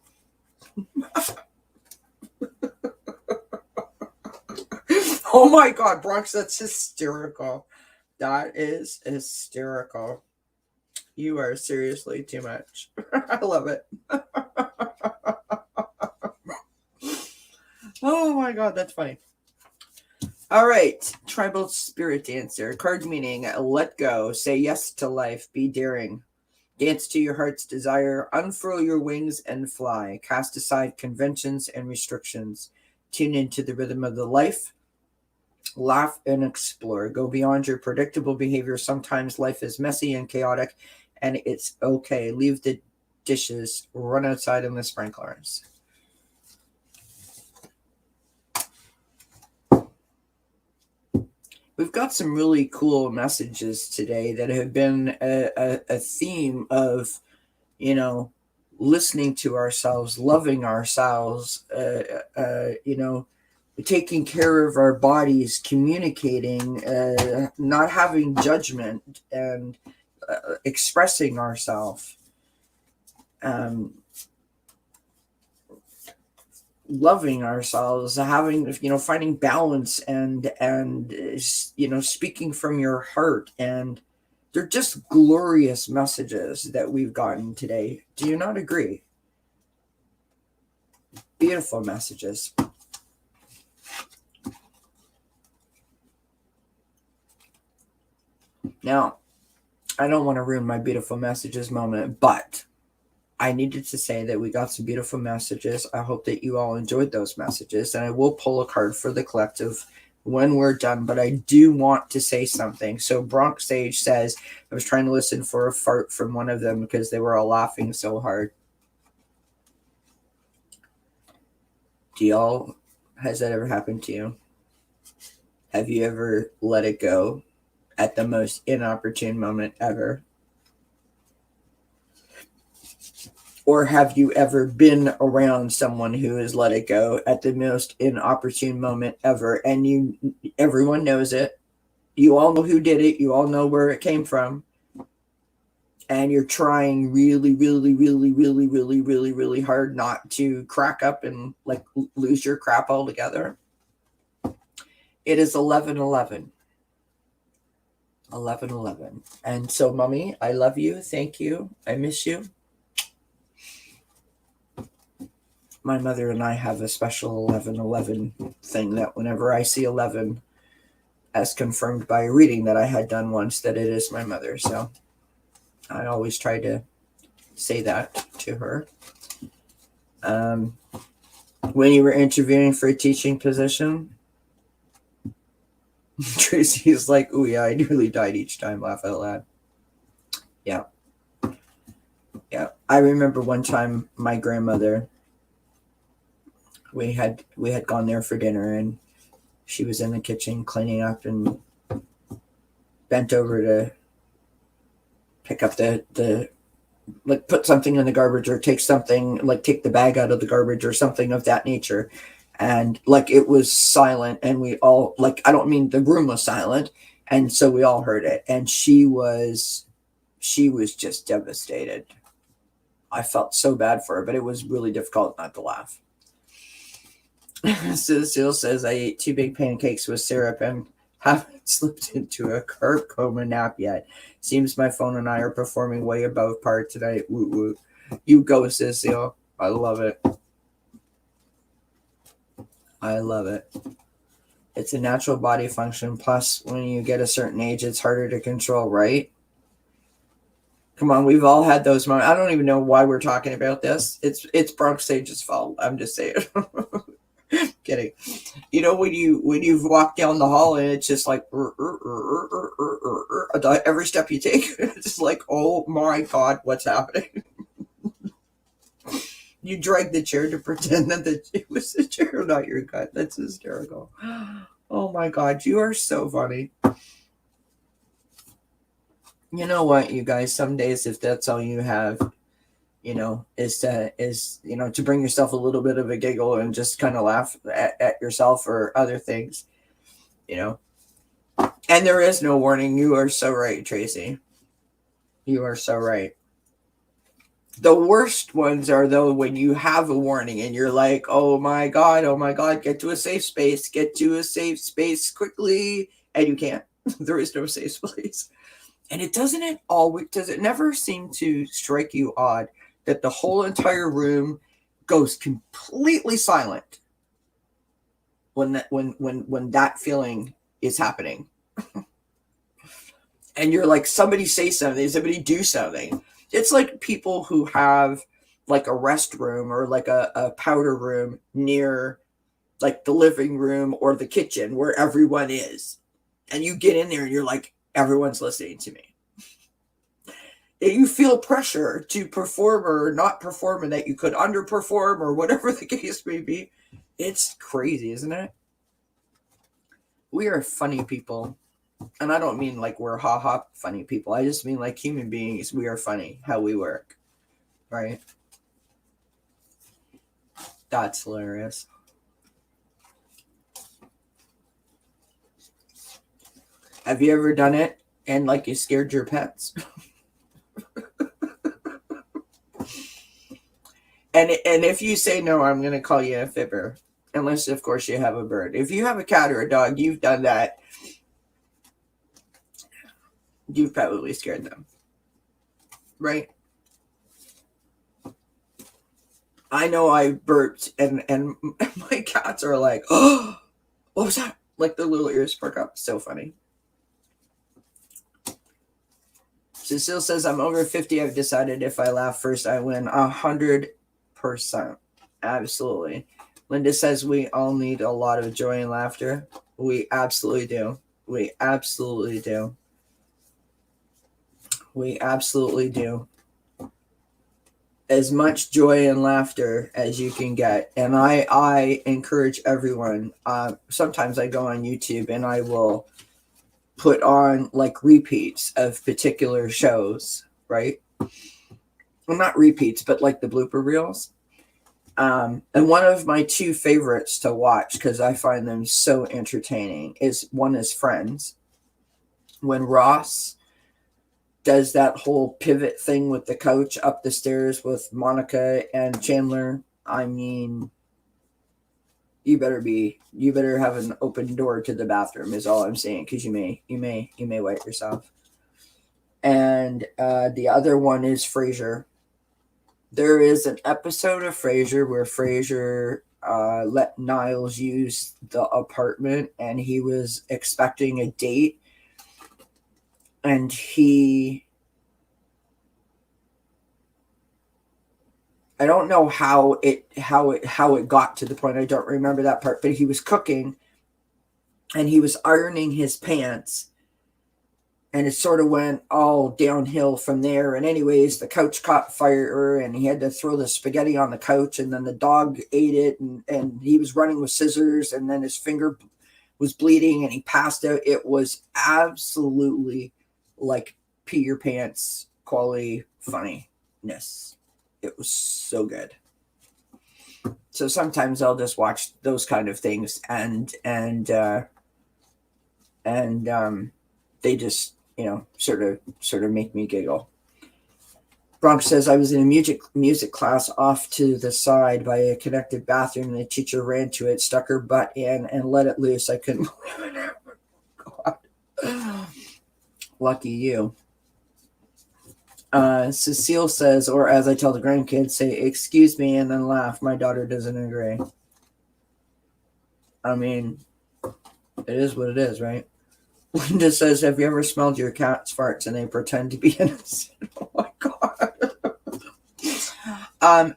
Oh my God, Bronx, that's hysterical. That is hysterical. You are seriously too much. I love it. Oh my God, that's funny. All right, Tribal Spirit Dancer. Card meaning: let go, say yes to life, be daring. Dance to your heart's desire, unfurl your wings and fly. Cast aside conventions and restrictions. Tune into the rhythm of the life. Laugh and explore. Go beyond your predictable behavior. Sometimes life is messy and chaotic, and it's okay. Leave the dishes, run outside in the sprinklers. We've got some really cool messages today that have been a theme of, listening to ourselves, loving ourselves, taking care of our bodies, communicating, not having judgment, and expressing ourselves. Loving ourselves, having, finding balance and speaking from your heart. And they're just glorious messages that we've gotten today. Do you not agree? Beautiful messages. Now, I don't want to ruin my beautiful messages moment, but I needed to say that we got some beautiful messages. I hope that you all enjoyed those messages, and I will pull a card for the collective when we're done, but I do want to say something. So Bronx Sage says, I was trying to listen for a fart from one of them because they were all laughing so hard. Has that ever happened to you? Have you ever let it go at the most inopportune moment ever? Or have you ever been around someone who has let it go at the most inopportune moment ever? And everyone knows it. You all know who did it. You all know where it came from. And you're trying really, really, really, really, really, really, really hard not to crack up and like lose your crap altogether. It is 11:11. 11:11. And so, Mommy, I love you. Thank you. I miss you. My mother and I have a special 11:11 thing that whenever I see 11, as confirmed by a reading that I had done once, that it is my mother. So I always try to say that to her. When you were interviewing for a teaching position, Tracy's like, oh yeah, I nearly died each time, laugh out loud. Yeah. I remember one time my grandmother, we had gone there for dinner, and she was in the kitchen cleaning up and bent over to pick up the like put something in the garbage or take the bag out of the garbage or something of that nature. And like it was silent, and we all, like, I don't mean the room was silent, and so we all heard it, and she was just devastated. I felt so bad for her, but it was really difficult not to laugh. Cecile says, I ate 2 big pancakes with syrup and haven't slipped into a carb coma nap yet. Seems my phone and I are performing way above par tonight. Woo woo. You go, Cecile. I love it. I love it. It's a natural body function. Plus, when you get a certain age, it's harder to control, right? Come on, we've all had those moments. I don't even know why we're talking about this. It's Bronx Sage's fault. I'm just saying. Kidding. You know, when you've walked down the hall and it's just like every step you take, it's just like, oh my God, what's happening? You drag the chair to pretend that it was the chair, not your gut. That's hysterical. Oh my God, you are so funny. You know what, you guys, some days if that's all you have, is to bring yourself a little bit of a giggle and just kind of laugh at yourself or other things, And there is no warning. You are so right, Tracy. You are so right. The worst ones are though when you have a warning and you're like, oh my God, get to a safe space quickly, and you can't. There is no safe place. And does it never seem to strike you odd that the whole entire room goes completely silent when that feeling is happening? And you're like, somebody say something, somebody do something. It's like people who have like a restroom or like a powder room near like the living room or the kitchen where everyone is. And you get in there and you're like, everyone's listening to me. You feel pressure to perform or not perform, and that you could underperform or whatever the case may be. It's crazy, isn't it? We are funny people. And I don't mean like we're ha-ha funny people. I just mean like human beings. We are funny how we work. Right? That's hilarious. Have you ever done it and like you scared your pets? And if you say no, I'm going to call you a fibber. Unless, of course, you have a bird. If you have a cat or a dog, you've done that. You've probably scared them. Right? I know I burped and my cats are like, oh, what was that? Like the little ears perk up. So funny. Cecile says, I'm over 50. I've decided if I laugh first, I win 100%. Absolutely. Linda says we all need a lot of joy and laughter. We absolutely do. We absolutely do. We absolutely do. As much joy and laughter as you can get. And I encourage everyone. Sometimes I go on YouTube and I will put on like repeats of particular shows, right? Well, not repeats, but like the blooper reels. And one of my two favorites to watch, because I find them so entertaining, is Friends. When Ross does that whole pivot thing with the coach up the stairs with Monica and Chandler, I mean, you better have an open door to the bathroom is all I'm saying, because you may wet yourself. And the other one is Frasier. There is an episode of Frasier where Frasier let Niles use the apartment, and he was expecting a date, and I don't know how it got to the point. I don't remember that part, but he was cooking and he was ironing his pants, and it sort of went all downhill from there. And anyways, the couch caught fire and he had to throw the spaghetti on the couch, and then the dog ate it, and he was running with scissors, and then his finger was bleeding and he passed out. It was absolutely like pee your pants quality funniness. It was so good. So sometimes I'll just watch those kind of things, and they just, sort of make me giggle. Bronx says, I was in a music class off to the side by a connected bathroom, and the teacher ran to it, stuck her butt in, and let it loose. I couldn't believe it. God. Lucky you. Cecile says, or as I tell the grandkids, say, excuse me, and then laugh. My daughter doesn't agree. I mean, it is what it is, right? Linda says, have you ever smelled your cat's farts and they pretend to be innocent? Oh my God.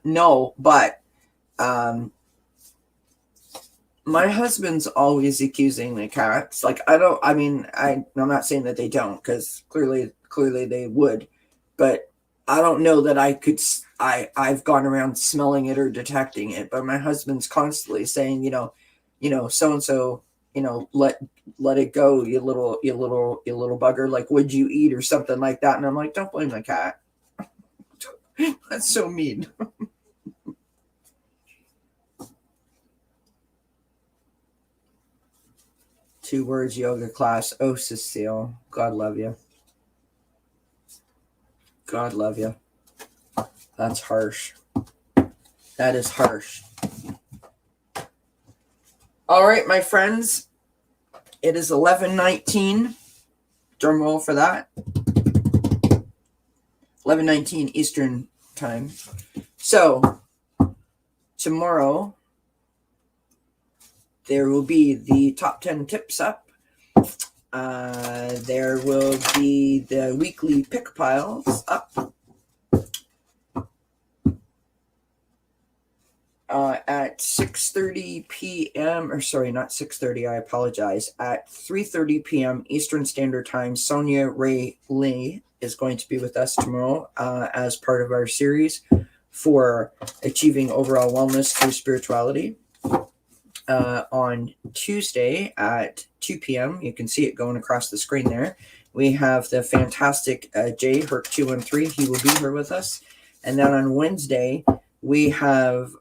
No, but my husband's always accusing the cats. Like, I'm not saying that they don't, because clearly they would, but I don't know that I've gone around smelling it or detecting it. But my husband's constantly saying, so-and-so, let it go, you little bugger. Like, what'd you eat or something like that? And I'm like, don't blame the cat. That's so mean. 2 words yoga class. Oh, Cecile, God love you. God love you. That's harsh. That is harsh. All right, my friends. It is 11:19. Drum roll for that. 11:19 Eastern time. So tomorrow there will be the top 10 tips up. There will be the weekly pick piles up. At 6:30 p.m. or sorry, not 6:30. I apologize. At 3:30 p.m. Eastern Standard Time, Sonia Ray Lee is going to be with us tomorrow as part of our series for achieving overall wellness through spirituality. On Tuesday at 2 p.m., you can see it going across the screen there. We have the fantastic Jay Herc 213. He will be here with us. And then on Wednesday, we have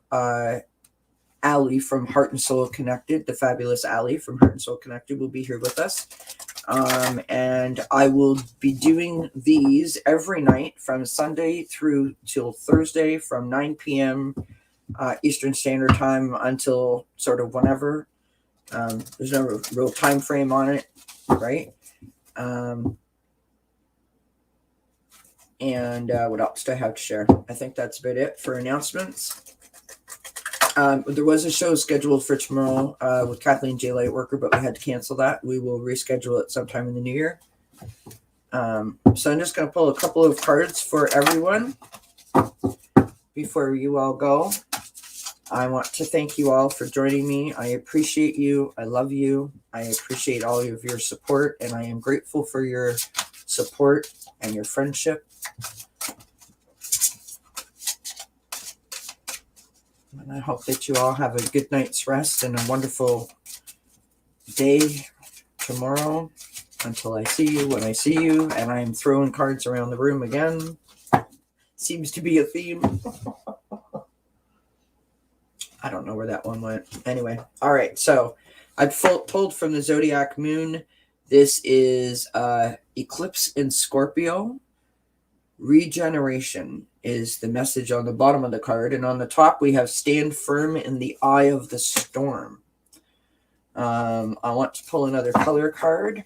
Allie from Heart and Soul Connected, the fabulous Allie from Heart and Soul Connected will be here with us. And I will be doing these every night from Sunday through till Thursday from 9 p.m. Eastern Standard Time until sort of whenever. There's no real time frame on it, right? And what else do I have to share? I think that's about it for announcements. There was a show scheduled for tomorrow with Kathleen J. Lightworker, but we had to cancel that. We will reschedule it sometime in the new year. So I'm just going to pull a couple of cards for everyone before you all go. I want to thank you all for joining me. I appreciate you. I love you. I appreciate all of your support, and I am grateful for your support and your friendship. And I hope that you all have a good night's rest and a wonderful day tomorrow until I see you when I see you. And I am throwing cards around the room again. Seems to be a theme. I don't know where that one went. Anyway, all right. So I've pulled from the Zodiac Moon. This is Eclipse in Scorpio. Regeneration is the message on the bottom of the card. And on the top, we have stand firm in the eye of the storm. I want to pull another color card.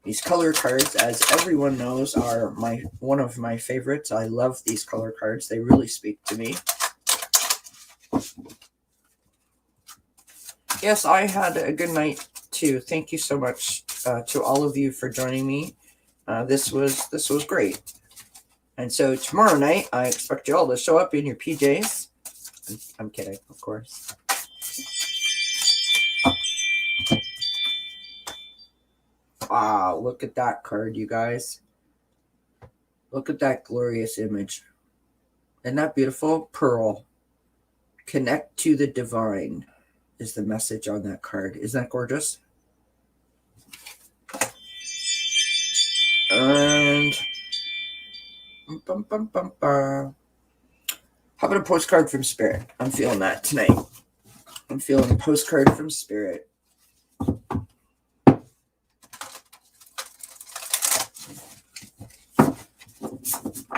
These color cards, as everyone knows, are one of my favorites. I love these color cards. They really speak to me. Yes, I had a good night too. Thank you so much to all of you for joining me. This was great. And so tomorrow night, I expect you all to show up in your PJs. I'm kidding, of course. Wow, look at that card, you guys. Look at that glorious image. Isn't that beautiful? Pearl. Connect to the divine is the message on that card. Isn't that gorgeous? And how about a postcard from Spirit? I'm feeling that tonight. I'm feeling a postcard from Spirit.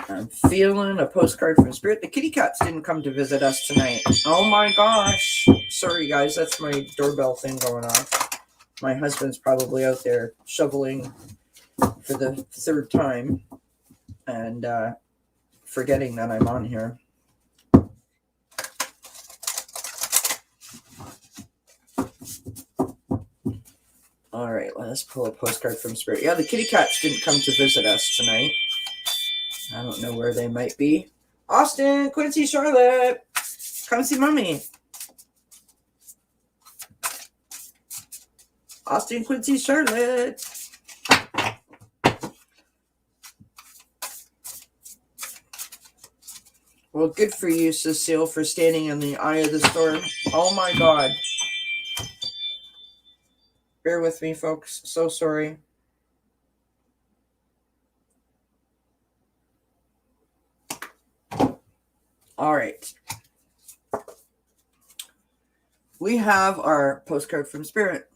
I'm feeling a postcard from Spirit. The kitty cats didn't come to visit us tonight. Oh my gosh. Sorry guys, that's my doorbell thing going off. My husband's probably out there shoveling for the third time and forgetting that I'm on here. All right, let's pull a postcard from Spirit. Yeah, the kitty cats didn't come to visit us tonight. I don't know where they might be. Austin, Quincy, Charlotte, come see mommy. Austin, Quincy, Charlotte. Well, good for you, Cecile, for standing in the eye of the storm. Oh my God. Bear with me, folks. So sorry. All right. We have our postcard from Spirit.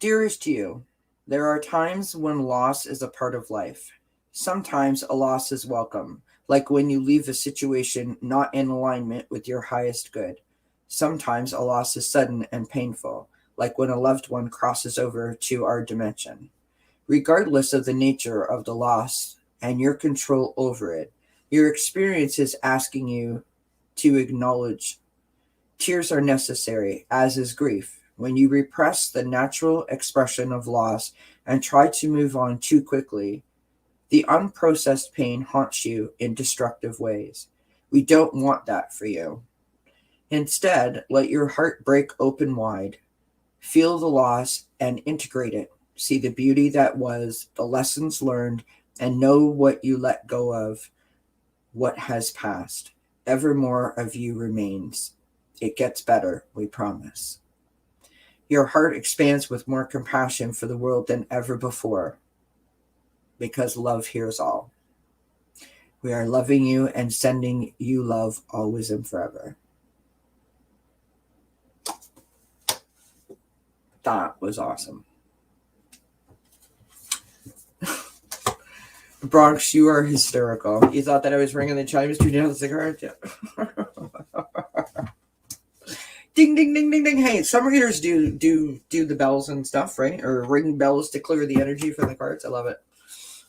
Dearest you, there are times when loss is a part of life. Sometimes a loss is welcome, like when you leave a situation not in alignment with your highest good. Sometimes a loss is sudden and painful, like when a loved one crosses over to our dimension. Regardless of the nature of the loss and your control over it, your experience is asking you to acknowledge. Tears are necessary, as is grief. When you repress the natural expression of loss and try to move on too quickly, the unprocessed pain haunts you in destructive ways. We don't want that for you. Instead, let your heart break open wide. Feel the loss and integrate it. See the beauty that was, the lessons learned, and know what you let go of, what has passed. Evermore of you remains. It gets better, we promise. Your heart expands with more compassion for the world than ever before, because love hears all. We are loving you and sending you love always and forever. That was awesome. Bronx, you are hysterical. You thought that I was ringing the chimes to down the cigarette? Yeah. Ding, ding, ding, ding, ding. Hey, some readers do the bells and stuff, right? Or ring bells to clear the energy from the cards. I love it.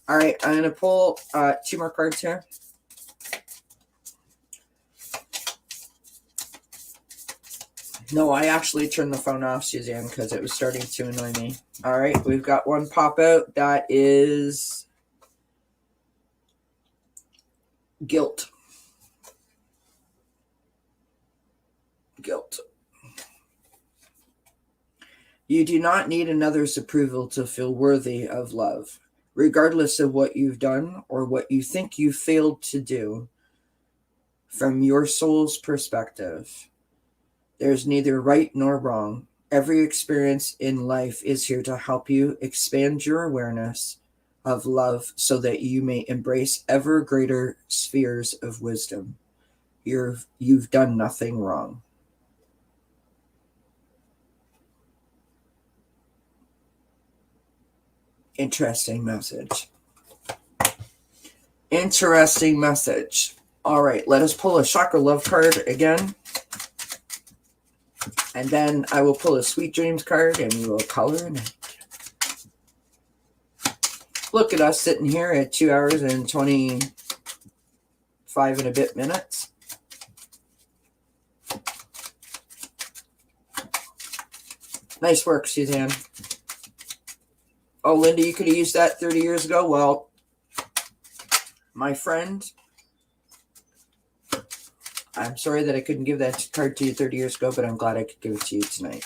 All right, I'm going to pull 2 more cards here. No, I actually turned the phone off, Suzanne, because it was starting to annoy me. All right, we've got one pop out. That is guilt. Guilt. You do not need another's approval to feel worthy of love, regardless of what you've done or what you think you failed to do. From your soul's perspective, there's neither right nor wrong. Every experience in life is here to help you expand your awareness of love so that you may embrace ever greater spheres of wisdom. You've done nothing wrong. Interesting message. Interesting message. All right, let us pull a chakra love card again. And then I will pull a sweet dreams card and we will color in it. Look at us sitting here at 2 hours and 25 and a bit minutes. Nice work, Suzanne. Oh, Linda, you could have used that 30 years ago. Well, my friend, I'm sorry that I couldn't give that card to you 30 years ago, but I'm glad I could give it to you tonight.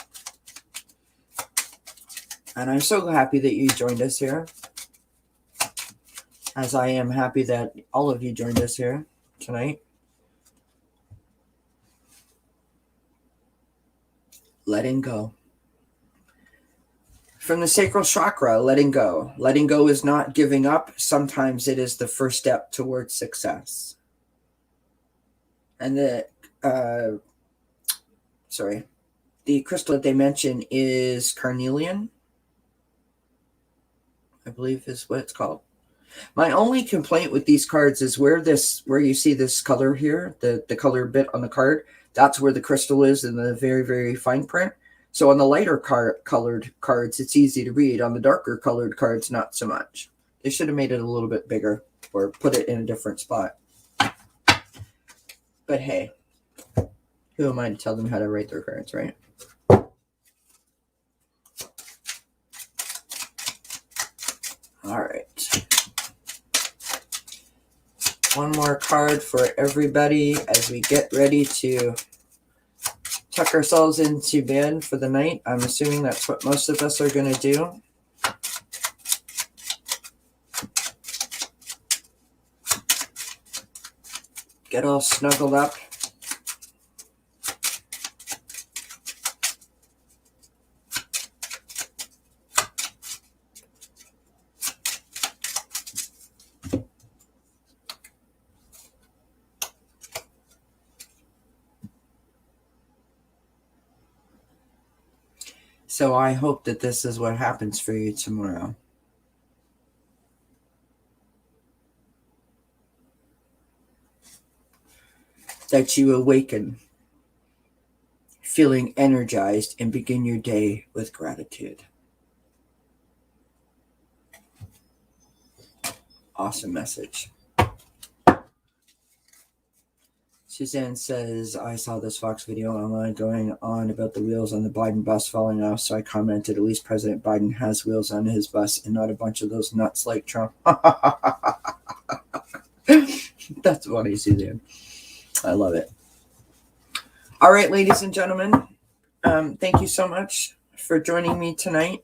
And I'm so happy that you joined us here, as I am happy that all of you joined us here tonight. Letting go. From the sacral chakra, letting go. Letting go is not giving up. Sometimes it is the first step towards success. And the crystal that they mention is carnelian, I believe is what it's called. My only complaint with these cards is where you see this color here, the color bit on the card, that's where the crystal is in the very, very fine print. So on the lighter colored cards, it's easy to read. On the darker colored cards, not so much. They should have made it a little bit bigger or put it in a different spot. But hey, who am I to tell them how to write their cards, right? All right. One more card for everybody as we get ready to tuck ourselves into bed for the night. I'm assuming that's what most of us are going to do. Get all snuggled up. So I hope that this is what happens for you tomorrow. That you awaken, feeling energized, and begin your day with gratitude. Awesome message. Suzanne says, I saw this Fox video online going on about the wheels on the Biden bus falling off, so I commented, at least President Biden has wheels on his bus and not a bunch of those nuts like Trump. That's funny, Suzanne. I love it. All right, ladies and gentlemen, thank you so much for joining me tonight.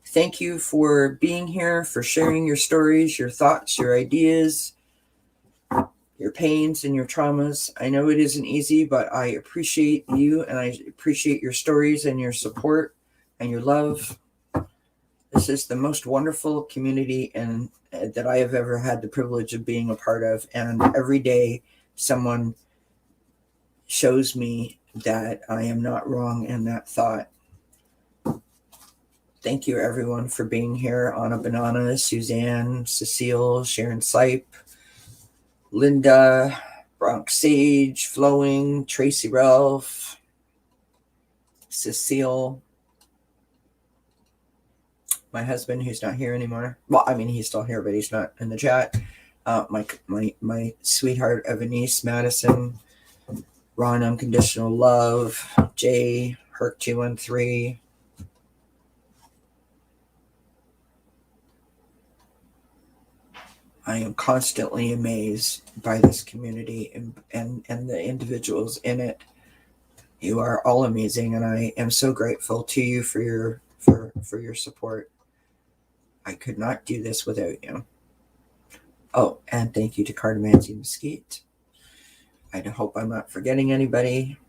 Thank you for being here, for sharing your stories, your thoughts, your ideas, your pains and your traumas. I know it isn't easy, but I appreciate you and I appreciate your stories and your support and your love. This is the most wonderful community and that I have ever had the privilege of being a part of. And every day someone shows me that I am not wrong in that thought. Thank you everyone for being here. Anna Banana, Suzanne, Cecile, Sharon Sipe, Linda, Bronx Sage, Flowing, Tracy Ralph, Cecile, my husband who's not here anymore. Well, I mean, he's still here, but he's not in the chat. My sweetheart, Evanice, Madison, Ron, Unconditional Love, Jay, Herc213, I am constantly amazed by this community and the individuals in it. You are all amazing, and I am so grateful to you for your support. I could not do this without you. Oh, and thank you to Cardamancy Mesquite. I hope I'm not forgetting anybody.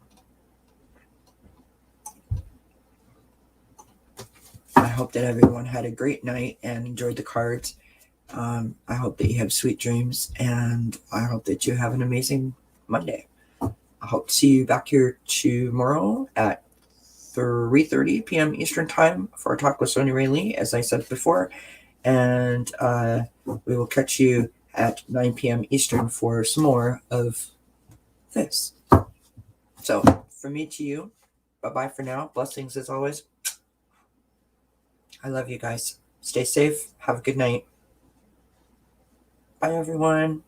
I hope that everyone had a great night and enjoyed the cards. I hope that you have sweet dreams, and I hope that you have an amazing Monday. I hope to see you back here tomorrow at 3:30 p.m. Eastern Time for a talk with Sonia Ray Lee, as I said before. And we will catch you at 9 p.m. Eastern for some more of this. So, from me to you, bye-bye for now. Blessings as always. I love you guys. Stay safe. Have a good night. Bye, everyone.